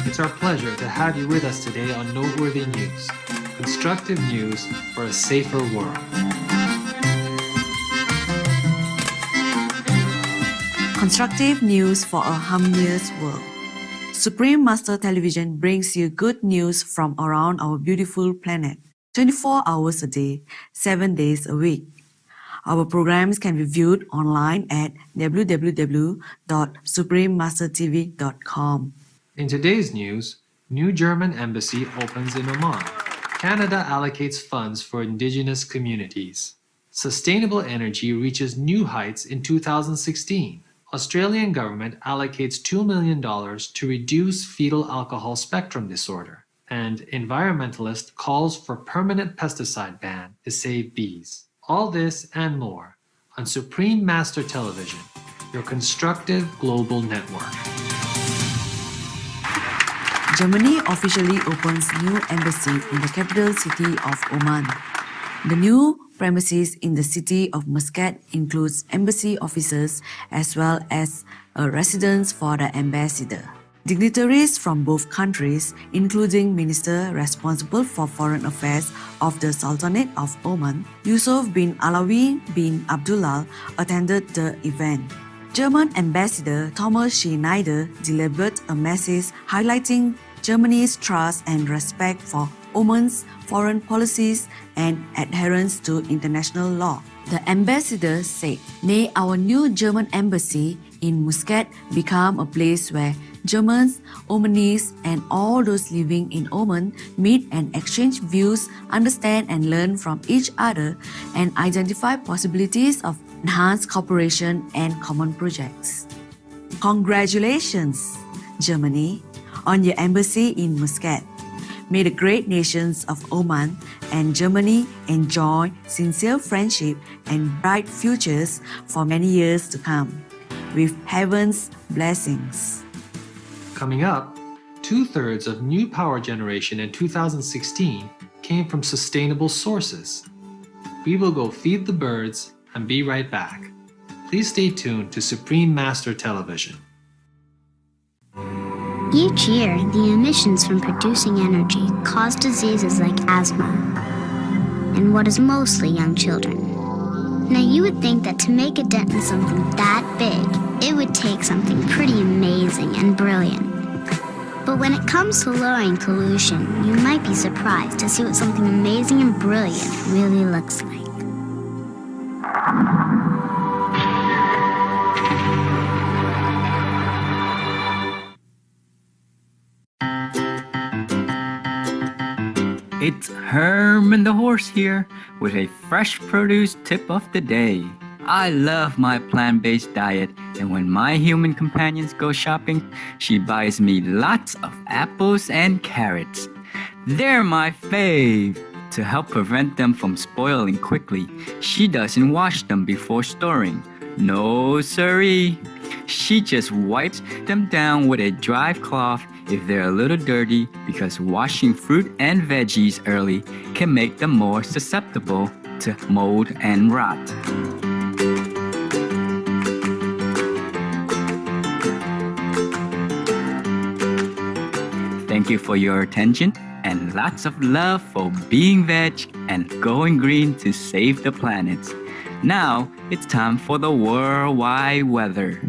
It's our pleasure to have you with us today on Noteworthy News, constructive news for a safer world. Constructive news for a harmonious world. Supreme Master Television brings you good news from around our beautiful planet, 24 hours a day, 7 days a week. Our programs can be viewed online at www.suprememastertv.com. In today's news, new German embassy opens in Oman. Canada allocates funds for indigenous communities. Sustainable energy reaches new heights in 2016. Australian government allocates $2 million to reduce fetal alcohol spectrum disorder. And environmentalist calls for permanent pesticide ban to save bees. All this and more on Supreme Master Television, your constructive global network. Germany officially opens new embassy in the capital city of Oman. The new premises in the city of Muscat includes embassy officers as well as a residence for the ambassador. Dignitaries from both countries, including Minister responsible for foreign affairs of the Sultanate of Oman, Yusuf bin Alawi bin Abdullah, attended the event. German Ambassador Thomas Schneider delivered a message highlighting Germany's trust and respect for Oman's foreign policies and adherence to international law. The ambassador said, "May our new German embassy in Muscat become a place where Germans, Omanis, and all those living in Oman meet and exchange views, understand and learn from each other, and identify possibilities of enhanced cooperation and common projects." Congratulations, Germany, on your embassy in Muscat. May the great nations of Oman and Germany enjoy sincere friendship and bright futures for many years to come, with heaven's blessings. Coming up, 2/3 of new power generation in 2016 came from sustainable sources. We will go feed the birds and be right back. Please stay tuned to Supreme Master Television. Each year, the emissions from producing energy cause diseases like asthma, and what is mostly young children. Now you would think that to make a dent in something that big, it would take something pretty amazing and brilliant. But when it comes to lowering pollution, you might be surprised to see what something amazing and brilliant really looks like. It's Herman the Horse here with a fresh produce tip of the day. I love my plant-based diet, and when my human companions go shopping, she buys me lots of apples and carrots. They're my fave. To help prevent them from spoiling quickly, she doesn't wash them before storing. No siree. She just wipes them down with a dry cloth if they're a little dirty, because washing fruit and veggies early can make them more susceptible to mold and rot. Thank you for your attention, and lots of love for being veg and going green to save the planet. Now it's time for the worldwide weather.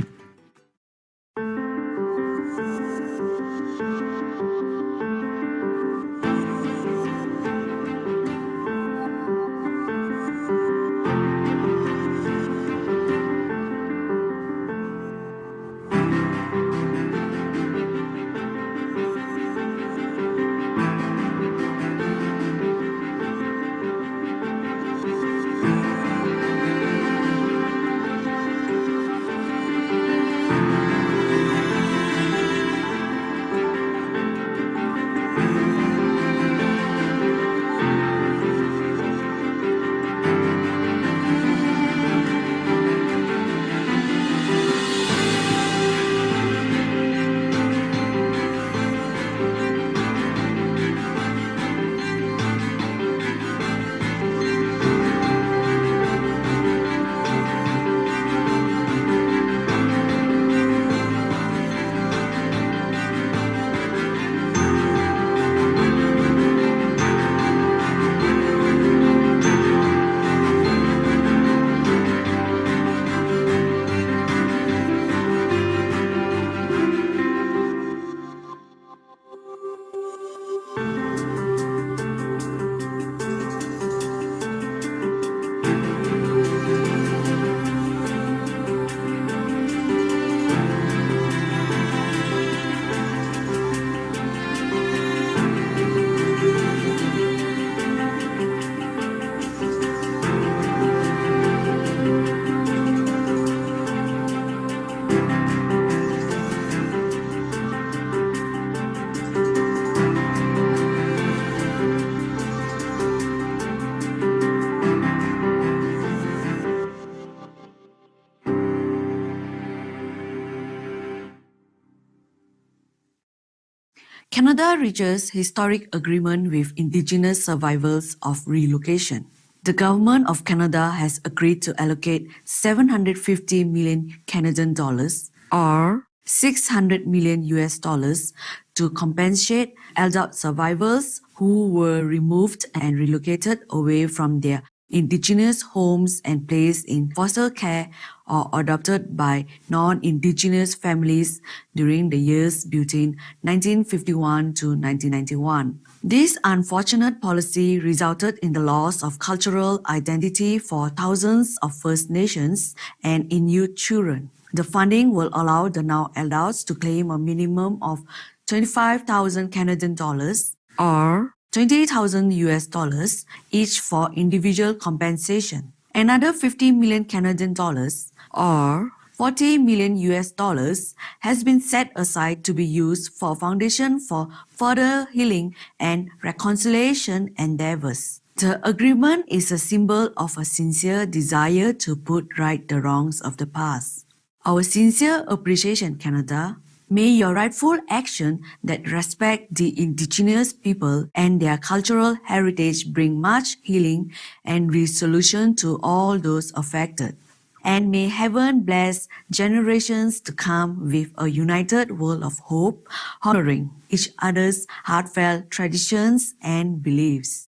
Canada reaches historic agreement with Indigenous survivors of relocation. The government of Canada has agreed to allocate 750 million Canadian dollars or 600 million US dollars to compensate LDOT survivors who were removed and relocated away from their Indigenous homes and placed in foster care or adopted by non-Indigenous families during the years between 1951 to 1991. This unfortunate policy resulted in the loss of cultural identity for thousands of First Nations and Inuit children. The funding will allow the now adults to claim a minimum of 25,000 Canadian dollars or 20,000 US dollars each for individual compensation. Another 50 million Canadian dollars or 40 million US dollars has been set aside to be used for Foundation for Further Healing and Reconciliation endeavors. The agreement is a symbol of a sincere desire to put right the wrongs of the past. Our sincere appreciation, Canada. May your rightful action that respect the Indigenous people and their cultural heritage bring much healing and resolution to all those affected. And may heaven bless generations to come with a united world of hope, honoring each other's heartfelt traditions and beliefs.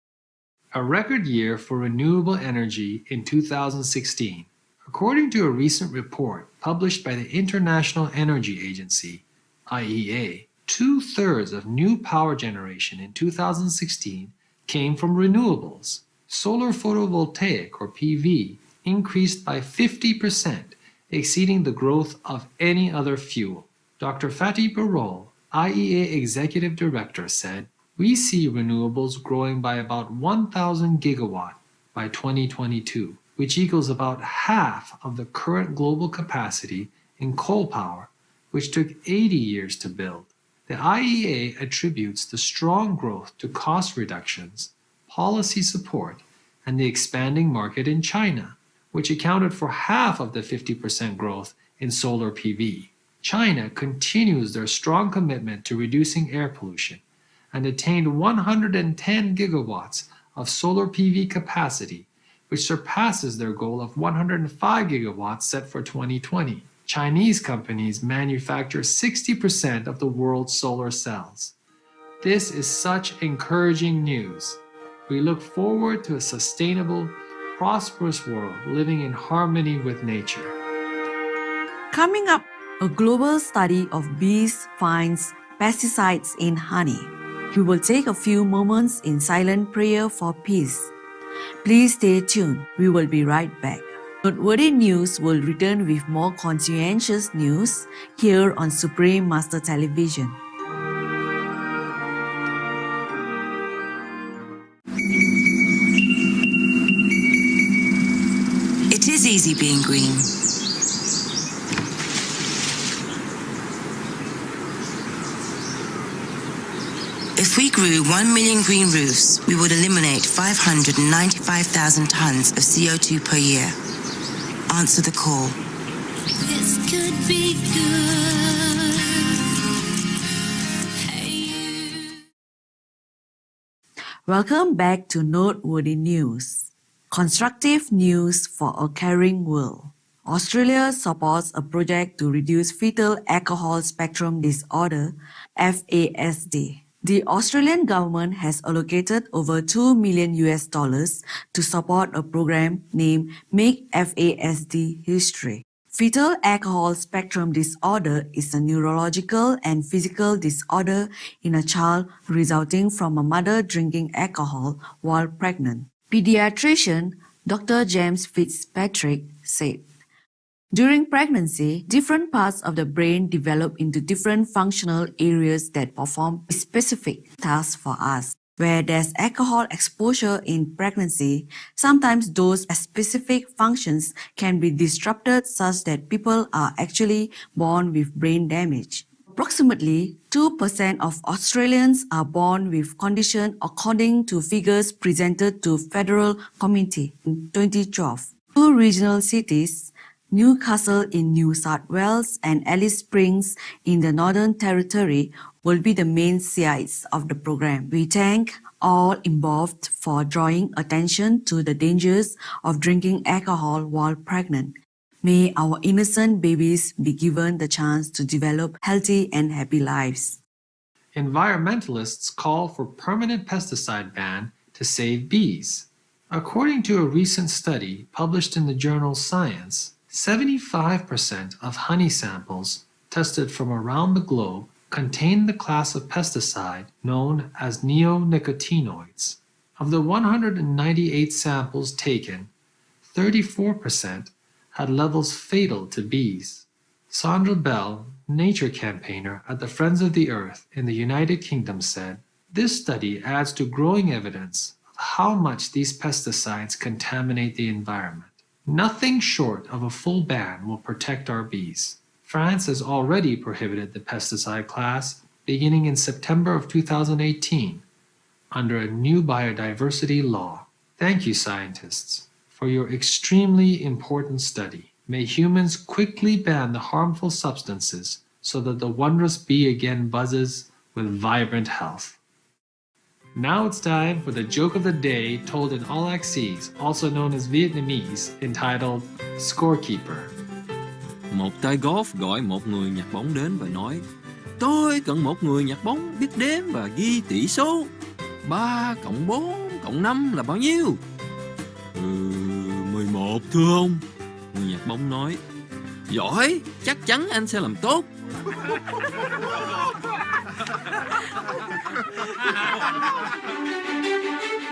A record year for renewable energy in 2016. According to a recent report published by the International Energy Agency, IEA, 2/3 of new power generation in 2016 came from renewables. Solar photovoltaic, or PV, increased by 50%, exceeding the growth of any other fuel. Dr. Fatih Birol, IEA Executive Director, said, "We see renewables growing by about 1,000 gigawatt by 2022, which equals about half of the current global capacity in coal power, which took 80 years to build." The IEA attributes the strong growth to cost reductions, policy support, and the expanding market in China, which accounted for half of the 50% growth in solar PV. China continues their strong commitment to reducing air pollution and attained 110 gigawatts of solar PV capacity, which surpasses their goal of 105 gigawatts set for 2020. Chinese companies manufacture 60% of the world's solar cells. This is such encouraging news. We look forward to a sustainable, prosperous world living in harmony with nature. Coming up, a global study of bees finds pesticides in honey. We will take a few moments in silent prayer for peace. Please stay tuned. We will be right back. Noteworthy News will return with more conscientious news here on Supreme Master Television. It is easy being green. If we grew 1 million green roofs, we would eliminate 595,000 tons of CO2 per year. Answer the call. This could be good. Welcome back to Noteworthy News. Constructive news for a caring world. Australia supports a project to reduce fetal alcohol spectrum disorder, FASD. The Australian government has allocated over $2 million to support a program named Make FASD History. Fetal alcohol spectrum disorder is a neurological and physical disorder in a child resulting from a mother drinking alcohol while pregnant. Pediatrician Dr. James Fitzpatrick said, "During pregnancy, different parts of the brain develop into different functional areas that perform specific tasks for us. Where there's alcohol exposure in pregnancy, sometimes those specific functions can be disrupted such that people are actually born with brain damage. Approximately 2% of Australians are born with condition according to figures presented to Federal Committee in 2012. Two regional cities, Newcastle in New South Wales and Alice Springs in the Northern Territory, will be the main sites of the program. We thank all involved for drawing attention to the dangers of drinking alcohol while pregnant. May our innocent babies be given the chance to develop healthy and happy lives." Environmentalists call for permanent pesticide ban to save bees. According to a recent study published in the journal Science, 75% of honey samples tested from around the globe contain the class of pesticide known as neonicotinoids. Of the 198 samples taken, 34% had levels fatal to bees. Sandra Bell, nature campaigner at the Friends of the Earth in the United Kingdom, said, "This study adds to growing evidence of how much these pesticides contaminate the environment. Nothing short of a full ban will protect our bees." France has already prohibited the pesticide class beginning in September of 2018 under a new biodiversity law. Thank you, scientists, for your extremely important study. May humans quickly ban the harmful substances so that the wondrous bee again buzzes with vibrant health. Now it's time for the joke of the day told in Aulaxese, also known as Vietnamese, entitled Scorekeeper. Một tay golf gọi một người nhặt bóng đến và nói: Tôi cần một người nhặt bóng biết đếm và ghi tỷ số. 3 cộng 4 cộng 5 là bao nhiêu? 11 thưa ông. Người nhặt bóng nói: Giỏi, chắc chắn anh sẽ làm tốt.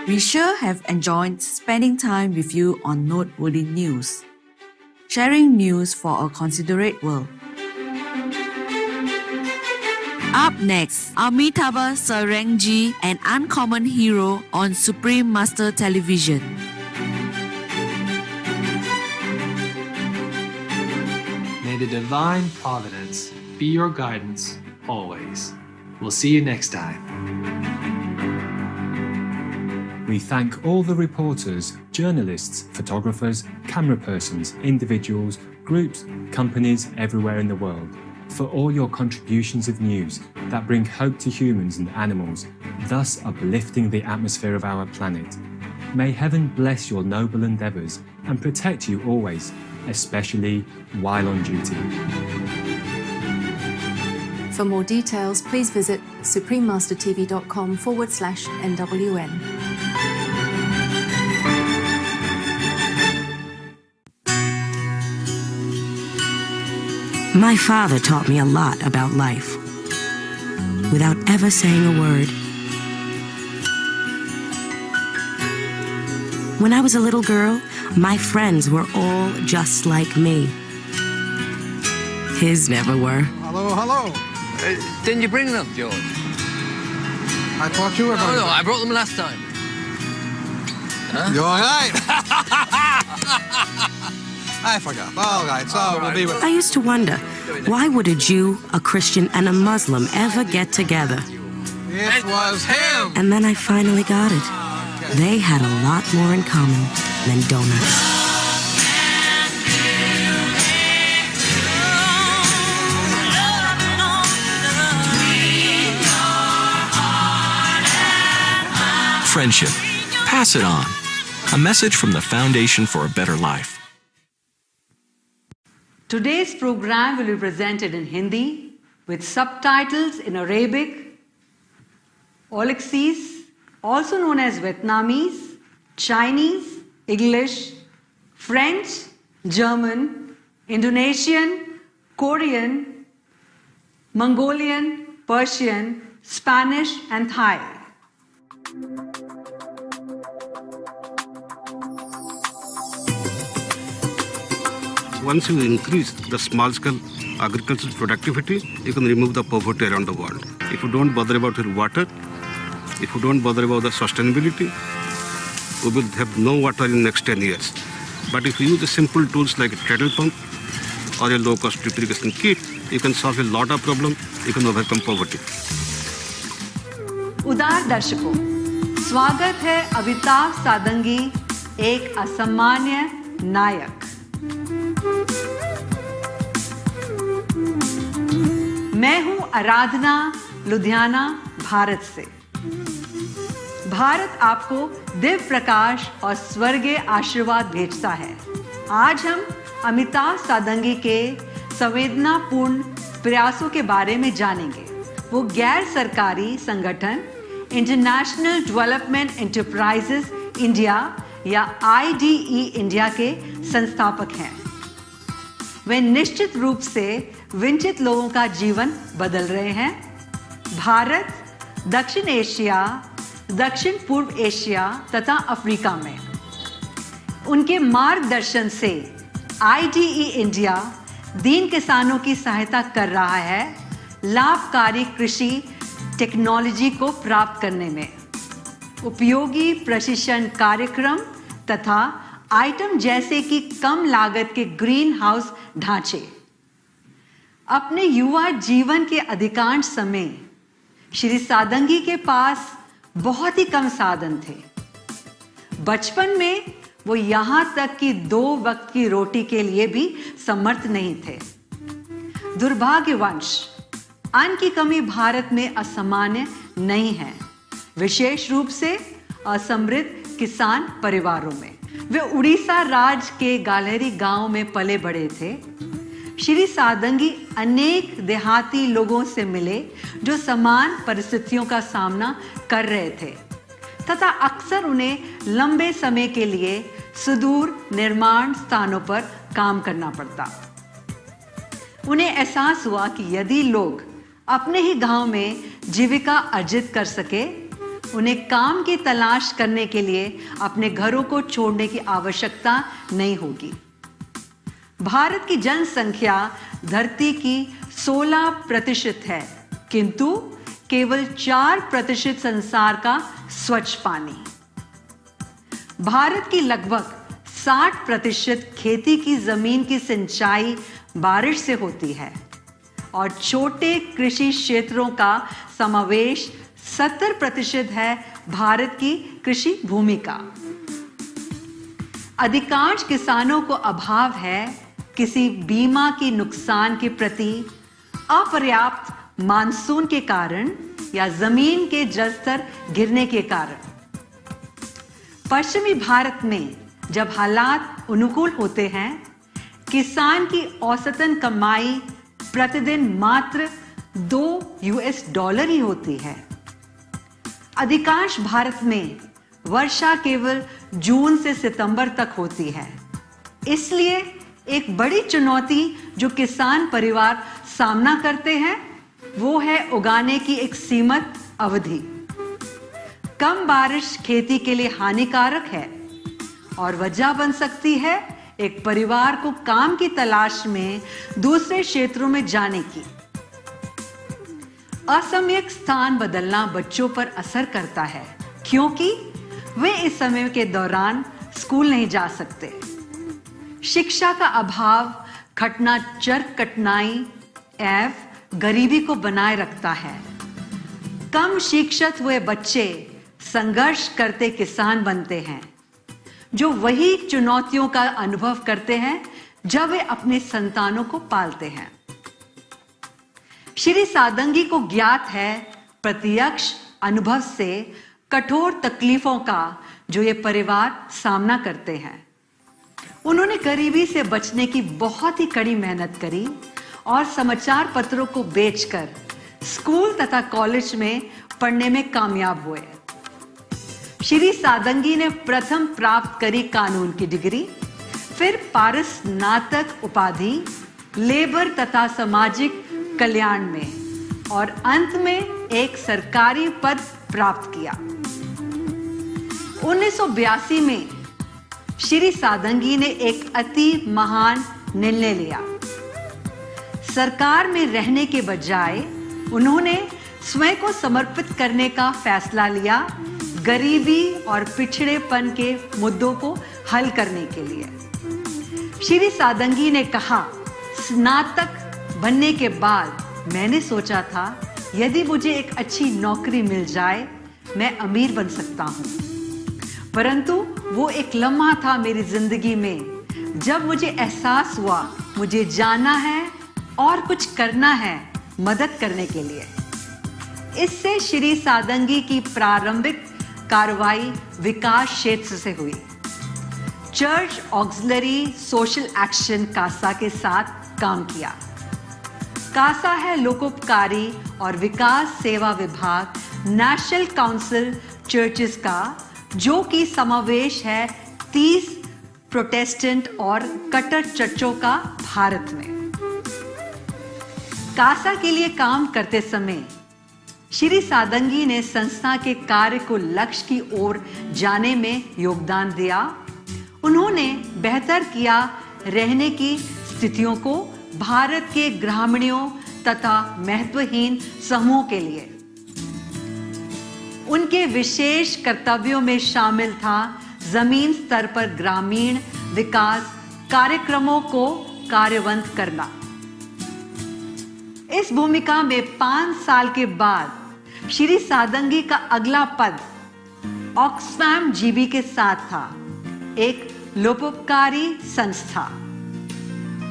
We sure have enjoyed spending time with you on Noteworthy News, sharing news for a considerate world. Up next, Amitabh Sarangji, an uncommon hero on Supreme Master Television. May the divine providence be your guidance always. We'll see you next time. We thank all the reporters, journalists, photographers, camera persons, individuals, groups, companies everywhere in the world for all your contributions of news that bring hope to humans and animals, thus uplifting the atmosphere of our planet. May heaven bless your noble endeavours and protect you always, especially while on duty. For more details, please visit suprememastertv.com/NWN. My father taught me a lot about life, without ever saying a word. When I was a little girl, my friends were all just like me. His never were. Hello, hello. Didn't you bring them, George? I thought you were going No, I brought them last time. Huh? You're right. I forgot. All right, so we'll be with... I used to wonder, why would a Jew, a Christian, and a Muslim ever get together? It was him. And then I finally got it. They had a lot more in common than donuts. Friendship. Pass it on. A message from the Foundation for a Better Life. Today's program will be presented in Hindi with subtitles in Arabic, Aulaxese, also known as Vietnamese, Chinese, English, French, German, Indonesian, Korean, Mongolian, Persian, Spanish, and Thai. Once you increase the small-scale agricultural productivity, you can remove the poverty around the world. If you don't bother about your water, if you don't bother about the sustainability, we will have no water in the next 10 years. But if you use the simple tools like a kettle pump or a low-cost drip irrigation kit, you can solve a lot of problems, you can overcome poverty. उदार दर्शकों, स्वागत है अमिताभ सादंगी, एक असामान्य नायक। मैं हूं आराधना, लुधियाना, भारत से। भारत आपको दिव्य प्रकाश और स्वर्गीय आशीर्वाद भेजता है। आज हम अमिताभ सादंगी के संवेदनापूर्ण प्रयासों के बारे में जानेंगे। वो गैर सरकारी संगठन इंटरनेशनल डेवलपमेंट एंटरप्राइजेस इंडिया या IDE इंडिया के संस्थापक हैं। वे निश्चित रूप से वंचित लोगों का जीवन बदल रहे हैं। भारत, दक्षिण एशिया, दक्षिण पूर्व एशिया तथा अफ्रीका में उनके मार्गदर्शन से IDE इंडिया दीन किसानों की सहायता कर रहा है लाभकारी कृषि टेक्नोलॉजी को प्राप्त करने में। उपयोगी प्रशिक्षण कार्यक्रम तथा आइटम जैसे कि कम लागत के ग्रीन हाउस ढांचे। अपने युवा जीवन के अधिकांश समय श्री सादंगी के पास बहुत ही कम साधन थे। बचपन में वो यहाँ तक कि 2 वक्त की रोटी के लिए भी समर्थ नहीं थे। दुर्भाग्यवश अन्न की कमी भारत में असामान्य नहीं है, विशेष रूप से असमृद्ध किसान परिवारों में। वे उड़ीसा राज्य के गालेरी गांव में पले बड़े थे। श्री सादंगी अनेक देहाती लोगों से मिले जो समान परिस्थितियों का सामना कर रहे थे तथा अक्सर उन्हें लंबे समय के लिए सुदूर निर्माण स्थानों पर काम करना पड़ता। उन्हें एहसास हुआ कि यदि लोग अपने ही गांव में जीविका अर्जित कर सके, उन्हें काम की तलाश करने के लिए अपने घरों को छोड़ने की आवश्यकता नहीं होगी। भारत की जनसंख्या धरती की 16% है, किंतु केवल 4% संसार का स्वच्छ पानी। भारत की लगभग 60% खेती की जमीन की सिंचाई बारिश से होती है और छोटे कृषि क्षेत्रों का समावेश 70% है भारत की कृषि भूमि का। अधिकांश किसानों को अभाव है किसी बीमा की नुकसान के प्रति, अपर्याप्त मानसून के कारण या जमीन के जलस्तर गिरने के कारण। पश्चिमी भारत में जब हालात अनुकूल होते हैं, किसान की औसतन कमाई प्रतिदिन मात्र $2 ही होती है। अधिकांश भारत में वर्षा केवल जून से सितंबर तक होती है। इसलिए एक बड़ी चुनौती जो किसान परिवार सामना करते हैं वो है उगाने की एक सीमित अवधि। कम बारिश खेती के लिए हानिकारक है और वजह बन सकती है एक परिवार को काम की तलाश में दूसरे क्षेत्रों में जाने की। असमयक स्थान बदलना बच्चों पर असर करता है क्योंकि वे इस समय के दौरान स्कूल नहीं जा सकते। शिक्षा का अभाव घटना चर कठिनाई एवं गरीबी को बनाए रखता है। कम शिक्षित हुए बच्चे संघर्ष करते किसान बनते हैं जो वही चुनौतियों का अनुभव करते हैं जब वे अपने संतानों को पालते हैं। श्री सादंगी को ज्ञात है प्रत्यक्ष अनुभव से कठोर तकलीफों का जो ये परिवार सामना करते हैं। उन्होंने गरीबी से बचने की बहुत ही कड़ी मेहनत करी और समाचार पत्रों को बेचकर स्कूल तथा कॉलेज में पढ़ने में कामयाब हुए। श्री सादंगी ने प्रथम प्राप्त करी कानून की डिग्री, फिर पारस्नातक उपाधि लेबर तथा सामाजिक कल्याण में और अंत में एक सरकारी पद प्राप्त किया। 1982 में श्री सादंगी ने एक अति महान निर्णय लिया। सरकार में रहने के बजाय उन्होंने स्वयं को समर्पित करने का फैसला लिया गरीबी और पिछड़ेपन के मुद्दों को हल करने के लिए। श्री सादंगी ने कहा, स्नातक बनने के बाद मैंने सोचा था यदि मुझे एक अच्छी नौकरी मिल जाए मैं अमीर बन सकता हूं, परंतु वो एक लम्हा था मेरी जिंदगी में जब मुझे एहसास हुआ मुझे जाना है और कुछ करना है मदद करने के लिए। इससे श्री सादंगी की प्रारंभिक कार्रवाई विकास क्षेत्र से हुई। Church auxiliary social action CASA के साथ काम किया। कासा है लोकोपकारी और विकास सेवा विभाग नेशनल काउंसिल चर्चेस का, जो कि समावेश है 30 प्रोटेस्टेंट और कट्टर चर्चों का भारत में। कासा के लिए काम करते समय श्री सादंगी ने संस्था के कार्य को लक्ष्य की ओर जाने में योगदान दिया। उन्होंने बेहतर किया रहने की स्थितियों को भारत के ग्रामीणों तथा महत्वहीन समूहों के लिए। उनके विशेष कर्तव्यों में शामिल था जमीन स्तर पर ग्रामीण विकास कार्यक्रमों को कार्यन्वित करना। इस भूमिका में 5 साल के बाद श्री सादंगी का अगला पद ऑक्सफैम जीबी के साथ था, एक लोकोपकारी संस्था।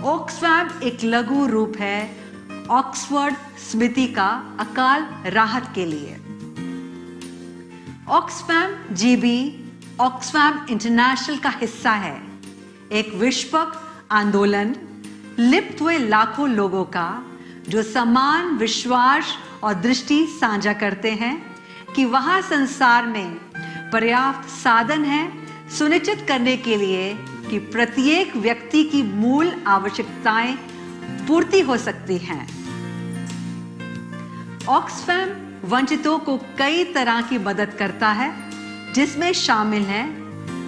ऑक्सफैम एक लघु रूप है ऑक्सफोर्ड समिति का अकाल राहत के लिए। ऑक्सफैम जीबी ऑक्सफैम इंटरनेशनल का हिस्सा है, एक विश्वव्यापी आंदोलन लिप्त हुए लाखों लोगों का जो समान विश्वास और दृष्टि साझा करते हैं कि वहां संसार में पर्याप्त साधन है सुनिश्चित करने के लिए कि प्रत्येक व्यक्ति की मूल आवश्यकताएं पूर्ति हो सकती हैं। ऑक्सफैम वंचितों को कई तरह की मदद करता है, जिसमें शामिल है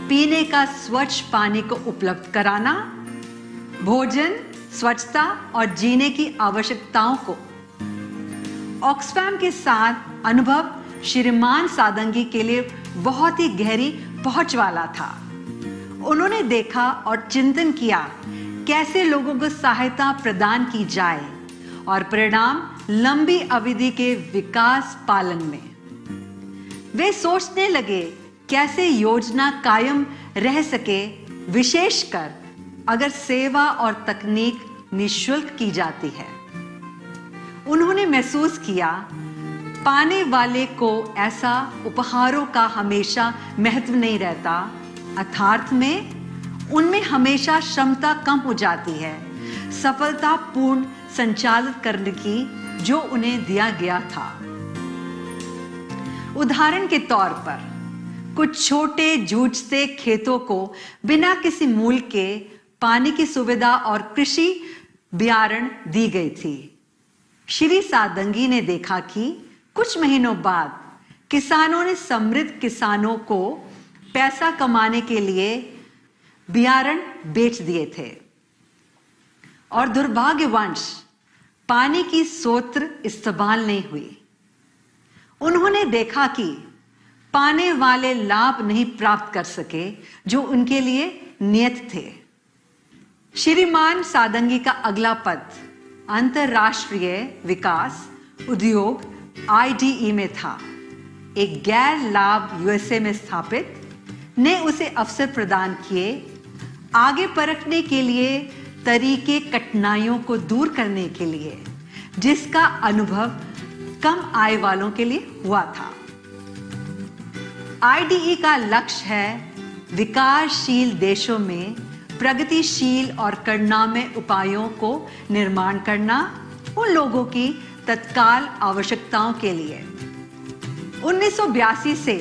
पीने का स्वच्छ पानी को उपलब्ध कराना, भोजन, स्वच्छता और जीने की आवश्यकताओं को। ऑक्सफैम के साथ अनुभव श्रीमान सादंगी के लिए बहुत ही गहरी पहुंच वाला था। उन्होंने देखा और चिंतन किया कैसे लोगों को सहायता प्रदान की जाए और परिणाम लंबी अवधि के विकास पालन में। वे सोचने लगे कैसे योजना कायम रह सके, विशेषकर अगर सेवा और तकनीक निःशुल्क की जाती है। उन्होंने महसूस किया पाने वाले को ऐसा उपहारों का हमेशा महत्व नहीं रहता, अर्थात में उनमें हमेशा क्षमता कम हो जाती है सफलतापूर्ण संचालित करने की जो उन्हें दिया गया था। उदाहरण के तौर पर कुछ छोटे जूझते खेतों को बिना किसी मूल्य के पानी की सुविधा और कृषि बियारण दी गई थी। श्री सादंगी ने देखा कि कुछ महीनों बाद किसानों ने समृद्ध किसानों को पैसा कमाने के लिए बियारण बेच दिए थे और दुर्भाग्यवश पानी की स्रोत इस्तेमाल नहीं हुई। उन्होंने देखा कि पाने वाले लाभ नहीं प्राप्त कर सके जो उनके लिए नियत थे। श्रीमान सादंगी का अगला पद अंतरराष्ट्रीय विकास उद्योग IDE में था। एक गैर लाभ USA में स्थापित ने उसे अवसर प्रदान किए आगे परखने के लिए तरीके कठिनाइयों को दूर करने के लिए, जिसका अनुभव कम आय वालों के लिए हुआ था। IDE का लक्ष्य है विकासशील देशों में प्रगतिशील और परिणामय उपायों को निर्माण करना उन लोगों की तत्काल आवश्यकताओं के लिए। 1982 से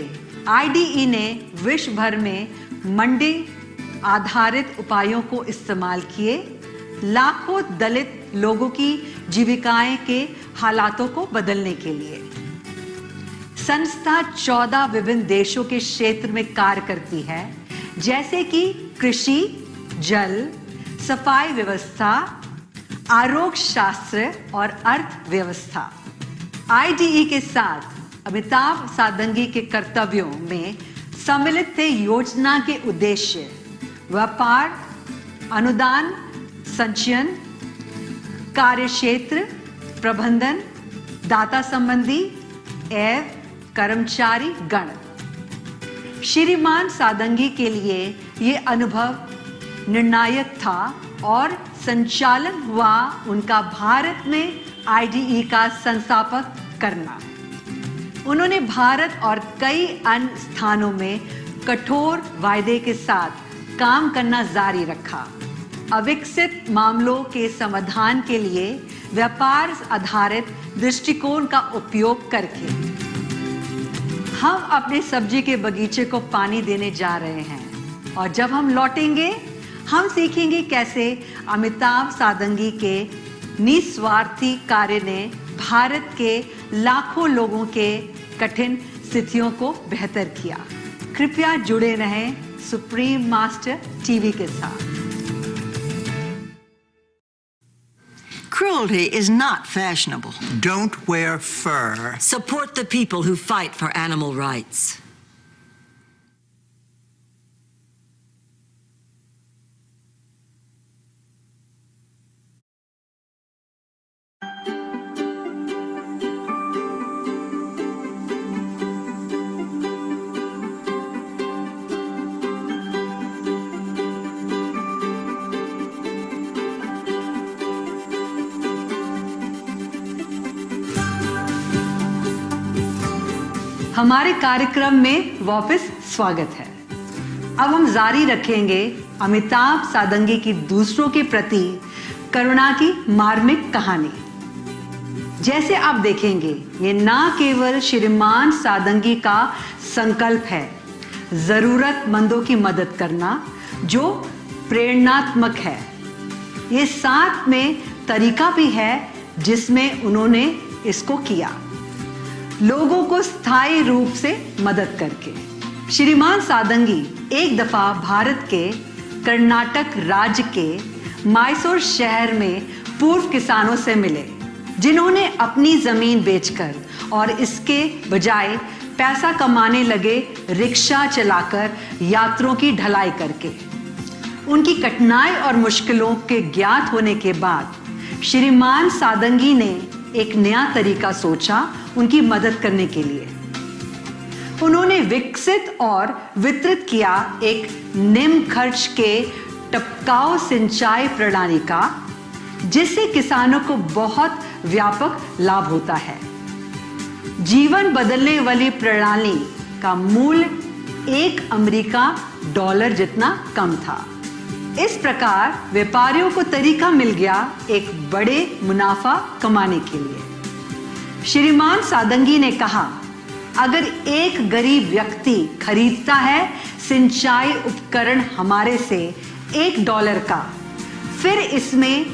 IDE ने विश्व भर में मंडी आधारित उपायों को इस्तेमाल किए लाखों दलित लोगों की जीविकाएं के हालातों को बदलने के लिए। संस्था 14 विभिन्न देशों के क्षेत्र में कार्य करती है, जैसे कि कृषि, जल, सफाई व्यवस्था, आरोग्य शास्त्र और अर्थव्यवस्था। IDE के साथ अमिताभ सादंगी के कर्तव्यों में सम्मिलित थे योजना के उद्देश्य व्यापार, अनुदान, संचयन, कार्यक्षेत्र प्रबंधन, दाता संबंधी एवं कर्मचारी गण। श्रीमान सादंगी के लिए यह अनुभव निर्णायक था और संचालन हुआ उनका भारत में IDE का संस्थापक करना। उन्होंने भारत और कई अन्य स्थानों में कठोर वायदे के साथ काम करना जारी रखा। अविकसित मामलों के समाधान के लिए व्यापार आधारित दृष्टिकोण का उपयोग करके हम अपने सब्जी के बगीचे को पानी देने जा रहे हैं और जब हम लौटेंगे हम सीखेंगे कैसे अमिताभ सादंगी के निस्वार्थी कार्य ने भारत के लाखों लोगों के कठिन स्थितियों को बेहतर किया। कृपया जुड़े रहें सुप्रीम मास्टर टीवी के साथ। Cruelty is not fashionable. Don't wear fur. Support the people who fight for animal rights. हमारे कार्यक्रम में वापस स्वागत है। अब हम जारी रखेंगे अमिताभ सादंगी की दूसरों के प्रति करुणा की मार्मिक कहानी। जैसे आप देखेंगे, ये ना केवल श्रीमान सादंगी का संकल्प है जरूरतमंदों की मदद करना, जो प्रेरणात्मक है, ये साथ में तरीका भी है जिसमें उन्होंने इसको किया, लोगों को स्थायी रूप से मदद करके। श्रीमान सादंगी एक दफा भारत के कर्नाटक राज्य के मैसूर शहर में पूर्व किसानों से मिले, जिन्होंने अपनी जमीन बेचकर और इसके बजाय पैसा कमाने लगे रिक्शा चलाकर, यात्रियों की ढलाई करके। उनकी कठिनाई और मुश्किलों के ज्ञात होने के बाद श्रीमान सादंगी ने एक नया तरीका सोचा उनकी मदद करने के लिए। उन्होंने विकसित और वितरित किया एक निम्न खर्च के टपकाऊ सिंचाई प्रणाली का, जिससे किसानों को बहुत व्यापक लाभ होता है। जीवन बदलने वाली प्रणाली का मूल्य $1 जितना कम था। इस प्रकार व्यापारियों को तरीका मिल गया एक बड़े मुनाफा कमाने के लिए। श्रीमान सादंगी ने कहा, अगर एक गरीब व्यक्ति खरीदता है सिंचाई उपकरण हमारे से $1 का, फिर इसमें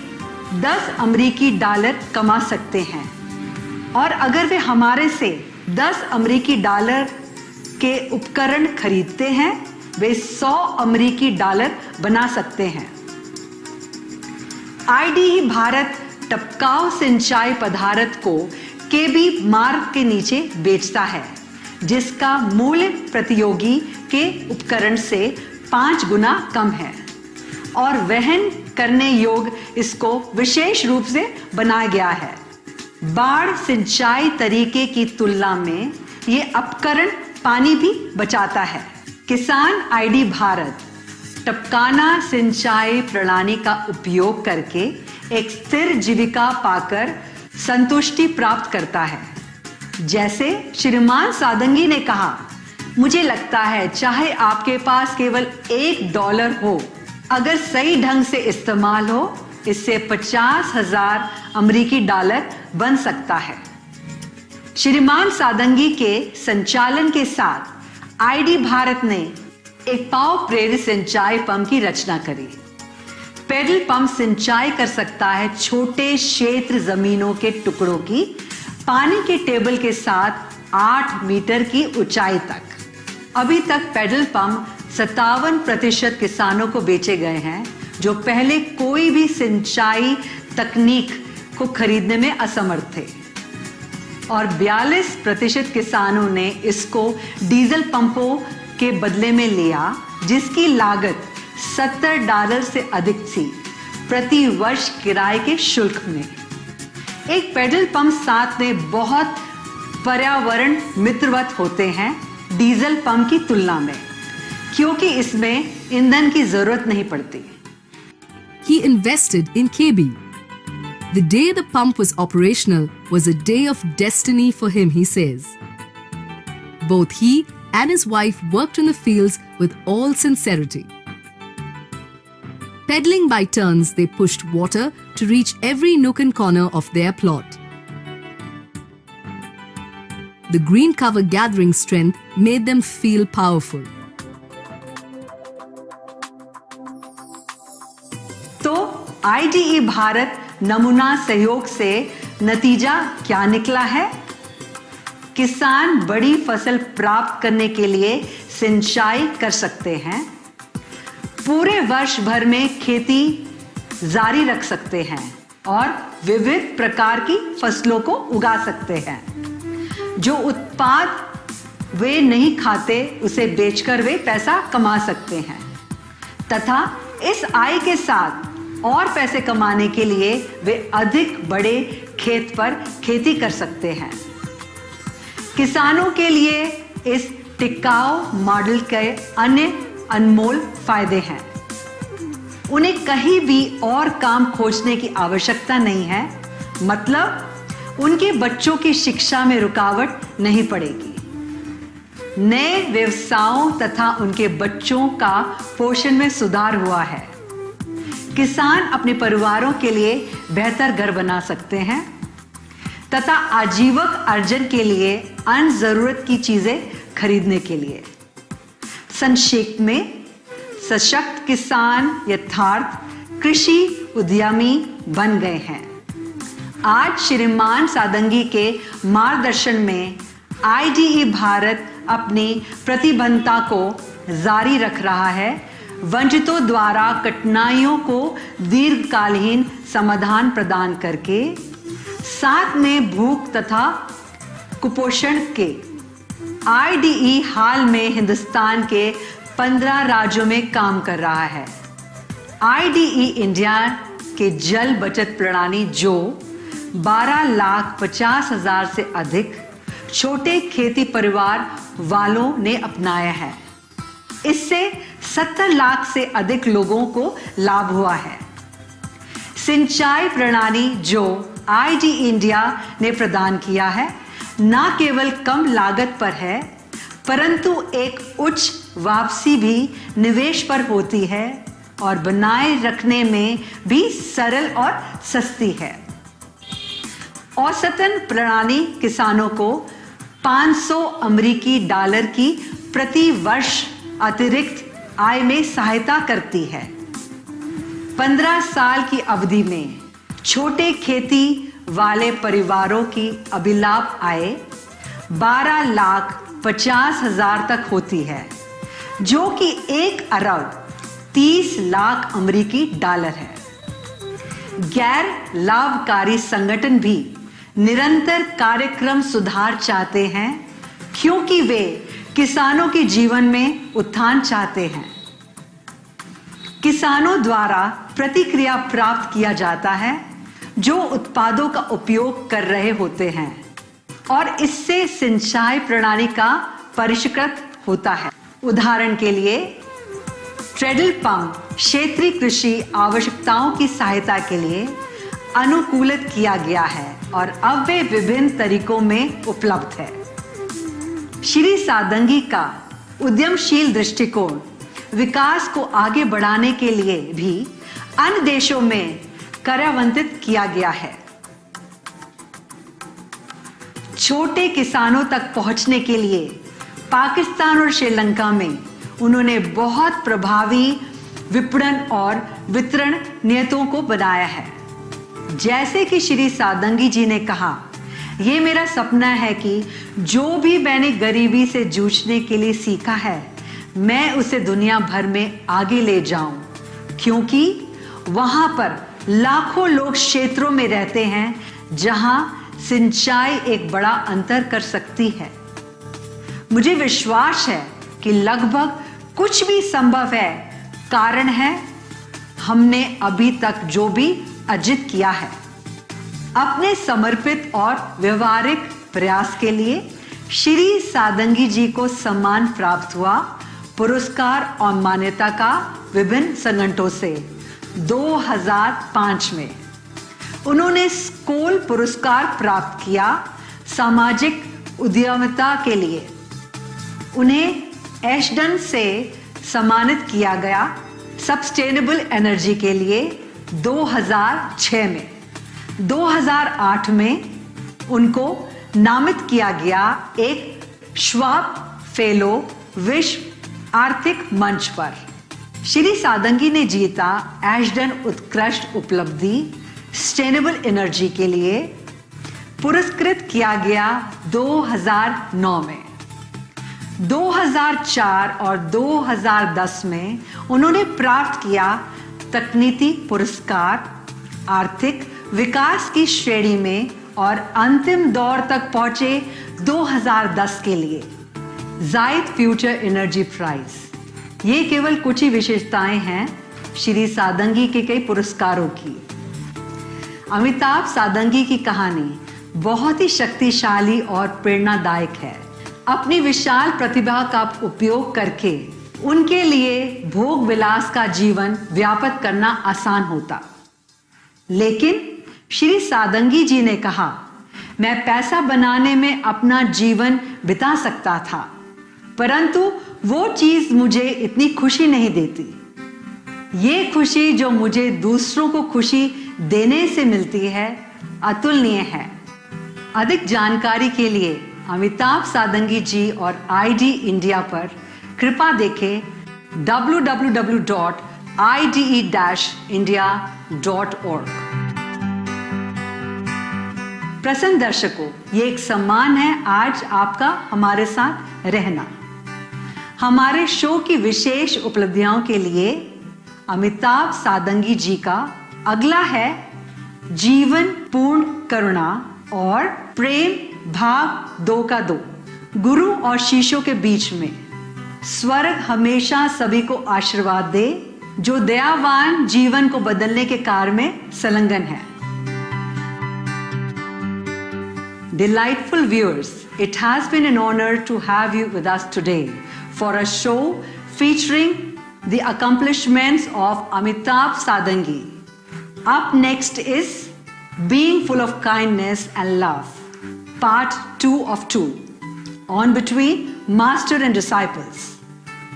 $10 कमा सकते हैं, और अगर वे हमारे से $10 के उपकरण खरीदते हैं, वे $100 बना सकते हैं। आईडीई भारत टपकाऊ सिंचाई पदार्थ को केबी मार्ग के नीचे बेचता है, जिसका मूल्य प्रतियोगी के उपकरण से 5 गुना कम है, और वहन करने योग्य इसको विशेष रूप से बनाया गया है। बाढ़ सिंचाई तरीके की तुलना में ये उपकरण पानी भी बचाता है। किसान आईडी भारत टपकाना सिंचाई प्रणाली का उपयोग करके एक स्थिर जीविका पाकर संतुष्टि प्राप्त करता है। जैसे श्रीमान सादंगी ने कहा, मुझे लगता है चाहे आपके पास केवल $1 हो, अगर सही ढंग से इस्तेमाल हो, इससे $50,000 बन सकता है। श्रीमान सादंगी के संचालन के साथ आईडी भारत ने एक पाव प्रेरित सिंचाई पंप की रचना करी। पेडल पंप सिंचाई कर सकता है छोटे क्षेत्र जमीनों के टुकड़ों की पानी के टेबल के साथ 8 मीटर की ऊंचाई तक। अभी तक पेडल पंप 57% किसानों को बेचे गए हैं, जो पहले कोई भी सिंचाई तकनीक को खरीदने में असमर्थ थे, और 42% किसानों ने इसको डीजल पंपों के बदले में लिया, जिसकी लागत $70 से अधिक थी प्रति वर्ष किराए के शुल्क में। एक पेडल पंप साथ में बहुत पर्यावरण मित्रवत होते हैं डीजल पंप की तुलना में, क्योंकि इसमें ईंधन की जरूरत नहीं पड़ती। He invested in KB. The day the pump was operational was a day of destiny for him, he says. Both he and his wife worked in the fields with all sincerity. Peddling by turns, they pushed water to reach every nook and corner of their plot. The green cover gathering strength made them feel powerful. तो IDE Bharat नमूना सहयोग से नतीजा क्या निकला है? किसान बड़ी फसल प्राप्त करने के लिए सिंचाई कर सकते हैं, पूरे वर्ष भर में खेती जारी रख सकते हैं, और विविध प्रकार की फसलों को उगा सकते हैं। जो उत्पाद वे नहीं खाते, उसे बेचकर वे पैसा कमा सकते हैं, तथा इस आय के साथ और पैसे कमाने के लिए वे अधिक बड़े खेत पर खेती कर सकते हैं। किसानों के लिए इस टिकाऊ मॉडल के अन्य अनमोल फायदे हैं। उन्हें कहीं भी और काम खोजने की आवश्यकता नहीं है, मतलब उनके बच्चों की शिक्षा में रुकावट नहीं पड़ेगी। नए व्यवसायों तथा उनके बच्चों का पोषण में सुधार हुआ है। किसान अपने परिवारों के लिए बेहतर घर बना सकते हैं तथा आजीविक अर्जन के लिए अन्य जरूरत की चीजें खरीदने के लिए। संक्षेप में, सशक्त किसान यथार्थ कृषि उद्यमी बन गए हैं। आज श्रीमान सादंगी के मार्गदर्शन में IDE भारत अपनी प्रतिबद्धता को जारी रख रहा है, वंचितों द्वारा कठिनाइयों को दीर्घकालीन समाधान प्रदान करके, साथ में भूख तथा कुपोषण के। IDE हाल में हिंदुस्तान के 15 राज्यों में काम कर रहा है। IDE इंडिया के जल बचत प्रणाली जो 12,50,000 से अधिक छोटे खेती परिवार वालों ने अपनाया है। इससे 70 लाख से अधिक लोगों को लाभ हुआ है। सिंचाई प्रणाली जो IDE इंडिया ने प्रदान किया है, न केवल कम लागत पर है, परंतु एक उच्च वापसी भी निवेश पर होती है और बनाए रखने में भी सरल और सस्ती है। औसतन प्रणाली किसानों को $500 की प्रति वर्ष अतिरिक्त आय में सहायता करती है। 15 साल की अवधि में छोटे खेती वाले परिवारों की अभिलाभ आय 12,50,000 तक होती है, जो कि $1,30,00,000 है। गैर लाभकारी संगठन भी निरंतर कार्यक्रम सुधार चाहते हैं, क्योंकि वे किसानों के जीवन में उत्थान चाहते हैं। किसानों द्वारा प्रतिक्रिया प्राप्त किया जाता है जो उत्पादों का उपयोग कर रहे होते हैं और इससे सिंचाई प्रणाली का परिष्कृत होता है। उदाहरण के लिए, ट्रेडल पंप क्षेत्रीय कृषि आवश्यकताओं की सहायता के लिए अनुकूलित किया गया है और अब वे विभिन्न तरीकों में उपलब्ध है। श्री सादंगी का उद्यमशील दृष्टिकोण विकास को आगे बढ़ाने के लिए भी अन्य देशों में कार्यान्वित किया गया है। छोटे किसानों तक पहुंचने के लिए पाकिस्तान और श्रीलंका में उन्होंने बहुत प्रभावी विपणन और वितरण नीतियों को बनाया है। जैसे कि श्री सादंगी जी ने कहा, ये मेरा सपना है कि जो भी मैंने गरीबी से जूझने के लिए सीखा है, मैं उसे दुनिया भर में आगे ले जाऊं, क्योंकि वहां पर लाखों लोग क्षेत्रों में रहते हैं जहां सिंचाई एक बड़ा अंतर कर सकती है। मुझे विश्वास है कि लगभग कुछ भी संभव है, कारण है हमने अभी तक जो भी अर्जित किया है। अपने समर्पित और व्यवहारिक प्रयास के लिए श्री सादंगी जी को सम्मान प्राप्त हुआ, पुरस्कार और मान्यता का विभिन्न संगठनों से। 2005 में उन्होंने स्कोल पुरस्कार प्राप्त किया सामाजिक उद्यमिता के लिए। उन्हें एशडन से सम्मानित किया गया सस्टेनेबल एनर्जी के लिए 2006 में। 2008 में उनको नामित किया गया एक श्वाब फेलो विश्व आर्थिक मंच पर। श्री सादंगी ने जीता एशडन उत्कृष्ट उपलब्धि सस्टेनेबल एनर्जी के लिए। पुरस्कृत किया गया 2009 में। 2004 और 2010 में उन्होंने प्राप्त किया तकनीकी पुरस्कार आर्थिक विकास की श्रेणी में और अंतिम दौर तक पहुंचे 2010 के लिए जायद फ्यूचर एनर्जी प्राइज। ये केवल कुछ ही विशेषताएं हैं श्री सादंगी के कई पुरस्कारों की। अमिताभ सादंगी की कहानी बहुत ही शक्तिशाली और प्रेरणादायक है। अपनी विशाल प्रतिभा का उपयोग करके उनके लिए भोग विलास का जीवन व्यापक करना आसान होता, लेकिन श्री सादंगी जी ने कहा, मैं पैसा बनाने में अपना जीवन बिता सकता था। परंतु वो चीज मुझे इतनी खुशी नहीं देती। ये खुशी जो मुझे दूसरों को खुशी देने से मिलती है अतुलनीय है। अधिक जानकारी के लिए अमिताभ सादंगी जी और ID इंडिया पर कृपया देखें www.ide-india.org। प्रसन्न दर्शकों, ये एक सम्मान है आज आपका हमारे साथ रहना। हमारे शो की विशेष उपलब्धियों के लिए अमिताभ सादंगी जी का अगला है जीवन पूर्ण करुणा और प्रेम भाग 2 का 2, गुरु और शिष्यों के बीच में। स्वर्ग हमेशा सभी को आशीर्वाद दे जो दयावान जीवन को बदलने के कार्य में संलग्न है। Delightful viewers, it has been an honor to have you with us today for a show featuring the accomplishments of Amitabh Sadangi. Up next is Being Full of Kindness and Love, Part 2 of 2, on between Master and Disciples.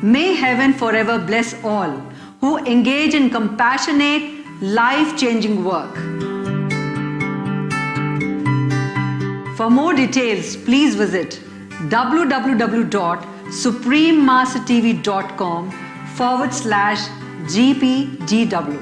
May heaven forever bless all who engage in compassionate, life-changing work. For more details, please visit www.suprememastertv.com/GPDW.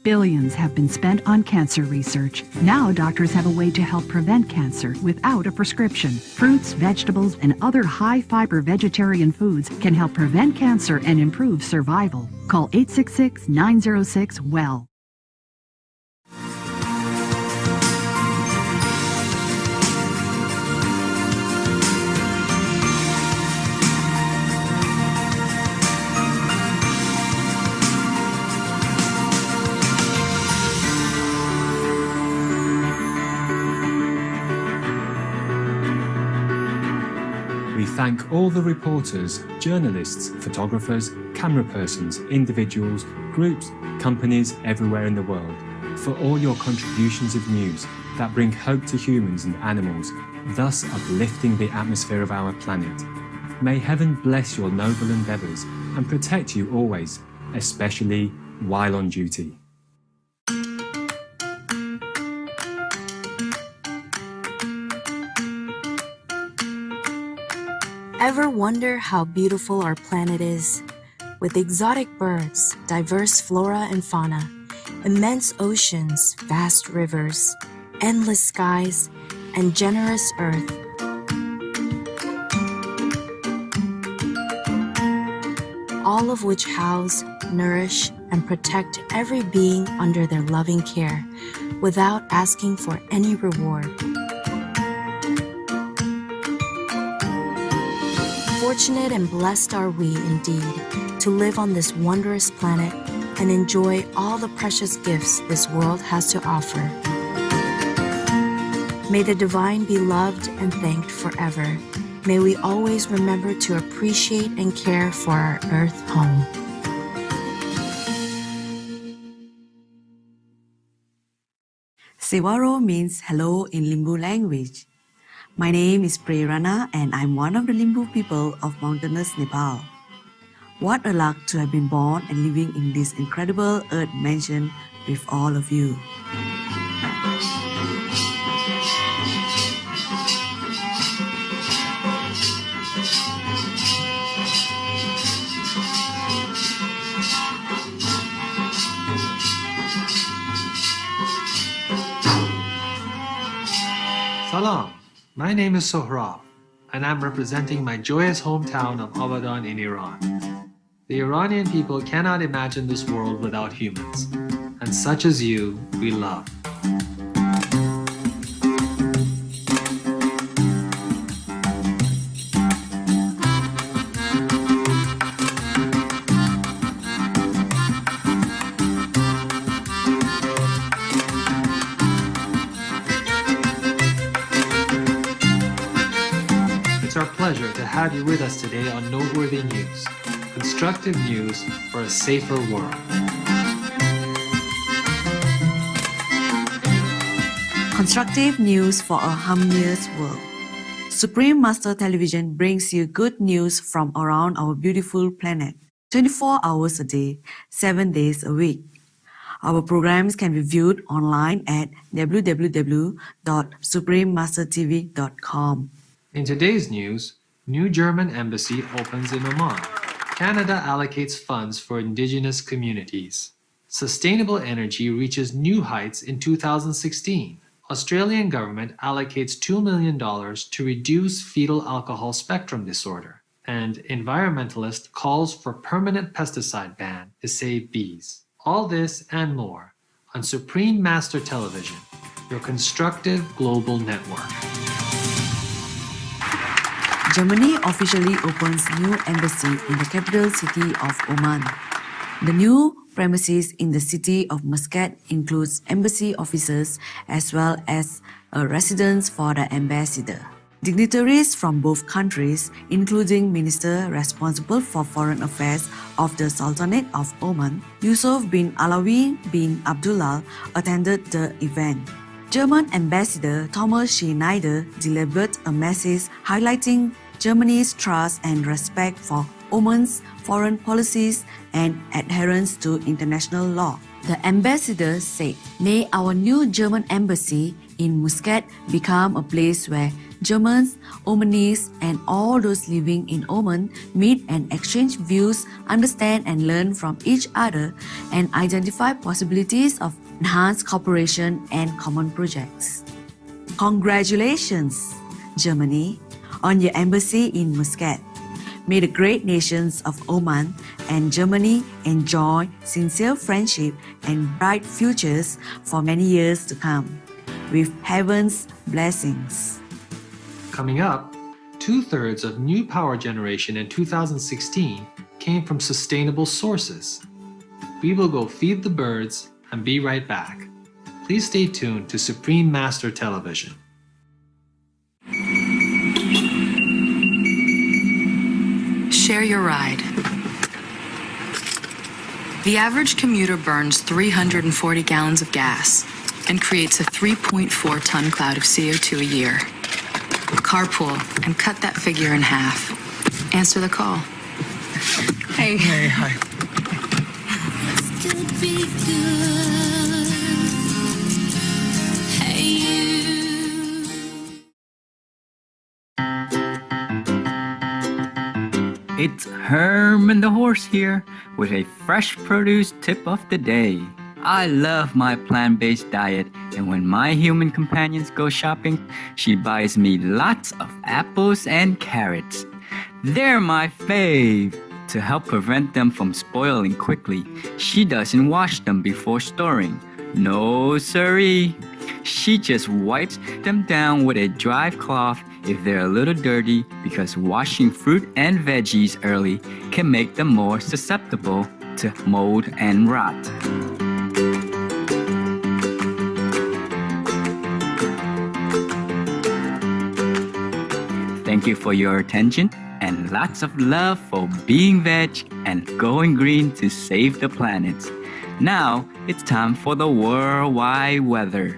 Billions have been spent on cancer research. Now doctors have a way to help prevent cancer without a prescription. Fruits, vegetables, and other high-fiber vegetarian foods can help prevent cancer and improve survival. Call 866-906-WELL. We thank all the reporters, journalists, photographers, camera persons, individuals, groups, companies everywhere in the world for all your contributions of news that bring hope to humans and animals, thus uplifting the atmosphere of our planet. May heaven bless your noble endeavours and protect you always, especially while on duty. Ever wonder how beautiful our planet is? With exotic birds, diverse flora and fauna, immense oceans, vast rivers, endless skies, and generous earth. All of which house, nourish, and protect every being under their loving care, without asking for any reward. Fortunate and blessed are we indeed to live on this wondrous planet and enjoy all the precious gifts this world has to offer. May the divine be loved and thanked forever. May we always remember to appreciate and care for our earth home. Sewaro means hello in Limbu language. My name is Prerana and I'm one of the Limbu people of mountainous Nepal. What a luck to have been born and living in this incredible earth mansion with all of you. Salam, my name is Sohrab, and I'm representing my joyous hometown of Abadan in Iran. The Iranian people cannot imagine this world without humans, and such as you, we love. It's our pleasure to have you with us today on Noteworthy News, constructive news for a safer world. Constructive news for a harmonious world. Supreme Master Television brings you good news from around our beautiful planet, 24 hours a day, 7 days a week. Our programs can be viewed online at www.suprememastertv.com. In today's news, new German embassy opens in Oman. Canada allocates funds for indigenous communities. Sustainable energy reaches new heights in 2016. Australian government allocates $2 million to reduce fetal alcohol spectrum disorder. And environmentalist calls for permanent pesticide ban to save bees. All this and more on Supreme Master Television, your constructive global network. Germany officially opens new embassy in the capital city of Oman. The new premises in the city of Muscat includes embassy offices as well as a residence for the ambassador. Dignitaries from both countries, including Minister responsible for foreign affairs of the Sultanate of Oman, Yusuf bin Alawi bin Abdullah, attended the event. German Ambassador Thomas Schneider delivered a message highlighting Germany's trust and respect for Oman's foreign policies and adherence to international law. The ambassador said, "May our new German embassy in Muscat become a place where Germans, Omanis, and all those living in Oman meet and exchange views, understand and learn from each other, and identify possibilities of enhanced cooperation and common projects." Congratulations, Germany, on your embassy in Muscat. May the great nations of Oman and Germany enjoy sincere friendship and bright futures for many years to come, with heaven's blessings. Coming up, 2/3 of new power generation in 2016 came from sustainable sources. We will go feed the birds and be right back. Please stay tuned to Supreme Master Television. Share your ride. The average commuter burns 340 gallons of gas and creates a 3.4-ton cloud of CO2 a year. Carpool and cut that figure in half. Answer the call. Hey. Hey, hi. Could be good. Hey, you. It's Herman the Horse here with a fresh produce tip of the day. I love my plant-based diet, and when my human companions go shopping, she buys me lots of apples and carrots. They're my fave. To help prevent them from spoiling quickly, she doesn't wash them before storing. No siree. She just wipes them down with a dry cloth if they're a little dirty, because washing fruit and veggies early can make them more susceptible to mold and rot. Thank you for your attention and lots of love for being veg and going green to save the planet. Now it's time for the worldwide weather.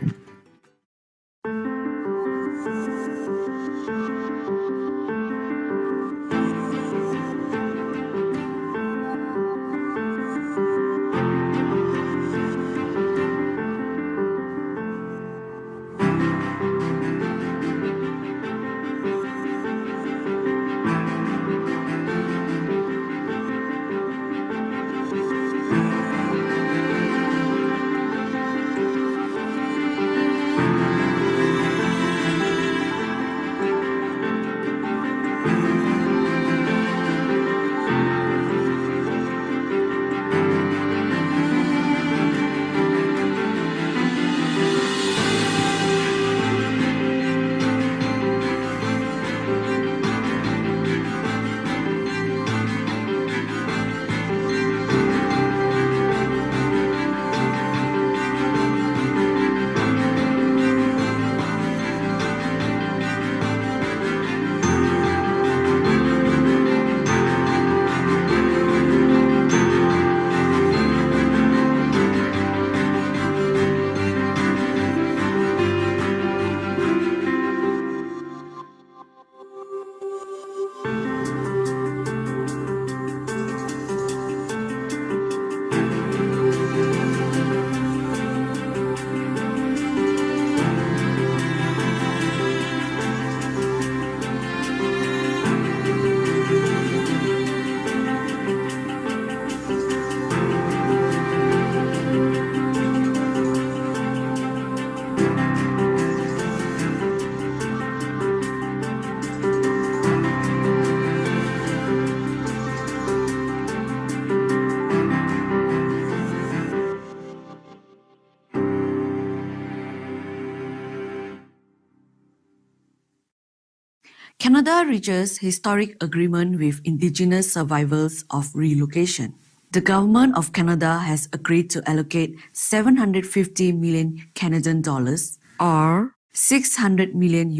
Canada reaches historic agreement with Indigenous survivors of relocation. The government of Canada has agreed to allocate 750 million Canadian dollars or $600 million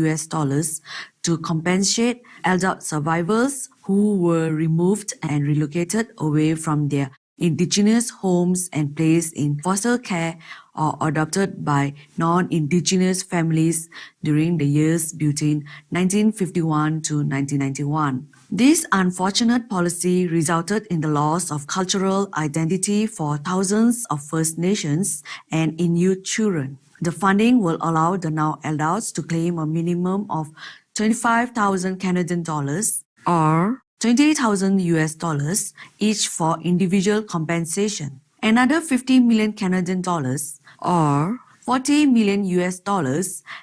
to compensate adult survivors who were removed and relocated away from their Indigenous homes and placed in foster care or adopted by non-Indigenous families during the years between 1951 to 1991. This unfortunate policy resulted in the loss of cultural identity for thousands of First Nations and Inuit children. The funding will allow the now adults to claim a minimum of 25,000 Canadian dollars or $20,000 each for individual compensation. Another 50 million Canadian dollars or $40 million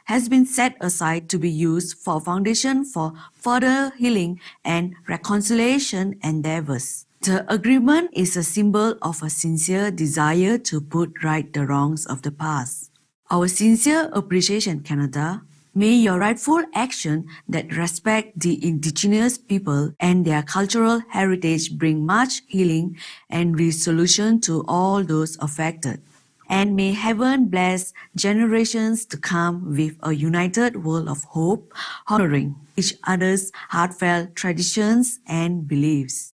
has been set aside to be used for Foundation for Further Healing and Reconciliation endeavors. The agreement is a symbol of a sincere desire to put right the wrongs of the past. Our sincere appreciation, Canada. May your rightful action that respect the Indigenous people and their cultural heritage bring much healing and resolution to all those affected. And may heaven bless generations to come with a united world of hope, honoring each other's heartfelt traditions and beliefs.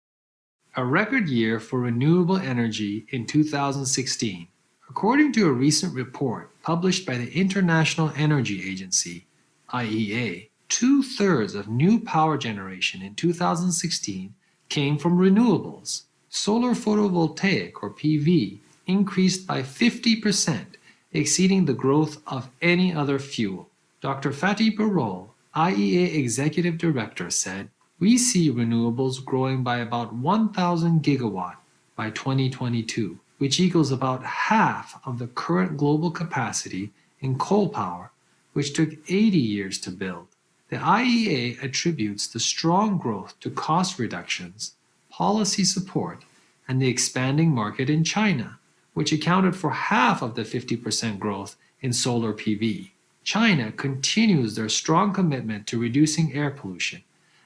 A record year for renewable energy in 2016. According to a recent report published by the International Energy Agency, IEA, 2/3 of new power generation in 2016 came from renewables. Solar photovoltaic, or PV, increased by 50%, exceeding the growth of any other fuel. Dr. Fatih Birol, IEA Executive Director, said, "We see renewables growing by about 1,000 gigawatt by 2022, which equals about half of the current global capacity in coal power, which took 80 years to build." The IEA attributes the strong growth to cost reductions, policy support, and the expanding market in China, which accounted for half of the 50% growth in solar PV. China continues their strong commitment to reducing air pollution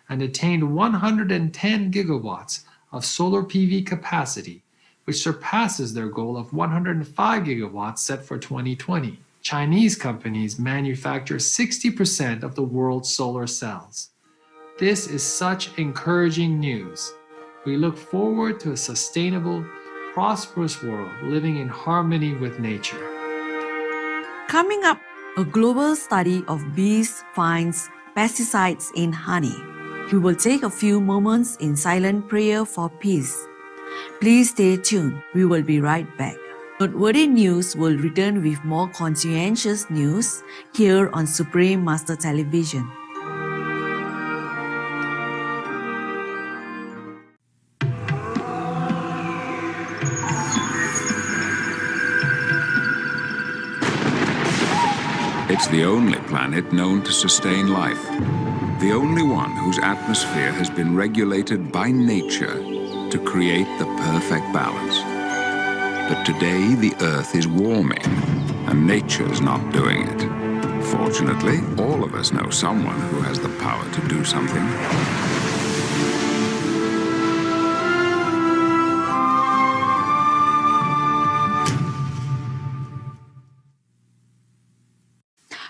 and attained 110 gigawatts of solar PV capacity, which surpasses their goal of 105 gigawatts set for 2020. Chinese companies manufacture 60% of the world's solar cells. This is such encouraging news. We look forward to a sustainable, prosperous world living in harmony with nature. Coming up, a global study of bees finds pesticides in honey. We will take a few moments in silent prayer for peace. Please stay tuned. We will be right back. Noteworthy News will return with more conscientious news here on Supreme Master Television. It's the only planet known to sustain life. The only one whose atmosphere has been regulated by nature to create the perfect balance. But today the Earth is warming, and nature's not doing it. Fortunately, all of us know someone who has the power to do something.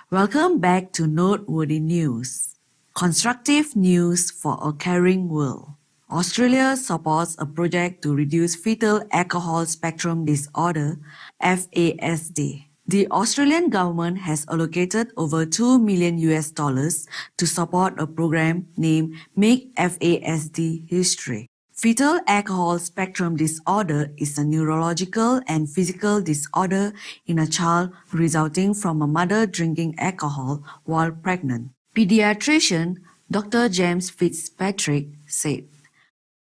Welcome back to Noteworthy News. Constructive news for a caring world. Australia supports a project to reduce fetal alcohol spectrum disorder, FASD. The Australian government has allocated over $2 million to support a program named Make FASD History. Fetal alcohol spectrum disorder is a neurological and physical disorder in a child resulting from a mother drinking alcohol while pregnant. Pediatrician Dr. James Fitzpatrick said,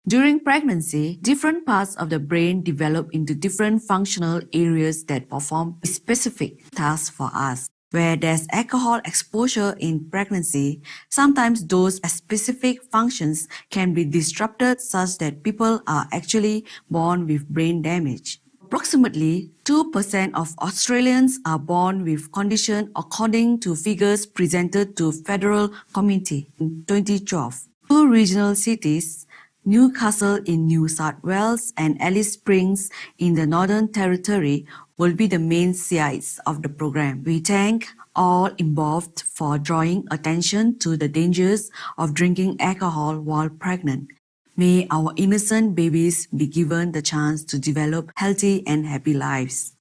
"During pregnancy, different parts of the brain develop into different functional areas that perform specific tasks for us. Where there's alcohol exposure in pregnancy, sometimes those specific functions can be disrupted such that people are actually born with brain damage. Approximately 2% of Australians are born with condition according to figures presented to Federal Committee in 2012. Two regional cities, Newcastle in New South Wales and Alice Springs in the Northern Territory, will be the main sites of the program. We thank all involved for drawing attention to the dangers of drinking alcohol while pregnant. May our innocent babies be given the chance to develop healthy and happy lives.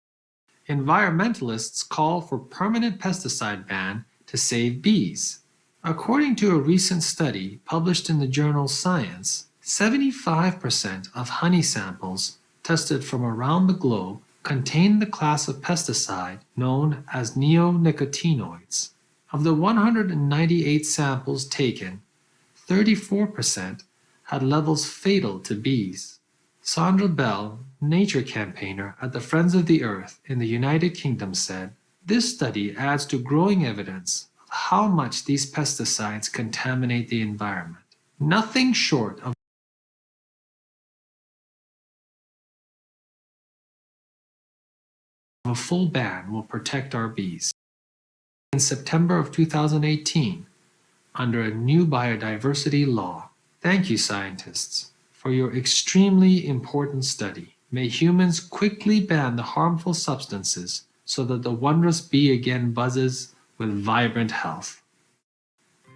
Environmentalists call for permanent pesticide ban to save bees. According to a recent study published in the journal Science, 75% of honey samples tested from around the globe contain the class of pesticide known as neonicotinoids. Of the 198 samples taken, 34% had levels fatal to bees. Sandra Bell, nature campaigner at the Friends of the Earth in the United Kingdom, said, "This study adds to growing evidence of how much these pesticides contaminate the environment. Nothing short of a full ban will protect our bees." In September of 2018, under a new biodiversity law. Thank you, scientists, for your extremely important study. May humans quickly ban the harmful substances so that the wondrous bee again buzzes with vibrant health.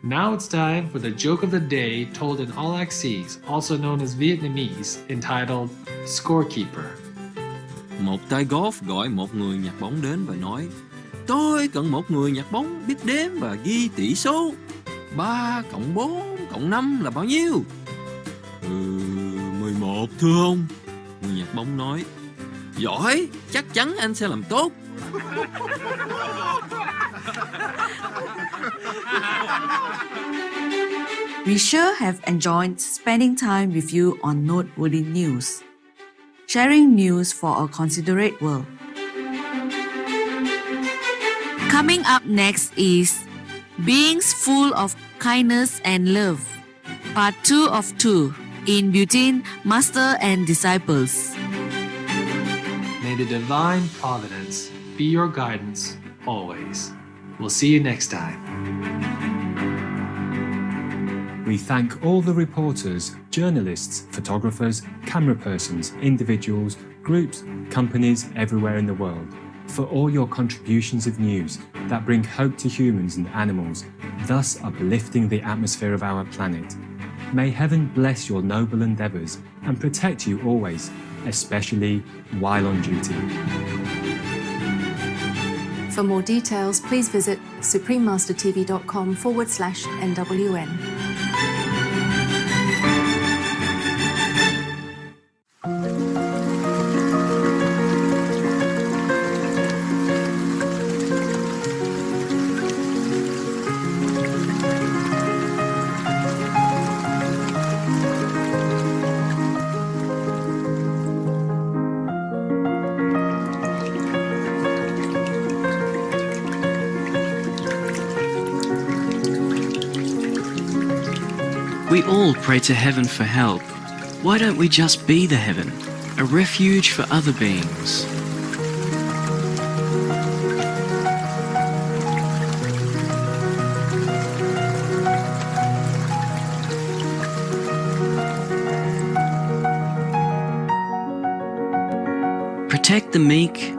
Now it's time for the joke of the day told in All Access, also known as Vietnamese, entitled Scorekeeper. Một tay golf gọi một người nhặt bóng đến và nói: Tôi cần một người nhặt bóng biết đếm và ghi tỷ số. 3 cộng 4 cộng 5 là bao nhiêu? 11 thưa ông. Người nhặt bóng nói: Giỏi, chắc chắn anh sẽ làm tốt. We sure have enjoyed spending time with you on Noteworthy News, sharing news for a considerate world. Coming up next is Beings Full of Kindness and Love, Part 2 of 2, in between Master and Disciples. May the divine providence be your guidance always. We'll see you next time. We thank all the reporters, journalists, photographers, camera persons, individuals, groups, companies everywhere in the world for all your contributions of news that bring hope to humans and animals, thus uplifting the atmosphere of our planet. May heaven bless your noble endeavours and protect you always, especially while on duty. For more details, please visit suprememastertv.com/NWN. We all pray to heaven for help. Why don't we just be the heaven, a refuge for other beings? Protect the meek,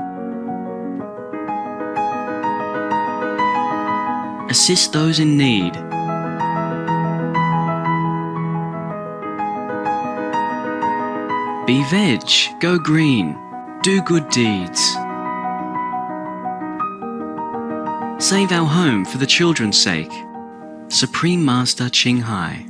assist those in need, be veg, go green, do good deeds. Save our home for the children's sake. Supreme Master Ching Hai.